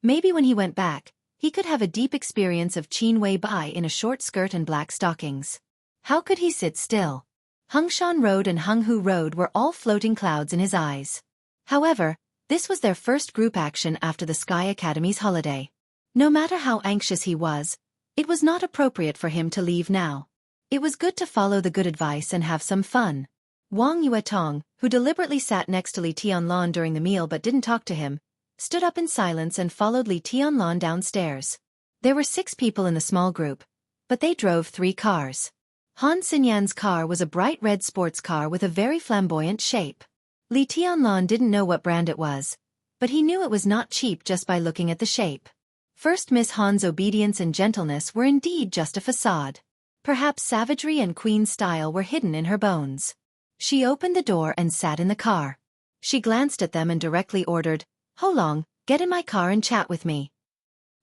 Maybe when he went back, he could have a deep experience of Qin Wei Bai in a short skirt and black stockings. How could he sit still? Hengshan Road and Henghu Road were all floating clouds in his eyes. However, this was their first group action after the Sky Academy's holiday. No matter how anxious he was, it was not appropriate for him to leave now. It was good to follow the good advice and have some fun. Wang Yuetong, who deliberately sat next to Li Tianlan during the meal but didn't talk to him, stood up in silence and followed Li Tianlan downstairs. There were 6 people in the small group, but they drove 3 cars. Han Xinyan's car was a bright red sports car with a very flamboyant shape. Li Tianlan didn't know what brand it was, but he knew it was not cheap just by looking at the shape. First Miss Han's obedience and gentleness were indeed just a facade. Perhaps savagery and queen style were hidden in her bones. She opened the door and sat in the car. She glanced at them and directly ordered, "Holong, get in my car and chat with me."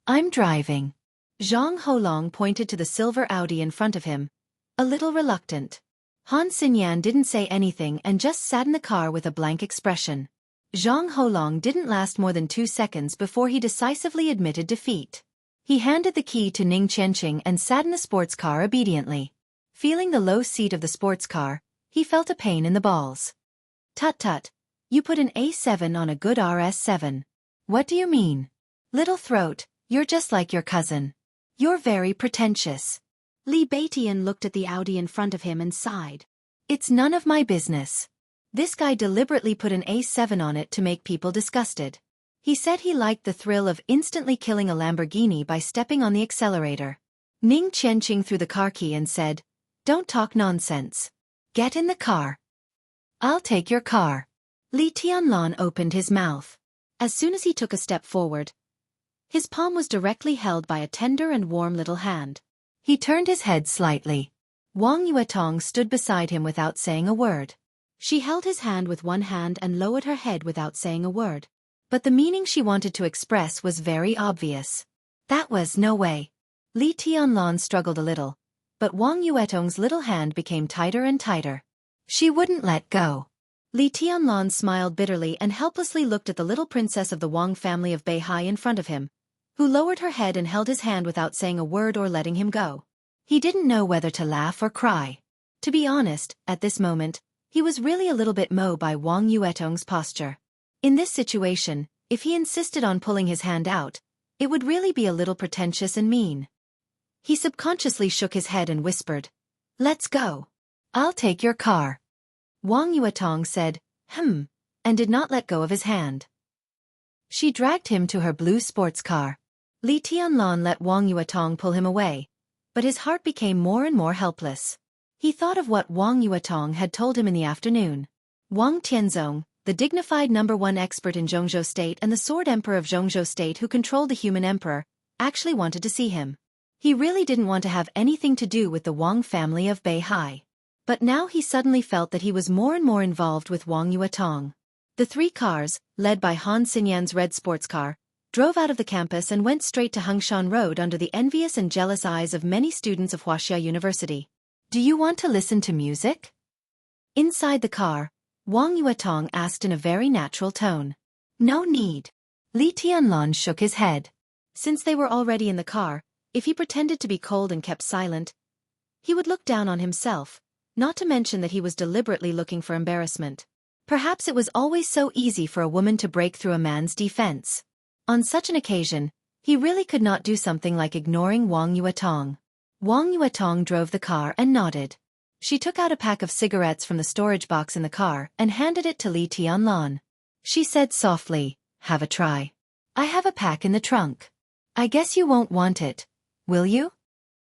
"I'm driving." Zhang Holong pointed to the silver Audi in front of him, a little reluctant. Han Xinyan didn't say anything and just sat in the car with a blank expression. Zhang Holong didn't last more than 2 seconds before he decisively admitted defeat. He handed the key to Ning Qianqing and sat in the sports car obediently. Feeling the low seat of the sports car, he felt a pain in the balls. "Tut tut, you put an A7 on a good RS7. What do you mean? Little throat, you're just like your cousin. You're very pretentious." Li Beitian looked at the Audi in front of him and sighed. "It's none of my business. This guy deliberately put an A7 on it to make people disgusted. He said he liked the thrill of instantly killing a Lamborghini by stepping on the accelerator." Ning Qianqing threw the car key and said, "Don't talk nonsense. Get in the car." "I'll take your car." Li Tianlan opened his mouth. As soon as he took a step forward, his palm was directly held by a tender and warm little hand. He turned his head slightly. Wang Yuetong stood beside him without saying a word. She held his hand with one hand and lowered her head without saying a word. But the meaning she wanted to express was very obvious. That was no way. Li Tianlan struggled a little, but Wang Yuetong's little hand became tighter and tighter. She wouldn't let go. Li Tianlan smiled bitterly and helplessly looked at the little princess of the Wang family of Beihai in front of him, who lowered her head and held his hand without saying a word or letting him go. He didn't know whether to laugh or cry. To be honest, at this moment, he was really a little bit moved by Wang Yuetong's posture. In this situation, if he insisted on pulling his hand out, it would really be a little pretentious and mean. He subconsciously shook his head and whispered, "Let's go. I'll take your car." Wang Yuetong said, and did not let go of his hand. She dragged him to her blue sports car. Li Tianlan let Wang Yuetong pull him away, but his heart became more and more helpless. He thought of what Wang Yuetong had told him in the afternoon. Wang Tianzong, the dignified #1 expert in Jianghu State and the sword emperor of Jianghu State who controlled the human emperor, actually wanted to see him. He really didn't want to have anything to do with the Wang family of Beihai. But now he suddenly felt that he was more and more involved with Wang Yuetong. The 3 cars, led by Han Xinyan's red sports car, drove out of the campus and went straight to Hengshan Road under the envious and jealous eyes of many students of Wuxia University. "Do you want to listen to music?" Inside the car, Wang Yuetong asked in a very natural tone. "No need." Li Tianlan shook his head. Since they were already in the car, if he pretended to be cold and kept silent, he would look down on himself, not to mention that he was deliberately looking for embarrassment. Perhaps it was always so easy for a woman to break through a man's defense. On such an occasion, he really could not do something like ignoring Wang Yuetong. Wang Yuetong drove the car and nodded. She took out a pack of cigarettes from the storage box in the car and handed it to Li Tianlan. She said softly, "Have a try. I have a pack in the trunk. I guess you won't want it, will you?"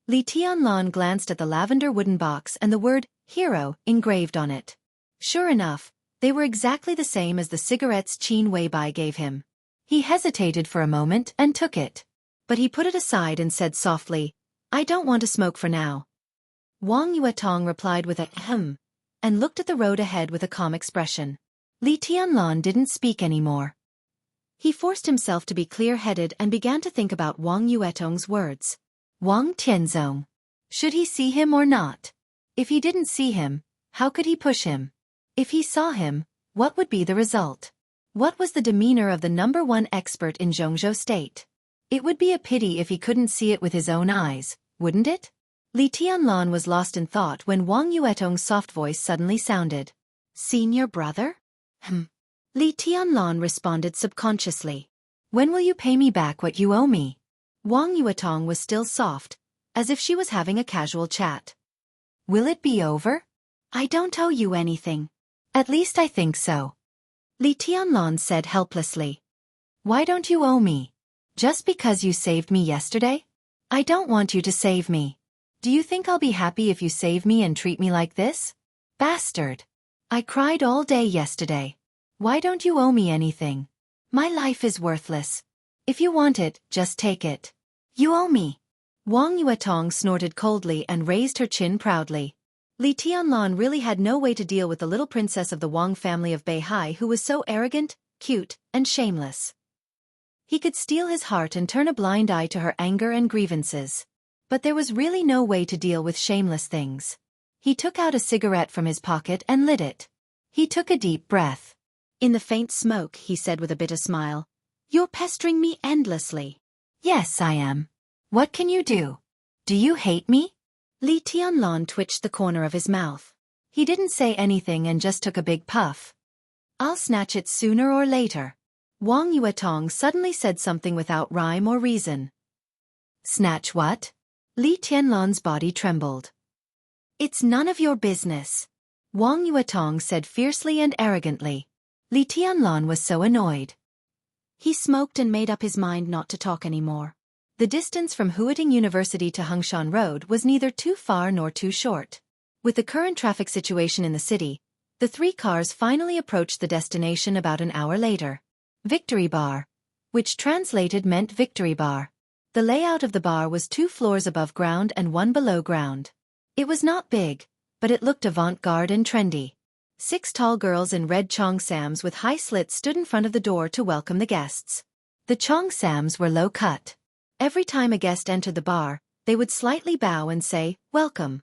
Li Tianlan glanced at the lavender wooden box and the word, "Hero," engraved on it. Sure enough, they were exactly the same as the cigarettes Qin Weibai gave him. He hesitated for a moment and took it. But he put it aside and said softly, "I don't want to smoke for now." Wang Yuetong replied with a and looked at the road ahead with a calm expression. Li Tianlan didn't speak anymore. He forced himself to be clear-headed and began to think about Wang Yuetong's words. Wang Tianzong. Should he see him or not? If he didn't see him, how could he push him? If he saw him, what would be the result? What was the demeanor of the #1 expert in Jianghu State? It would be a pity if he couldn't see it with his own eyes, wouldn't it? Li Tianlan was lost in thought when Wang Yuetong's soft voice suddenly sounded. Seen your brother? Li Tianlan responded subconsciously. When will you pay me back what you owe me? Wang Yuetong was still soft, as if she was having a casual chat. Will it be over? I don't owe you anything. At least I think so. Li Tianlan said helplessly. Why don't you owe me? Just because you saved me yesterday? I don't want you to save me. Do you think I'll be happy if you save me and treat me like this? Bastard. I cried all day yesterday. Why don't you owe me anything? My life is worthless. If you want it, just take it. You owe me. Wang Yuetong snorted coldly and raised her chin proudly. Li Tianlan really had no way to deal with the little princess of the Wang family of Beihai who was so arrogant, cute, and shameless. He could steal his heart and turn a blind eye to her anger and grievances. But there was really no way to deal with shameless things. He took out a cigarette from his pocket and lit it. He took a deep breath. In the faint smoke, he said with a bitter smile, You're pestering me endlessly. Yes, I am. What can you do? Do you hate me? Li Tianlan twitched the corner of his mouth. He didn't say anything and just took a big puff. I'll snatch it sooner or later. Wang Yuetong suddenly said something without rhyme or reason. Snatch what? Li Tianlan's body trembled. It's none of your business. Wang Yuetong said fiercely and arrogantly. Li Tianlan was so annoyed. He smoked and made up his mind not to talk anymore. The distance from Huiting University to Hengshan Road was neither too far nor too short. With the current traffic situation in the city, the 3 cars finally approached the destination about an hour later. Victory Bar, which translated meant Victory Bar. The layout of the bar was 2 floors above ground and 1 below ground. It was not big, but it looked avant-garde and trendy. 6 tall girls in red cheongsams with high slits stood in front of the door to welcome the guests. The cheongsams were low-cut. Every time a guest entered the bar, they would slightly bow and say, Welcome.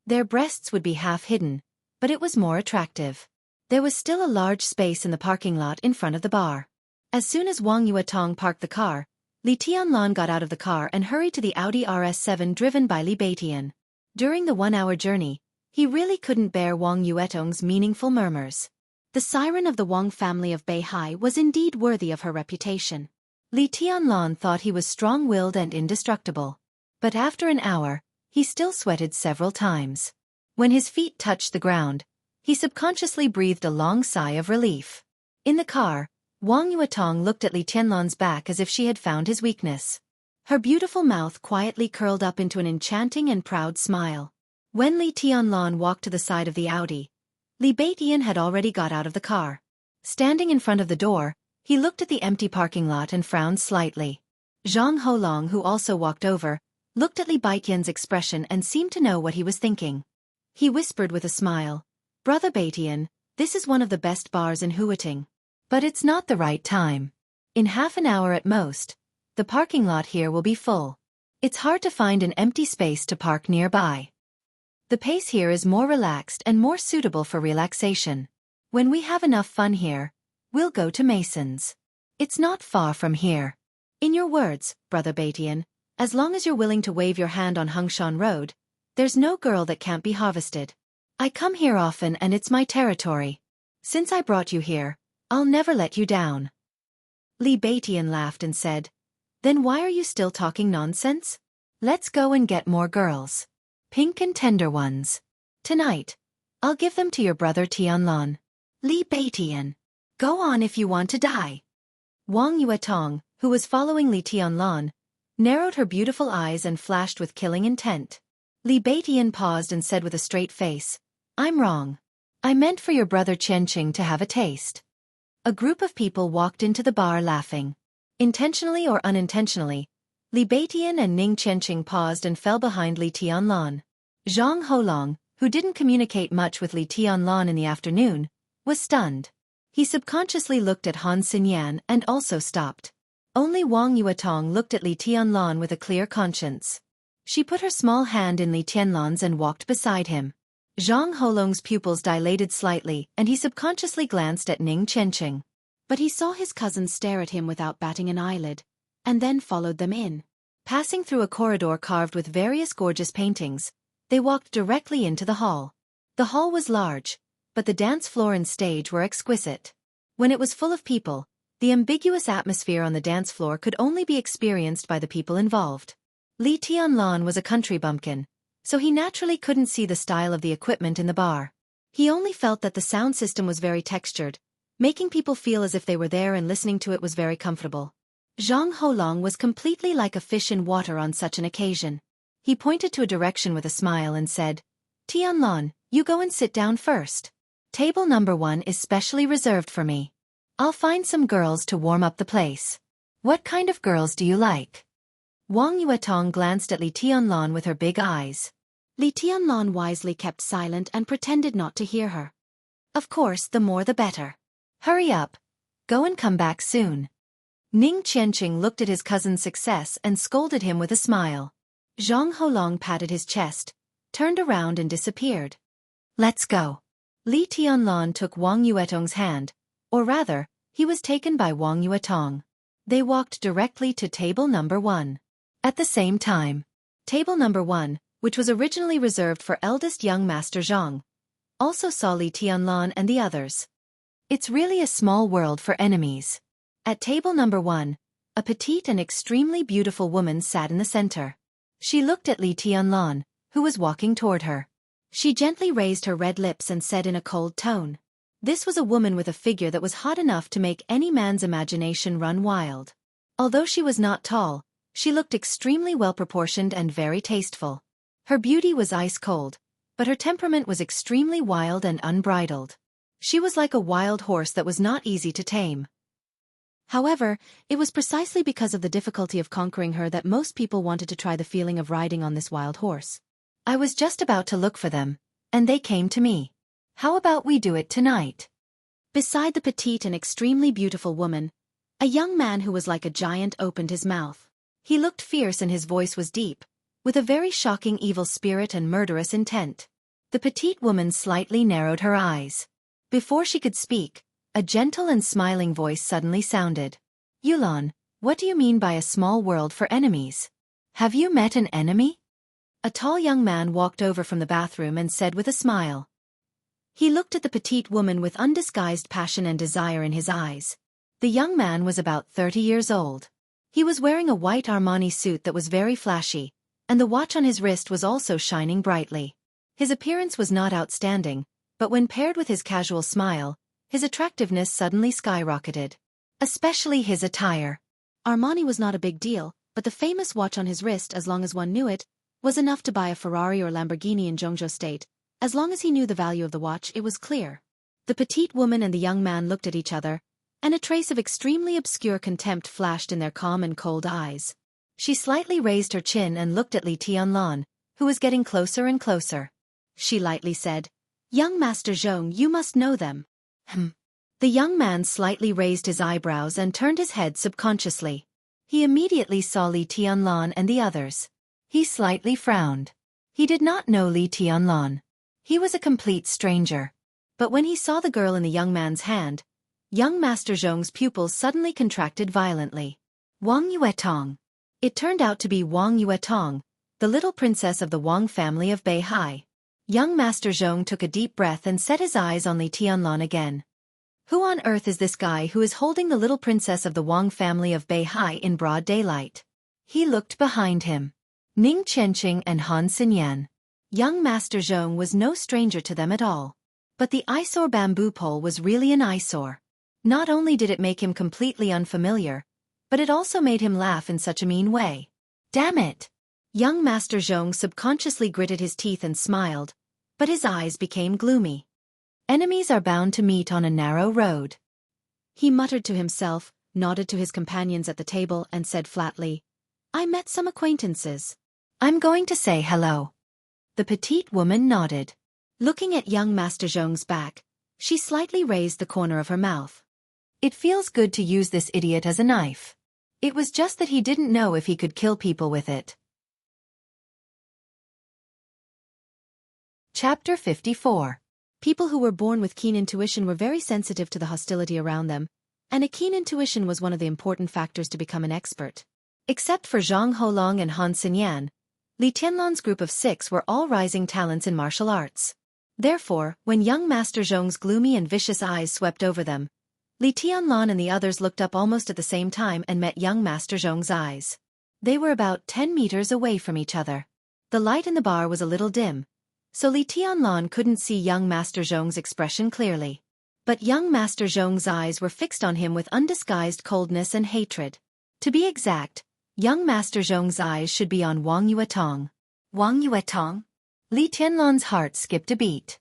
Their breasts would be half hidden, but it was more attractive. There was still a large space in the parking lot in front of the bar. As soon as Wang Yuetong parked the car, Li Tianlan got out of the car and hurried to the Audi RS7 driven by Li Batian. During the 1-hour journey, he really couldn't bear Wang Yuetong's meaningful murmurs. The siren of the Wang family of Beihai was indeed worthy of her reputation. Li Tianlan thought he was strong-willed and indestructible. But after an hour, he still sweated several times. When his feet touched the ground, he subconsciously breathed a long sigh of relief. In the car, Wang Yuetong looked at Li Tianlan's back as if she had found his weakness. Her beautiful mouth quietly curled up into an enchanting and proud smile. When Li Tianlan walked to the side of the Audi, Li Batian had already got out of the car. Standing in front of the door, he looked at the empty parking lot and frowned slightly. Zhang Holong, who also walked over, looked at Li Batian's expression and seemed to know what he was thinking. He whispered with a smile, Brother Batian, this is one of the best bars in Huiting. But it's not the right time. In half an hour at most, the parking lot here will be full. It's hard to find an empty space to park nearby. The pace here is more relaxed and more suitable for relaxation. When we have enough fun here, we'll go to Mason's. It's not far from here. In your words, Brother Batian, as long as you're willing to wave your hand on Hengshan Road, there's no girl that can't be harvested. I come here often and it's my territory. Since I brought you here, I'll never let you down. Li Batian laughed and said, Then why are you still talking nonsense? Let's go and get more girls. Pink and tender ones. Tonight, I'll give them to your brother Tianlan. Li Batian. Go on if you want to die. Wang Yuetong, who was following Li Tianlan, narrowed her beautiful eyes and flashed with killing intent. Li Batian paused and said with a straight face, I'm wrong. I meant for your brother Qianqing to have a taste. A group of people walked into the bar laughing. Intentionally or unintentionally, Li Batian and Ning Qianqing paused and fell behind Li Tianlan. Zhang Holong, who didn't communicate much with Li Tianlan in the afternoon, was stunned. He subconsciously looked at Han Xinyan and also stopped. Only Wang Yuetong looked at Li Tianlan with a clear conscience. She put her small hand in Li Tianlan's and walked beside him. Zhang Holong's pupils dilated slightly and he subconsciously glanced at Ning Chenqing. But he saw his cousin stare at him without batting an eyelid, and then followed them in. Passing through a corridor carved with various gorgeous paintings, they walked directly into the hall. The hall was large, but the dance floor and stage were exquisite. When it was full of people, the ambiguous atmosphere on the dance floor could only be experienced by the people involved. Li Tianlan was a country bumpkin, so he naturally couldn't see the style of the equipment in the bar. He only felt that the sound system was very textured, making people feel as if they were there and listening to it was very comfortable. Zhang Holong was completely like a fish in water on such an occasion. He pointed to a direction with a smile and said, "Tianlan, you go and sit down first. Table number 1 is specially reserved for me. I'll find some girls to warm up the place." "What kind of girls do you like?" Wang Yuetong glanced at Li Tianlan with her big eyes. Li Tianlan wisely kept silent and pretended not to hear her. "Of course, the more the better. Hurry up. Go and come back soon." Ning Chenqing looked at his cousin's success and scolded him with a smile. Zhang Holong patted his chest, turned around and disappeared. "Let's go." Li Tianlan took Wang Yuetong's hand, or rather, he was taken by Wang Yuetong. They walked directly to table number 1. At the same time, table number 1, which was originally reserved for eldest young Master Zhang, also saw Li Tianlan and the others. It's really a small world for enemies. At table number 1, a petite and extremely beautiful woman sat in the center. She looked at Li Tianlan, who was walking toward her. She gently raised her red lips and said in a cold tone. This was a woman with a figure that was hot enough to make any man's imagination run wild. Although she was not tall, she looked extremely well-proportioned and very tasteful. Her beauty was ice-cold, but her temperament was extremely wild and unbridled. She was like a wild horse that was not easy to tame. However, it was precisely because of the difficulty of conquering her that most people wanted to try the feeling of riding on this wild horse. I was just about to look for them, and they came to me. How about we do it tonight? Beside the petite and extremely beautiful woman, a young man who was like a giant opened his mouth. He looked fierce and his voice was deep, with a very shocking evil spirit and murderous intent. The petite woman slightly narrowed her eyes. Before she could speak, a gentle and smiling voice suddenly sounded. "Yulan, what do you mean by a small world for enemies? Have you met an enemy?" A tall young man walked over from the bathroom and said with a smile. He looked at the petite woman with undisguised passion and desire in his eyes. The young man was about 30 years old. He was wearing a white Armani suit that was very flashy, and the watch on his wrist was also shining brightly. His appearance was not outstanding, but when paired with his casual smile, his attractiveness suddenly skyrocketed. Especially his attire. Armani was not a big deal, but the famous watch on his wrist, as long as one knew it, was enough to buy a Ferrari or Lamborghini in Jianghu state. As long as he knew the value of the watch, it was clear. The petite woman and the young man looked at each other, and a trace of extremely obscure contempt flashed in their calm and cold eyes. She slightly raised her chin and looked at Li Tianlan, who was getting closer and closer. She lightly said, "Young Master Zhong, you must know them." The young man slightly raised his eyebrows and turned his head subconsciously. He immediately saw Li Tianlan and the others. He slightly frowned. He did not know Li Tianlan. He was a complete stranger. But when he saw the girl in the young man's hand, young Master Zhong's pupils suddenly contracted violently. Wang Yuetong. It turned out to be Wang Yuetong, the little princess of the Wang family of Beihai. Young Master Zhong took a deep breath and set his eyes on Li Tianlan again. Who on earth is this guy who is holding the little princess of the Wang family of Beihai in broad daylight? He looked behind him. Ning Chenqing and Han Xinyan. Young Master Zhong was no stranger to them at all. But the eyesore bamboo pole was really an eyesore. Not only did it make him completely unfamiliar, but it also made him laugh in such a mean way. Damn it! Young Master Zhong subconsciously gritted his teeth and smiled, but his eyes became gloomy. Enemies are bound to meet on a narrow road. He muttered to himself, nodded to his companions at the table and said flatly, "I met some acquaintances. I'm going to say hello." The petite woman nodded. Looking at young Master Zhong's back, She slightly raised the corner of her mouth. It feels good to use this idiot as a knife. It was just that he didn't know if he could kill people with it. Chapter 54. People who were born with keen intuition were very sensitive to the hostility around them, and a keen intuition was one of the important factors to become an expert. Except for Zhang Holong and Han Xinyan, Li Tianlan's group of 6 were all rising talents in martial arts. Therefore, when young Master Zhong's gloomy and vicious eyes swept over them, Li Tianlan and the others looked up almost at the same time and met young Master Zhong's eyes. They were about 10 meters away from each other. The light in the bar was a little dim, so Li Tianlan couldn't see young Master Zhong's expression clearly. But young Master Zhong's eyes were fixed on him with undisguised coldness and hatred. To be exact, young Master Zhong's eyes should be on Wang Yuetong. Wang Yuetong? Li Tianlan's heart skipped a beat.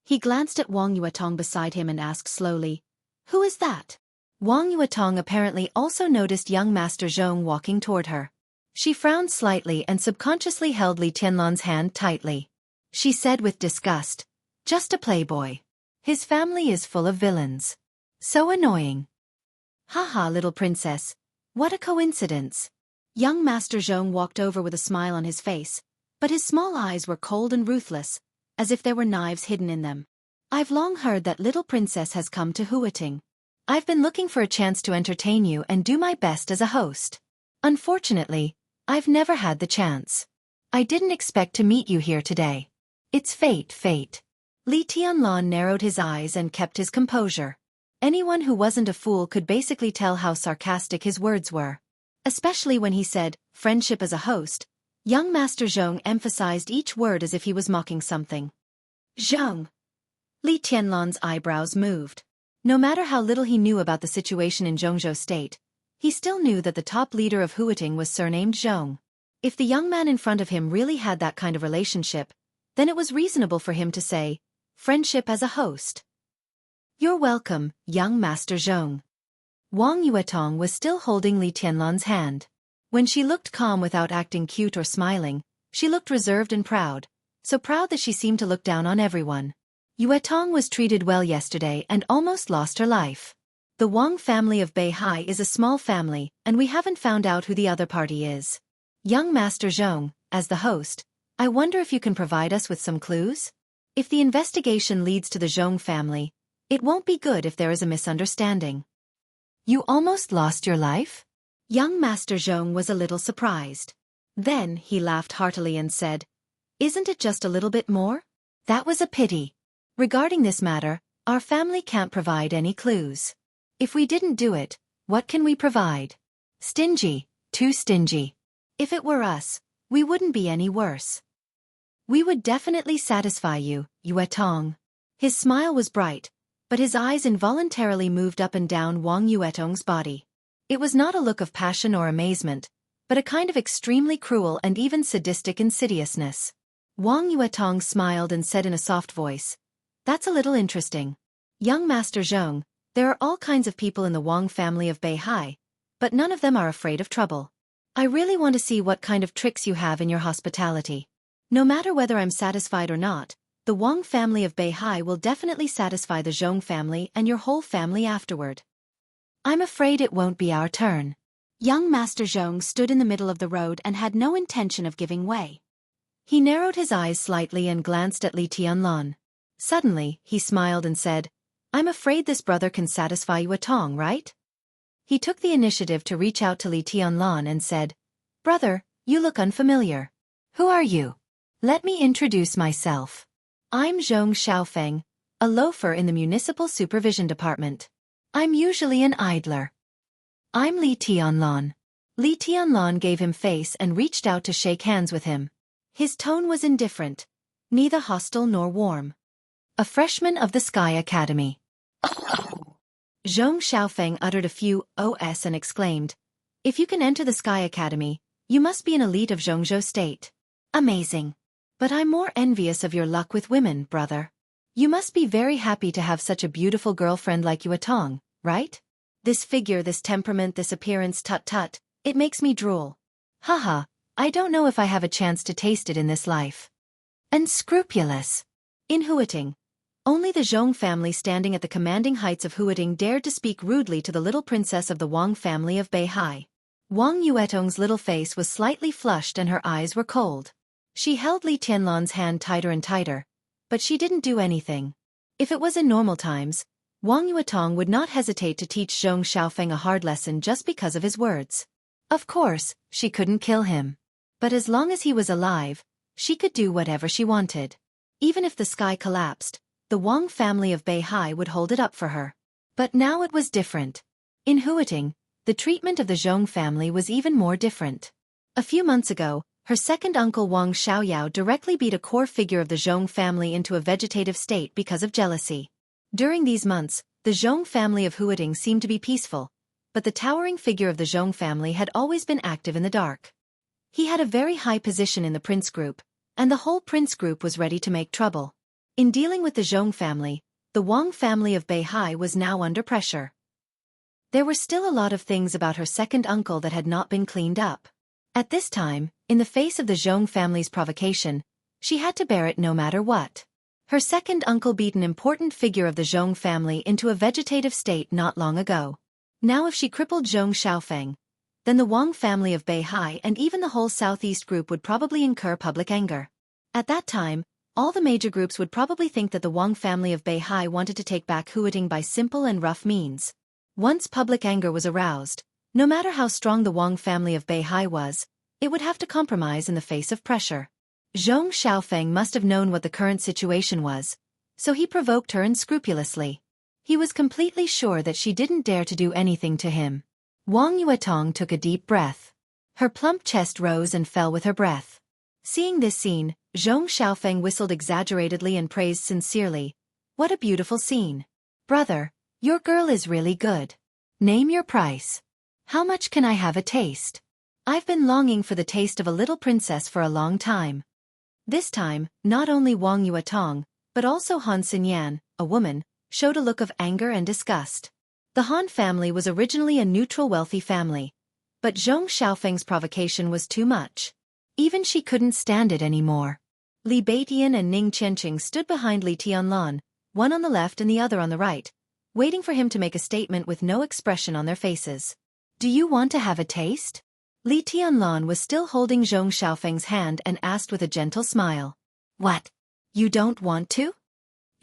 He glanced at Wang Yuetong beside him and asked slowly, "Who is that?" Wang Yuetong apparently also noticed young Master Zhong walking toward her. She frowned slightly and subconsciously held Li Tianlan's hand tightly. She said with disgust, "Just a playboy. His family is full of villains. So annoying." "Haha, little princess. What a coincidence." Young Master Zhong walked over with a smile on his face, but his small eyes were cold and ruthless, as if there were knives hidden in them. "I've long heard that little princess has come to Huating. I've been looking for a chance to entertain you and do my best as a host. Unfortunately, I've never had the chance. I didn't expect to meet you here today. It's fate. Li Tianlan narrowed his eyes and kept his composure. Anyone who wasn't a fool could basically tell how sarcastic his words were. Especially when he said, "friendship as a host," young Master Zhong emphasized each word as if he was mocking something. "Zhong." Li Tianlan's eyebrows moved. No matter how little he knew about the situation in Jianghu State, he still knew that the top leader of Huating was surnamed Zhong. If the young man in front of him really had that kind of relationship, then it was reasonable for him to say, "friendship as a host." "You're welcome, young Master Zhong." Wang Yuetong was still holding Li Tianlan's hand. When she looked calm without acting cute or smiling, she looked reserved and proud, so proud that she seemed to look down on everyone. Yuetong was treated well yesterday and almost lost her life. The Wang family of Beihai is a small family, and we haven't found out who the other party is. Young Master Zhong, as the host, I wonder if you can provide us with some clues? If the investigation leads to the Zhong family, it won't be good if there is a misunderstanding. You almost lost your life? Young Master Zhong was a little surprised. Then he laughed heartily and said, "Isn't it just a little bit more? That was a pity. Regarding this matter, our family can't provide any clues. If we didn't do it, what can we provide? Stingy, too stingy. If it were us, we wouldn't be any worse. We would definitely satisfy you, Yuetong." His smile was bright, but his eyes involuntarily moved up and down Wang Yuetong's body. It was not a look of passion or amazement, but a kind of extremely cruel and even sadistic insidiousness. Wang Yuetong smiled and said in a soft voice, "That's a little interesting. Young Master Zhong, there are all kinds of people in the Wang family of Beihai, but none of them are afraid of trouble. I really want to see what kind of tricks you have in your hospitality. No matter whether I'm satisfied or not, the Wang family of Beihai will definitely satisfy the Zhong family and your whole family afterward. I'm afraid it won't be our turn." Young Master Zhong stood in the middle of the road and had no intention of giving way. He narrowed his eyes slightly and glanced at Li Tianlan. Suddenly, he smiled and said, "I'm afraid this brother can satisfy Yuetong, right?" He took the initiative to reach out to Li Tianlan and said, "Brother, you look unfamiliar. Who are you? Let me introduce myself. I'm Zhong Xiaofeng, a loafer in the Municipal Supervision Department. I'm usually an idler." "I'm Li Tianlan." Li Tianlan gave him face and reached out to shake hands with him. His tone was indifferent, neither hostile nor warm. "A freshman of the Sky Academy." Zhong Xiaofeng uttered a few "os" and exclaimed, "If you can enter the Sky Academy, you must be an elite of Jianghu State. Amazing. But I'm more envious of your luck with women, brother. You must be very happy to have such a beautiful girlfriend like Yuetong, right? This figure, this temperament, this appearance, tut-tut, it makes me drool. Haha, I don't know if I have a chance to taste it in this life." Unscrupulous. In Huating, Only the Zhong family standing at the commanding heights of Huiting dared to speak rudely to the little princess of the Wang family of Beihai. Wang Yuetong's little face was slightly flushed and her eyes were cold. She held Li Tianlan's hand tighter and tighter, but she didn't do anything. If it was in normal times, Wang Yuetong would not hesitate to teach Zhong Xiaofeng a hard lesson just because of his words. Of course, she couldn't kill him. But as long as he was alive, she could do whatever she wanted. Even if the sky collapsed, the Wang family of Beihai would hold it up for her. But now it was different. In Huiting, the treatment of the Zhong family was even more different. A few months ago, her second uncle Wang Xiaoyao directly beat a core figure of the Zhong family into a vegetative state because of jealousy. During these months, the Zhong family of Huiting seemed to be peaceful, but the towering figure of the Zhong family had always been active in the dark. He had a very high position in the prince group, and the whole prince group was ready to make trouble. In dealing with the Zhong family, the Wang family of Beihai was now under pressure. There were still a lot of things about her second uncle that had not been cleaned up. At this time, in the face of the Zhong family's provocation, she had to bear it no matter what. Her second uncle beat an important figure of the Zhong family into a vegetative state not long ago. Now if she crippled Zhong Xiaofeng, then the Wang family of Beihai and even the whole southeast group would probably incur public anger. At that time, all the major groups would probably think that the Wang family of Beihai wanted to take back Huiting by simple and rough means. Once public anger was aroused, no matter how strong the Wang family of Beihai was, it would have to compromise in the face of pressure. Zhong Xiaofeng must have known what the current situation was, so he provoked her unscrupulously. He was completely sure that she didn't dare to do anything to him. Wang Yuetong took a deep breath. Her plump chest rose and fell with her breath. Seeing this scene, Zhong Xiaofeng whistled exaggeratedly and praised sincerely. What a beautiful scene. Brother, your girl is really good. Name your price. How much can I have a taste? I've been longing for the taste of a little princess for a long time. This time, not only Wang Yuetong, but also Han Xinyan, a woman, showed a look of anger and disgust. The Han family was originally a neutral wealthy family, but Zhong Xiaofeng's provocation was too much. Even she couldn't stand it anymore. Li Beitian and Ning Qianqing stood behind Li Tianlan, one on the left and the other on the right, waiting for him to make a statement with no expression on their faces. Do you want to have a taste? Li Tianlan was still holding Zhong Xiaofeng's hand and asked with a gentle smile. What? You don't want to?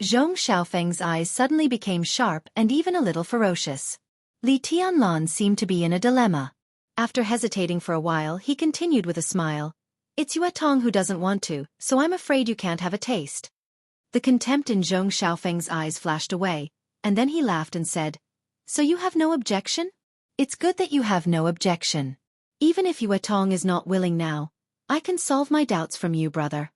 Zhong Xiaofeng's eyes suddenly became sharp and even a little ferocious. Li Tianlan seemed to be in a dilemma. After hesitating for a while, he continued with a smile. It's Yuetong who doesn't want to, so I'm afraid you can't have a taste. The contempt in Zhong Xiaofeng's eyes flashed away, and then he laughed and said, So you have no objection? It's good that you have no objection. Even if Yuetong is not willing now, I can solve my doubts from you, brother.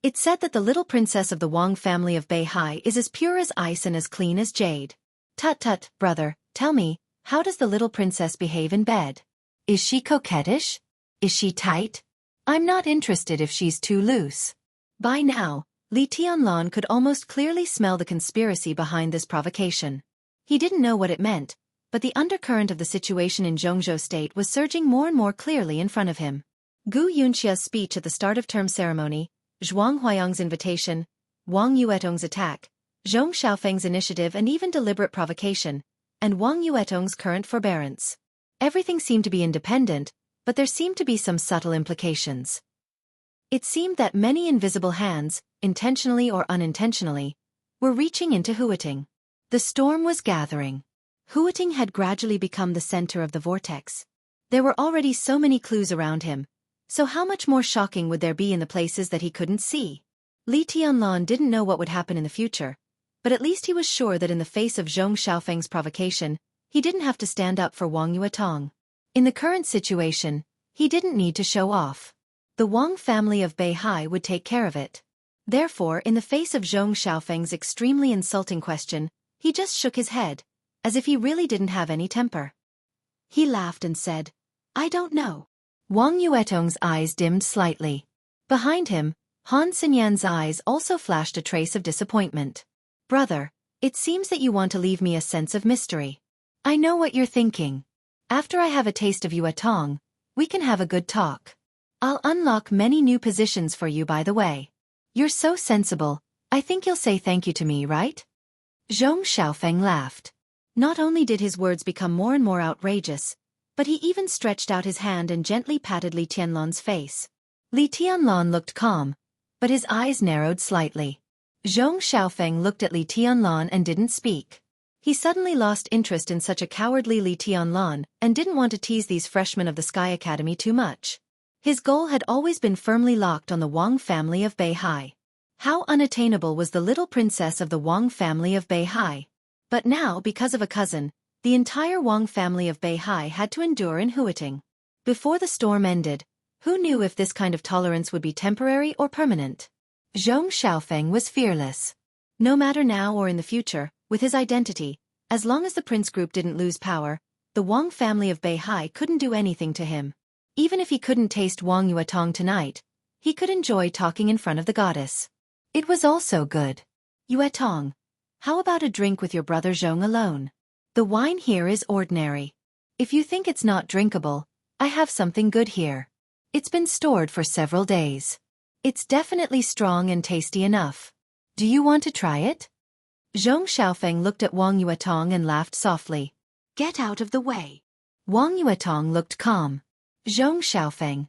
It's said that the little princess of the Wang family of Beihai is as pure as ice and as clean as jade. Tut, brother, tell me, how does the little princess behave in bed? Is she coquettish? Is she tight? I'm not interested if she's too loose. By now, Li Tianlan could almost clearly smell the conspiracy behind this provocation. He didn't know what it meant, but the undercurrent of the situation in Zhongzhou State was surging more and more clearly in front of him. Gu Yunxia's speech at the start of term ceremony, Zhuang Huayang's invitation, Wang Yuetong's attack, Zhong Xiaofeng's initiative and even deliberate provocation, and Wang Yuetong's current forbearance. Everything seemed to be independent, but there seemed to be some subtle implications. It seemed that many invisible hands, intentionally or unintentionally, were reaching into Huiting. The storm was gathering. Huiting had gradually become the center of the vortex. There were already so many clues around him, so how much more shocking would there be in the places that he couldn't see? Li Tianlan didn't know what would happen in the future, but at least he was sure that in the face of Zhong Xiaofeng's provocation, he didn't have to stand up for Wang Yuetong. In the current situation, he didn't need to show off. The Wang family of Beihai would take care of it. Therefore, in the face of Zhong Xiaofeng's extremely insulting question, he just shook his head, as if he really didn't have any temper. He laughed and said, I don't know. Wang Yuetong's eyes dimmed slightly. Behind him, Han Xinyan's eyes also flashed a trace of disappointment. Brother, it seems that you want to leave me a sense of mystery. I know what you're thinking. After I have a taste of Yuetong, we can have a good talk. I'll unlock many new positions for you, by the way. You're so sensible, I think you'll say thank you to me, right? Zhong Xiaofeng laughed. Not only did his words become more and more outrageous, but he even stretched out his hand and gently patted Li Tianlan's face. Li Tianlan looked calm, but his eyes narrowed slightly. Zhong Xiaofeng looked at Li Tianlan and didn't speak. He suddenly lost interest in such a cowardly Li Tianlan and didn't want to tease these freshmen of the Sky Academy too much. His goal had always been firmly locked on the Wang family of Beihai. How unattainable was the little princess of the Wang family of Beihai? But now, because of a cousin, the entire Wang family of Beihai had to endure in Huiting. Before the storm ended, who knew if this kind of tolerance would be temporary or permanent? Zhong Xiaofeng was fearless. No matter now or in the future, with his identity, as long as the prince group didn't lose power, the Wang family of Beihai couldn't do anything to him. Even if he couldn't taste Wang Yuetong tonight, he could enjoy talking in front of the goddess. It was also good. Yuetong, how about a drink with your brother Zhong alone? The wine here is ordinary. If you think it's not drinkable, I have something good here. It's been stored for several days. It's definitely strong and tasty enough. Do you want to try it? Zhong Xiaofeng looked at Wang Yuetong and laughed softly. Get out of the way. Wang Yuetong looked calm. Zhong Xiaofeng,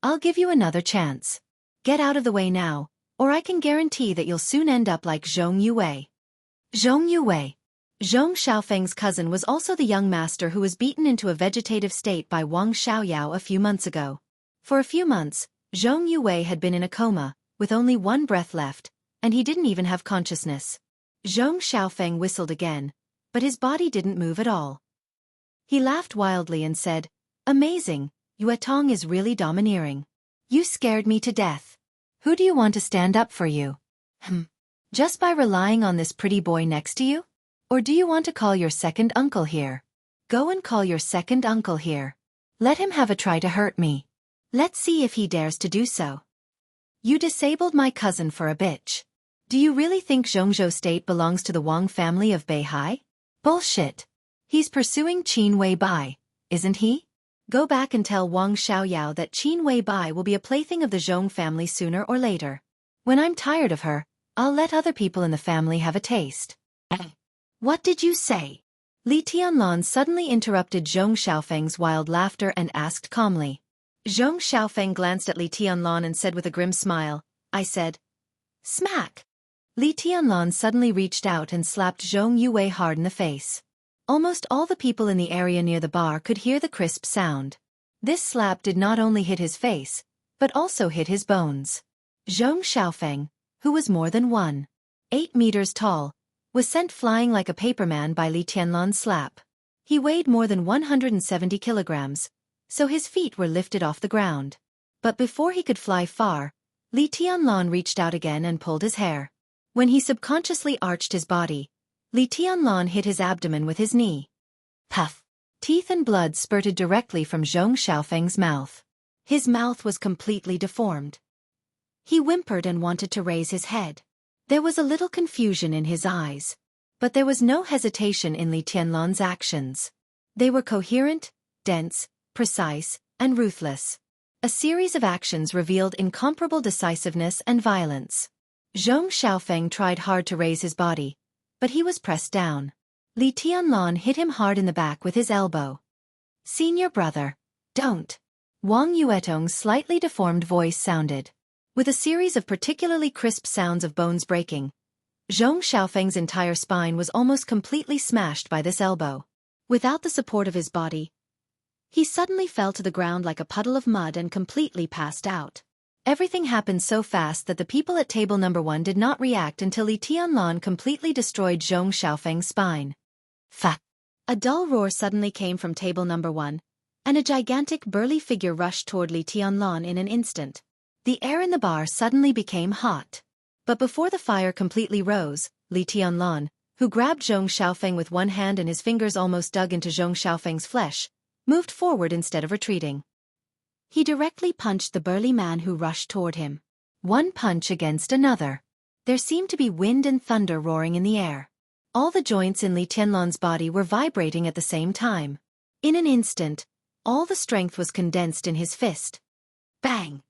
I'll give you another chance. Get out of the way now, or I can guarantee that you'll soon end up like Zhong Yue. Zhong Yue. Zhong Xiaofeng's cousin was also the young master who was beaten into a vegetative state by Wang Xiaoyao a few months ago. For a few months, Zhong Yue had been in a coma, with only one breath left, and he didn't even have consciousness. Zhong Xiaofeng whistled again, but his body didn't move at all. He laughed wildly and said, Amazing, Yuetong is really domineering. You scared me to death. Who do you want to stand up for you? Just by relying on this pretty boy next to you? Or do you want to call your second uncle here? Go and call your second uncle here. Let him have a try to hurt me. Let's see if he dares to do so. You disabled my cousin for a bitch. Do you really think Zhongzhou State belongs to the Wang family of Beihai? Bullshit. He's pursuing Qin Weibai, isn't he? Go back and tell Wang Xiaoyao that Qin Weibai will be a plaything of the Zhong family sooner or later. When I'm tired of her, I'll let other people in the family have a taste. What did you say? Li Tianlan suddenly interrupted Zhong Xiaofeng's wild laughter and asked calmly. Zhong Xiaofeng glanced at Li Tianlan and said with a grim smile, I said, Smack! Li Tianlan suddenly reached out and slapped Zhong Yue hard in the face. Almost all the people in the area near the bar could hear the crisp sound. This slap did not only hit his face, but also hit his bones. Zhong Xiaofeng, who was more than 1.8 meters tall, was sent flying like a paperman by Li Tianlan's slap. He weighed more than 170 kilograms, so his feet were lifted off the ground. But before he could fly far, Li Tianlan reached out again and pulled his hair. When he subconsciously arched his body, Li Tianlan hit his abdomen with his knee. Puff! Teeth and blood spurted directly from Zhong Xiaofeng's mouth. His mouth was completely deformed. He whimpered and wanted to raise his head. There was a little confusion in his eyes. But there was no hesitation in Li Tianlan's actions. They were coherent, dense, precise, and ruthless. A series of actions revealed incomparable decisiveness and violence. Zhong Xiaofeng tried hard to raise his body, but he was pressed down. Li Tianlan hit him hard in the back with his elbow. Senior brother, don't. Wang Yuetong's slightly deformed voice sounded. With a series of particularly crisp sounds of bones breaking, Zhong Xiaofeng's entire spine was almost completely smashed by this elbow. Without the support of his body, he suddenly fell to the ground like a puddle of mud and completely passed out. Everything happened so fast that the people at table number 1 did not react until Li Tianlan completely destroyed Zhong Xiaofeng's spine. Fa! A dull roar suddenly came from table number 1, and a gigantic burly figure rushed toward Li Tianlan in an instant. The air in the bar suddenly became hot. But before the fire completely rose, Li Tianlan, who grabbed Zhong Xiaofeng with one hand and his fingers almost dug into Zhong Xiaofeng's flesh, moved forward instead of retreating. He directly punched the burly man who rushed toward him. One punch against another. There seemed to be wind and thunder roaring in the air. All the joints in Li Tianlan's body were vibrating at the same time. In an instant, all the strength was condensed in his fist. Bang!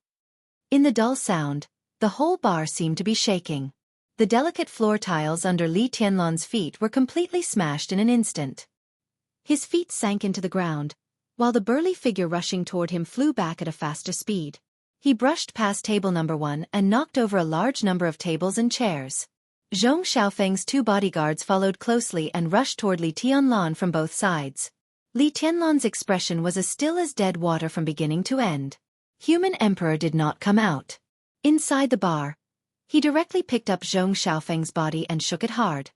In the dull sound, the whole bar seemed to be shaking. The delicate floor tiles under Li Tianlan's feet were completely smashed in an instant. His feet sank into the ground, while the burly figure rushing toward him flew back at a faster speed. He brushed past table number 1 and knocked over a large number of tables and chairs. Zhong Xiaofeng's 2 bodyguards followed closely and rushed toward Li Tianlan from both sides. Li Tianlan's expression was as still as dead water from beginning to end. Human Emperor did not come out. Inside the bar, he directly picked up Zhong Xiaofeng's body and shook it hard.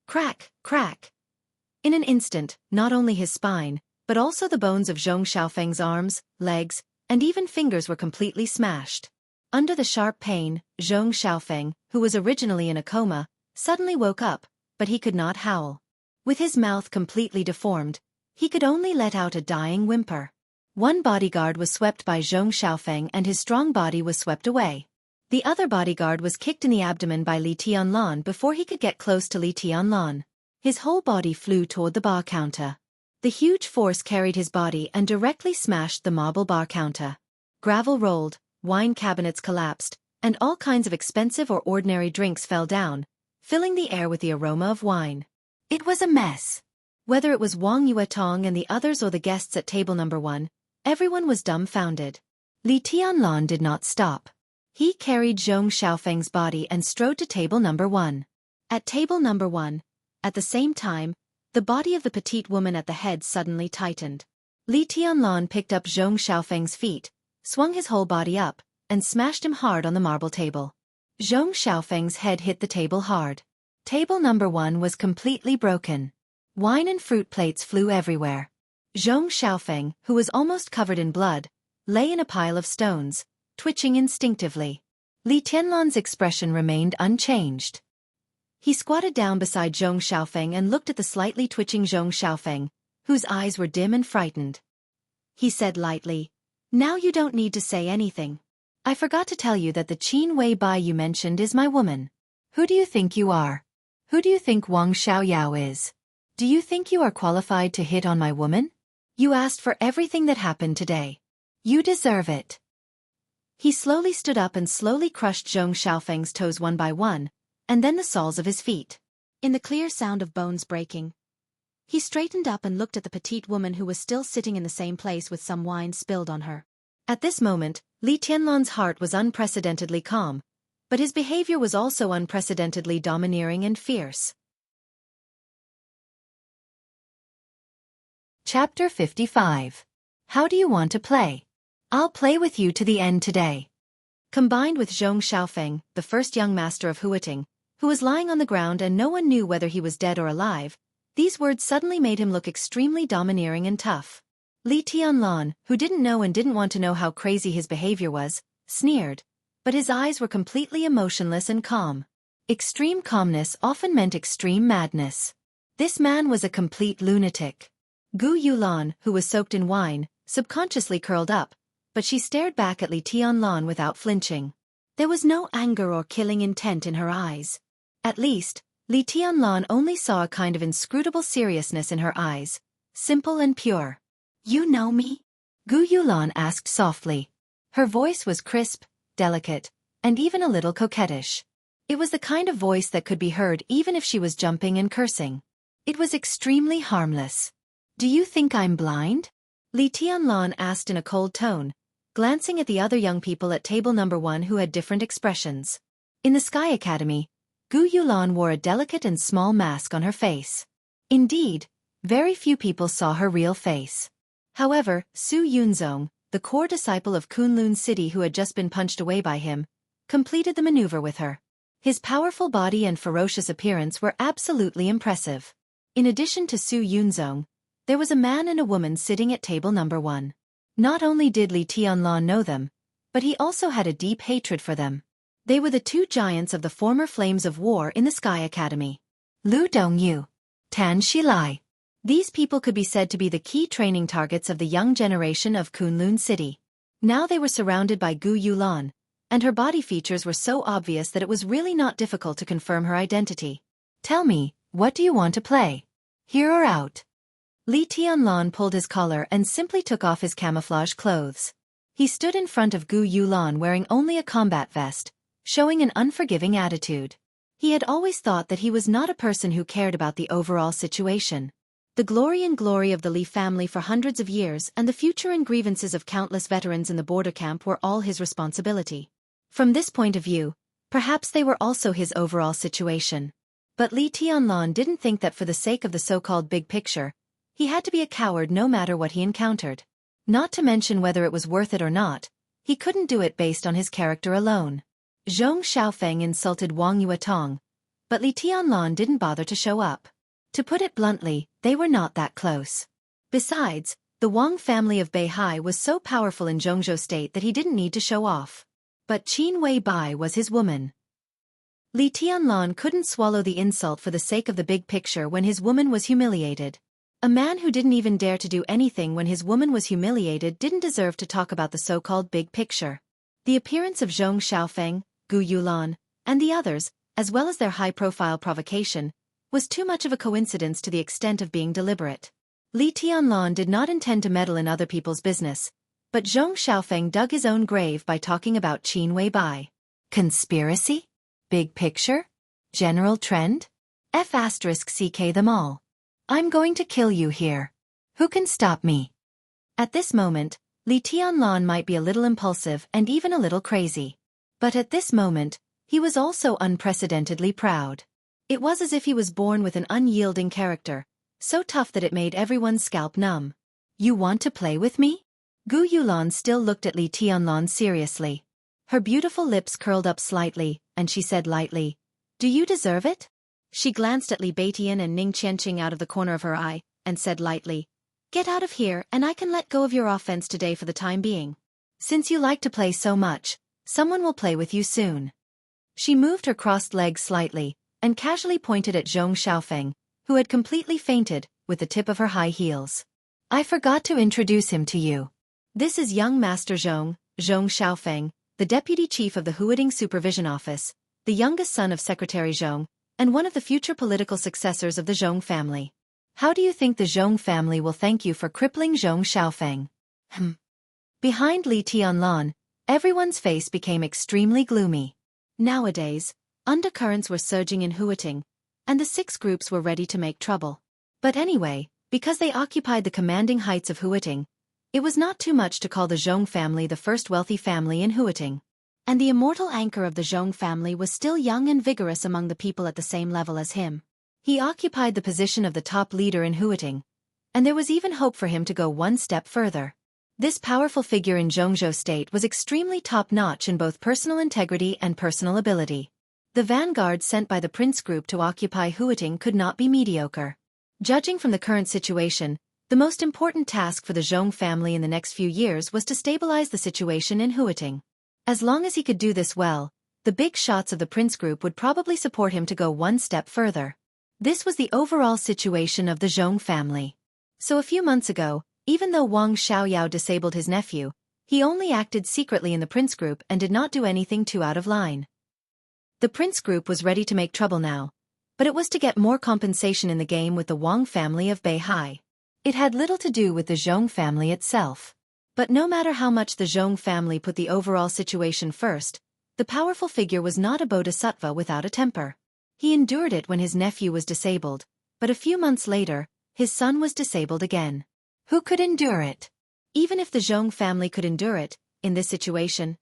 Crack, crack. In an instant, not only his spine, but also the bones of Zhong Xiaofeng's arms, legs, and even fingers were completely smashed. Under the sharp pain, Zhong Xiaofeng, who was originally in a coma, suddenly woke up, but he could not howl. With his mouth completely deformed, he could only let out a dying whimper. One bodyguard was swept by Zhong Xiaofeng and his strong body was swept away. The other bodyguard was kicked in the abdomen by Li Tianlan before he could get close to Li Tianlan. His whole body flew toward the bar counter. The huge force carried his body and directly smashed the marble bar counter. Gravel rolled, wine cabinets collapsed, and all kinds of expensive or ordinary drinks fell down, filling the air with the aroma of wine. It was a mess. Whether it was Wang Yuetong and the others or the guests at table number 1, everyone was dumbfounded. Li Tianlan did not stop. He carried Zhong Xiaofeng's body and strode to table number 1. At table number 1, at the same time, the body of the petite woman at the head suddenly tightened. Li Tianlan picked up Zhong Xiaofeng's feet, swung his whole body up, and smashed him hard on the marble table. Zhong Xiaofeng's head hit the table hard. Table number 1 was completely broken. Wine and fruit plates flew everywhere. Zhong Xiaofeng, who was almost covered in blood, lay in a pile of stones, twitching instinctively. Li Tianlan's expression remained unchanged. He squatted down beside Zhong Xiaofeng and looked at the slightly twitching Zhong Xiaofeng, whose eyes were dim and frightened. He said lightly, "Now you don't need to say anything. I forgot to tell you that the Qin Wei Bai you mentioned is my woman. Who do you think you are? Who do you think Wang Xiaoyao is? Do you think you are qualified to hit on my woman? You asked for everything that happened today. You deserve it." He slowly stood up and slowly crushed Zhong Xiaofeng's toes one by one, and then the soles of his feet. In the clear sound of bones breaking, he straightened up and looked at the petite woman who was still sitting in the same place with some wine spilled on her. At this moment, Li Tianlan's heart was unprecedentedly calm, but his behavior was also unprecedentedly domineering and fierce. Chapter 55. How do you want to play? I'll play with you to the end today. Combined with Zhong Xiaofeng, the first young master of Huiting, who was lying on the ground and no one knew whether he was dead or alive, these words suddenly made him look extremely domineering and tough. Li Tianlan, who didn't know and didn't want to know how crazy his behavior was, sneered, but his eyes were completely emotionless and calm. Extreme calmness often meant extreme madness. This man was a complete lunatic. Gu Yulan, who was soaked in wine, subconsciously curled up, but she stared back at Li Tianlan without flinching. There was no anger or killing intent in her eyes. At least, Li Tianlan only saw a kind of inscrutable seriousness in her eyes, simple and pure. "You know me?" Gu Yulan asked softly. Her voice was crisp, delicate, and even a little coquettish. It was the kind of voice that could be heard even if she was jumping and cursing. It was extremely harmless. "Do you think I'm blind?" Li Tianlan asked in a cold tone, glancing at the other young people at table number 1 who had different expressions. In the Sky Academy, Gu Yulan wore a delicate and small mask on her face. Indeed, very few people saw her real face. However, Su Yunzong, the core disciple of Kunlun City who had just been punched away by him, completed the maneuver with her. His powerful body and ferocious appearance were absolutely impressive. In addition to Su Yunzong, there was a man and a woman sitting at table number 1. Not only did Li Tianlan know them, but he also had a deep hatred for them. They were the 2 giants of the former Flames of War in the Sky Academy. Lu Dongyu, Tan Shilai. These people could be said to be the key training targets of the young generation of Kunlun City. Now they were surrounded by Gu Yulan, and her body features were so obvious that it was really not difficult to confirm her identity. "Tell me, what do you want to play? Here or out?" Li Tianlan pulled his collar and simply took off his camouflage clothes. He stood in front of Gu Yulan wearing only a combat vest, showing an unforgiving attitude. He had always thought that he was not a person who cared about the overall situation. The glory of the Li family for hundreds of years and the future and grievances of countless veterans in the border camp were all his responsibility. From this point of view, perhaps they were also his overall situation. But Li Tianlan didn't think that for the sake of the so-called big picture, he had to be a coward no matter what he encountered. Not to mention whether it was worth it or not, he couldn't do it based on his character alone. Zhong Xiaofeng insulted Wang Yuetong, but Li Tianlan didn't bother to show up. To put it bluntly, they were not that close. Besides, the Wang family of Beihai was so powerful in Jianghu state that he didn't need to show off. But Qin Weibai was his woman. Li Tianlan couldn't swallow the insult for the sake of the big picture when his woman was humiliated. A man who didn't even dare to do anything when his woman was humiliated didn't deserve to talk about the so-called big picture. The appearance of Zhong Xiaofeng, Gu Yulan, and the others, as well as their high-profile provocation, was too much of a coincidence to the extent of being deliberate. Li Tianlan did not intend to meddle in other people's business, but Zhong Xiaofeng dug his own grave by talking about Qin Weibai. Conspiracy? Big picture? General trend? F***ck them all. I'm going to kill you here. Who can stop me? At this moment, Li Tianlan might be a little impulsive and even a little crazy. But at this moment, he was also unprecedentedly proud. It was as if he was born with an unyielding character, so tough that it made everyone's scalp numb. You want to play with me? Gu Yulan still looked at Li Tianlan seriously. Her beautiful lips curled up slightly, and she said lightly, "Do you deserve it?" She glanced at Li Beitian and Ning Qianqing out of the corner of her eye, and said lightly, "Get out of here and I can let go of your offense today for the time being. Since you like to play so much, someone will play with you soon." She moved her crossed legs slightly, and casually pointed at Zhong Xiaofeng, who had completely fainted, with the tip of her high heels. "I forgot to introduce him to you. This is young Master Zhong Xiaofeng, the deputy chief of the Huading Supervision Office, the youngest son of Secretary Zhong, and one of the future political successors of the Zhong family. How do you think the Zhong family will thank you for crippling Zhong Xiaofeng?" Behind Li Tianlan, everyone's face became extremely gloomy. Nowadays, undercurrents were surging in Huating, and the 6 groups were ready to make trouble. But anyway, because they occupied the commanding heights of Huating, it was not too much to call the Zhong family the first wealthy family in Huating. And the immortal anchor of the Zhong family was still young and vigorous among the people at the same level as him. He occupied the position of the top leader in Huating, and there was even hope for him to go one step further. This powerful figure in Jianghu state was extremely top-notch in both personal integrity and personal ability. The vanguard sent by the Prince Group to occupy Huating could not be mediocre. Judging from the current situation, the most important task for the Zhong family in the next few years was to stabilize the situation in Huating. As long as he could do this well, the big shots of the Prince Group would probably support him to go one step further. This was the overall situation of the Zhong family. So a few months ago, even though Wang Xiaoyao disabled his nephew, he only acted secretly in the Prince Group and did not do anything too out of line. The Prince Group was ready to make trouble now, but it was to get more compensation in the game with the Wang family of Beihai. It had little to do with the Zhong family itself. But no matter how much the Zhong family put the overall situation first, the powerful figure was not a bodhisattva without a temper. He endured it when his nephew was disabled, but a few months later, his son was disabled again. Who could endure it? Even if the Zhong family could endure it, in this situation,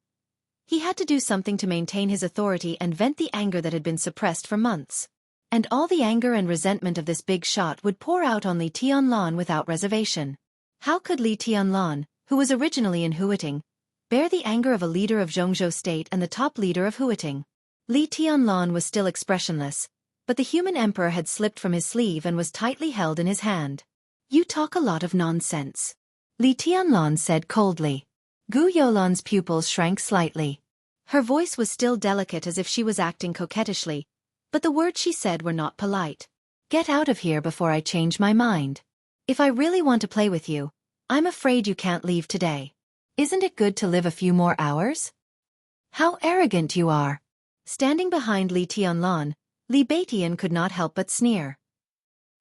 he had to do something to maintain his authority and vent the anger that had been suppressed for months. And all the anger and resentment of this big shot would pour out on Li Tianlan without reservation. How could Li Tianlan, who was originally in Huating, bear the anger of a leader of Jianghu state and the top leader of Huating? Li Tianlan was still expressionless, but the human emperor had slipped from his sleeve and was tightly held in his hand. "You talk a lot of nonsense," Li Tianlan said coldly. Gu Youlan's pupils shrank slightly. Her voice was still delicate as if she was acting coquettishly, but the words she said were not polite. "Get out of here before I change my mind. If I really want to play with you, I'm afraid you can't leave today. Isn't it good to live a few more hours?" "How arrogant you are." Standing behind Li Tianlan, Li Beitian could not help but sneer.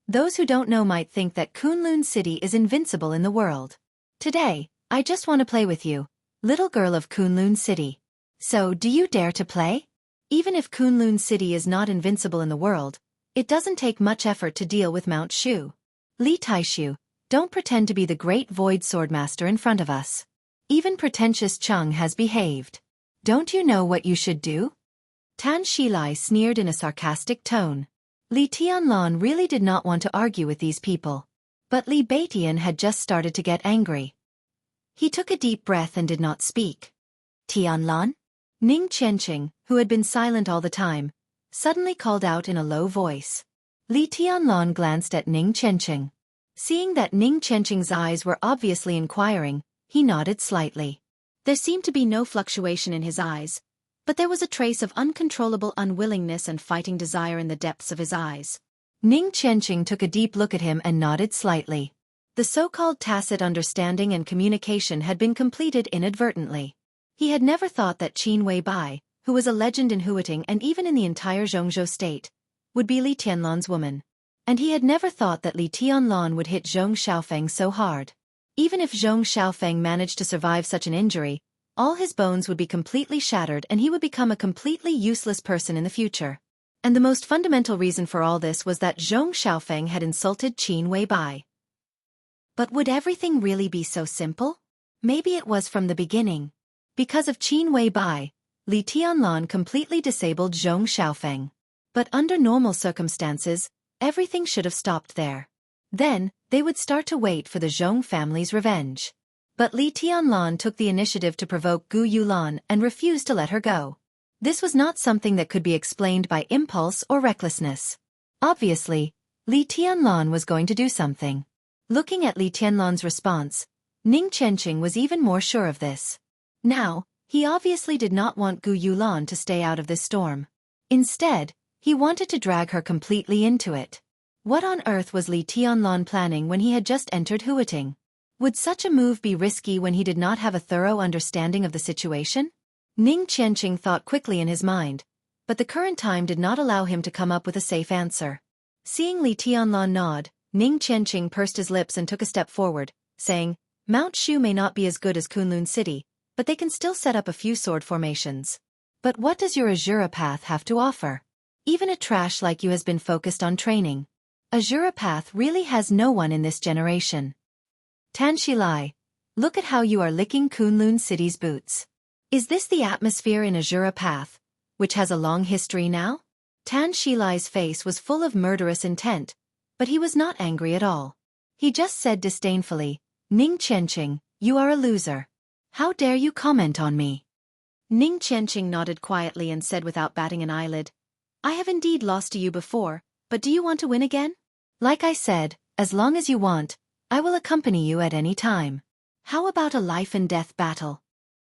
Those who don't know might think that Kunlun City is invincible in the world. "Today, I just want to play with you, little girl of Kunlun City. So do you dare to play?" Even if Kunlun City is not invincible in the world, it doesn't take much effort to deal with Mount Shu. Li Taishu, don't pretend to be the great void swordmaster in front of us. Even pretentious Cheng has behaved. Don't you know what you should do? Tan Shilai sneered in a sarcastic tone. Li Tianlan really did not want to argue with these people. But Li Beitian had just started to get angry. He took a deep breath and did not speak. Tianlan? Ning Qianqing, who had been silent all the time, suddenly called out in a low voice. Li Tianlan glanced at Ning Qianqing. Seeing that Ning Qianqing's eyes were obviously inquiring, he nodded slightly. There seemed to be no fluctuation in his eyes, but there was a trace of uncontrollable unwillingness and fighting desire in the depths of his eyes. Ning Qianqing took a deep look at him and nodded slightly. The so-called tacit understanding and communication had been completed inadvertently. He had never thought that Qin Weibai, who was a legend in Huiting and even in the entire Zhongzhou state, would be Li Tianlan's woman. And he had never thought that Li Tianlan would hit Zhong Xiaofeng so hard. Even if Zhong Xiaofeng managed to survive such an injury, all his bones would be completely shattered and he would become a completely useless person in the future. And the most fundamental reason for all this was that Zhong Xiaofeng had insulted Qin Weibai. But would everything really be so simple? Maybe it was from the beginning. Because of Qin Weibai, Li Tianlan completely disabled Zhong Xiaofeng. But under normal circumstances, everything should have stopped there. Then, they would start to wait for the Zhong family's revenge. But Li Tianlan took the initiative to provoke Gu Yulan and refused to let her go. This was not something that could be explained by impulse or recklessness. Obviously, Li Tianlan was going to do something. Looking at Li Tianlan's response, Ning Qianqing was even more sure of this. Now, he obviously did not want Gu Yulan to stay out of this storm. Instead, he wanted to drag her completely into it. What on earth was Li Tianlan planning when he had just entered Huiting? Would such a move be risky when he did not have a thorough understanding of the situation? Ning Qianqing thought quickly in his mind, but the current time did not allow him to come up with a safe answer. Seeing Li Tianlan nod, Ning Qianqing pursed his lips and took a step forward, saying, Mount Shu may not be as good as Kunlun City, but they can still set up a few sword formations. But what does your Azura path have to offer? Even a trash like you has been focused on training. Azura path really has no one in this generation. Tan Shilai, look at how you are licking Kunlun City's boots. Is this the atmosphere in Azura path, which has a long history now? Tan Shilai's face was full of murderous intent, but he was not angry at all. He just said disdainfully, Ning Qianqing, you are a loser. How dare you comment on me? Ning Qianqing nodded quietly and said without batting an eyelid, I have indeed lost to you before, but do you want to win again? Like I said, as long as you want, I will accompany you at any time. How about a life and death battle?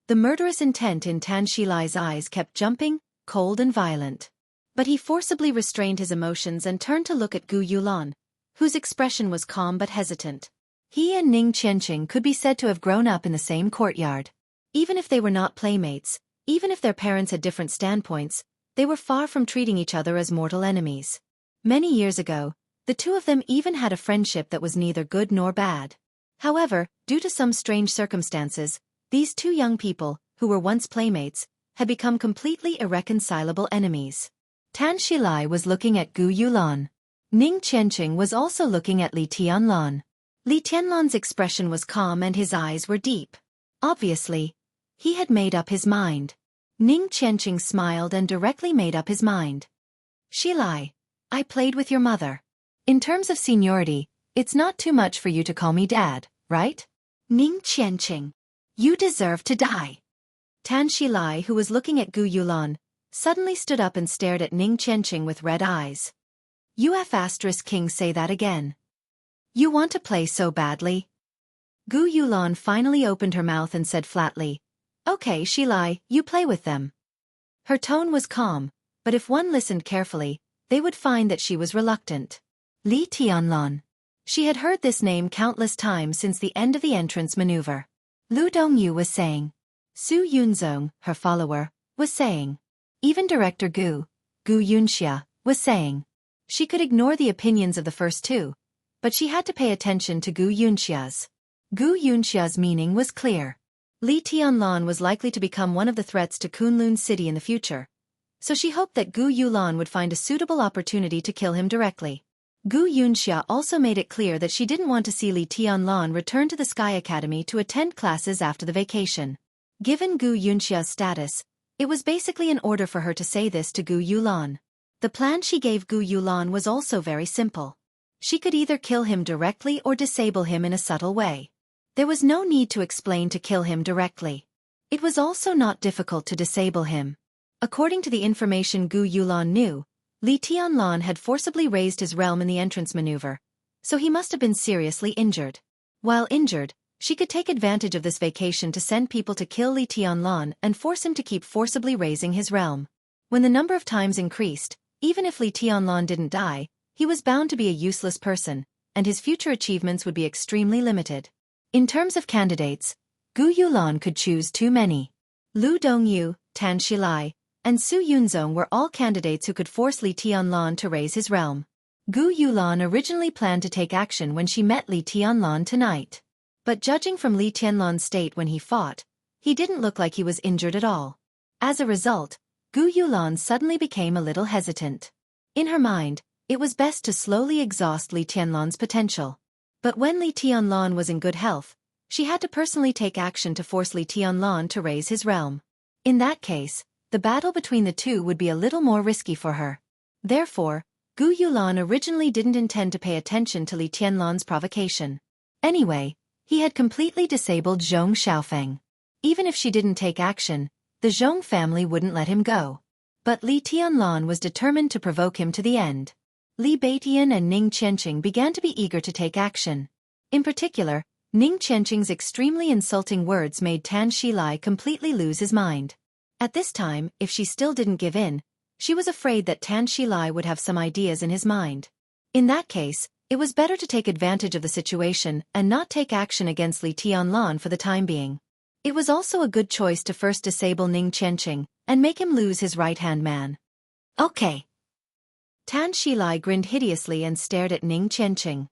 The murderous intent in Tan Shilai's eyes kept jumping, cold and violent. But he forcibly restrained his emotions and turned to look at Gu Yulan, whose expression was calm but hesitant. He and Ning Qianqing could be said to have grown up in the same courtyard. Even if they were not playmates, even if their parents had different standpoints, they were far from treating each other as mortal enemies. Many years ago, the two of them even had a friendship that was neither good nor bad. However, due to some strange circumstances, these two young people, who were once playmates, had become completely irreconcilable enemies. Tan Shilai was looking at Gu Yulan. Ning Qianqing was also looking at Li Tianlan. Li Tianlan's expression was calm and his eyes were deep. Obviously, he had made up his mind. Ning Qianqing smiled and directly made up his mind. Shilai, I played with your mother. In terms of seniority, it's not too much for you to call me dad, right? Ning Qianqing, you deserve to die. Tan Shilai, who was looking at Gu Yulan, suddenly stood up and stared at Ning Qianqing with red eyes. King say that again. You want to play so badly? Gu Yulan finally opened her mouth and said flatly, Okay Shilai, you play with them. Her tone was calm, but if one listened carefully, they would find that she was reluctant. Li Tianlan. She had heard this name countless times since the end of the entrance maneuver. Lu Dongyu was saying. Su Yunzong, her follower, was saying. Even Director Gu Yunxia, was saying. She could ignore the opinions of the first two, but she had to pay attention to Gu Yunxia's. Gu Yunxia's meaning was clear. Li Tianlan was likely to become one of the threats to Kunlun City in the future, so she hoped that Gu Yulan would find a suitable opportunity to kill him directly. Gu Yunxia also made it clear that she didn't want to see Li Tianlan return to the Sky Academy to attend classes after the vacation. Given Gu Yunxia's status, it was basically an order for her to say this to Gu Yulan. The plan she gave Gu Yulan was also very simple. She could either kill him directly or disable him in a subtle way. There was no need to explain to kill him directly. It was also not difficult to disable him. According to the information Gu Yulan knew, Li Tianlan had forcibly raised his realm in the entrance maneuver, so he must have been seriously injured. While injured, she could take advantage of this vacation to send people to kill Li Tianlan and force him to keep forcibly raising his realm. When the number of times increased, even if Li Tianlan didn't die, he was bound to be a useless person, and his future achievements would be extremely limited. In terms of candidates, Gu Yulan could choose too many. Lu Dongyu, Tan Shilai, and Su Yunzong were all candidates who could force Li Tianlan to raise his realm. Gu Yulan originally planned to take action when she met Li Tianlan tonight. But judging from Li Tianlan's state when he fought, he didn't look like he was injured at all. As a result, Gu Yulan suddenly became a little hesitant. In her mind, it was best to slowly exhaust Li Tianlan's potential. But when Li Tianlan was in good health, she had to personally take action to force Li Tianlan to raise his realm. In that case, the battle between the two would be a little more risky for her. Therefore, Gu Yulan originally didn't intend to pay attention to Li Tianlan's provocation. Anyway, he had completely disabled Zhong Xiaofeng. Even if she didn't take action, the Zhong family wouldn't let him go. But Li Tianlan was determined to provoke him to the end. Li Baitian and Ning Qianqing began to be eager to take action. In particular, Ning Qianqing's extremely insulting words made Tan Shilai completely lose his mind. At this time, if she still didn't give in, she was afraid that Tan Shilai would have some ideas in his mind. In that case, it was better to take advantage of the situation and not take action against Li Tianlan for the time being. It was also a good choice to first disable Ning Qianqing and make him lose his right-hand man. Okay. Tan Shilai grinned hideously and stared at Ning Qianqing.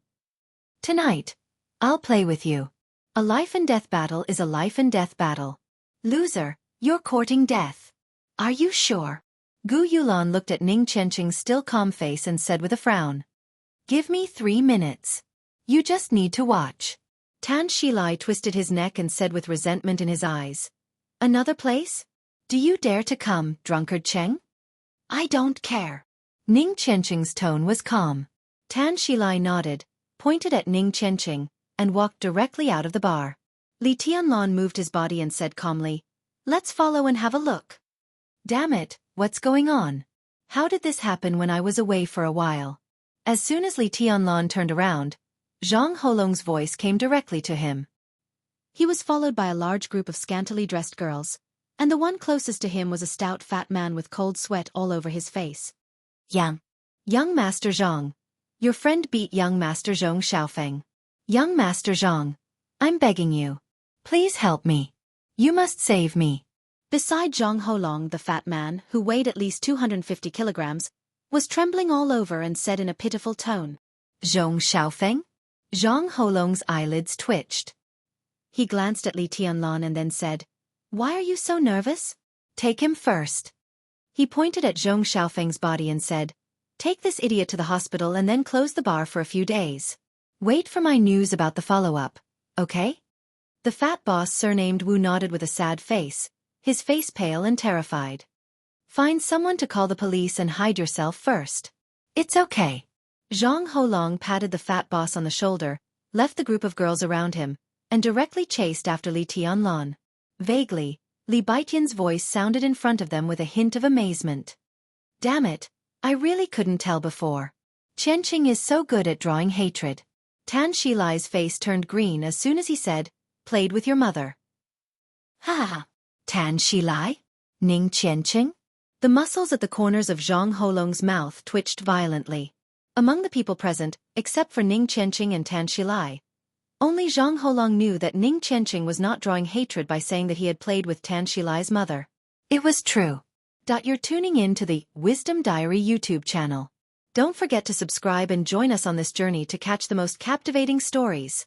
Tonight, I'll play with you. A life-and-death battle is a life-and-death battle. Loser, you're courting death. Are you sure? Gu Yulan looked at Ning Qianqing's still calm face and said with a frown. Give me 3 minutes. You just need to watch. Tan Shilai twisted his neck and said with resentment in his eyes. Another place? Do you dare to come, drunkard Cheng? I don't care. Ning Qianqing's tone was calm. Tan Shilai nodded, pointed at Ning Qianqing, and walked directly out of the bar. Li Tianlan moved his body and said calmly, Let's follow and have a look. Damn it, what's going on? How did this happen when I was away for a while? As soon as Li Tianlan turned around, Zhang Holong's voice came directly to him. He was followed by a large group of scantily dressed girls, and the one closest to him was a stout fat man with cold sweat all over his face. Young Master Zhang. Your friend beat young Master Zhong Xiaofeng. Young Master Zhang, I'm begging you. Please help me. You must save me. Beside Zhang Holong, the fat man, who weighed at least 250 kilograms, was trembling all over and said in a pitiful tone. Zhong Xiaofeng? Zhang Holong's eyelids twitched. He glanced at Li Tianlan and then said, Why are you so nervous? Take him first. He pointed at Zhong Xiaofeng's body and said, Take this idiot to the hospital and then close the bar for a few days. Wait for my news about the follow-up, okay? The fat boss surnamed Wu nodded with a sad face, his face pale and terrified. Find someone to call the police and hide yourself first. It's okay. Zhang Holong patted the fat boss on the shoulder, left the group of girls around him, and directly chased after Li Tianlan. Vaguely, Li Baitian's voice sounded in front of them with a hint of amazement. Damn it, I really couldn't tell before. Qianqing is so good at drawing hatred. Tan Shilai's face turned green as soon as he said, Played with your mother. Ha ha. Tan Shilai? Ning Qianqing? The muscles at the corners of Zhang Holong's mouth twitched violently. Among the people present, except for Ning Qianqing and Tan Shilai, only Zhang Holong knew that Ning Qianqing was not drawing hatred by saying that he had played with Tan Shilai's mother. It was true. You're tuning in to the Wisdom Diary YouTube channel. Don't forget to subscribe and join us on this journey to catch the most captivating stories.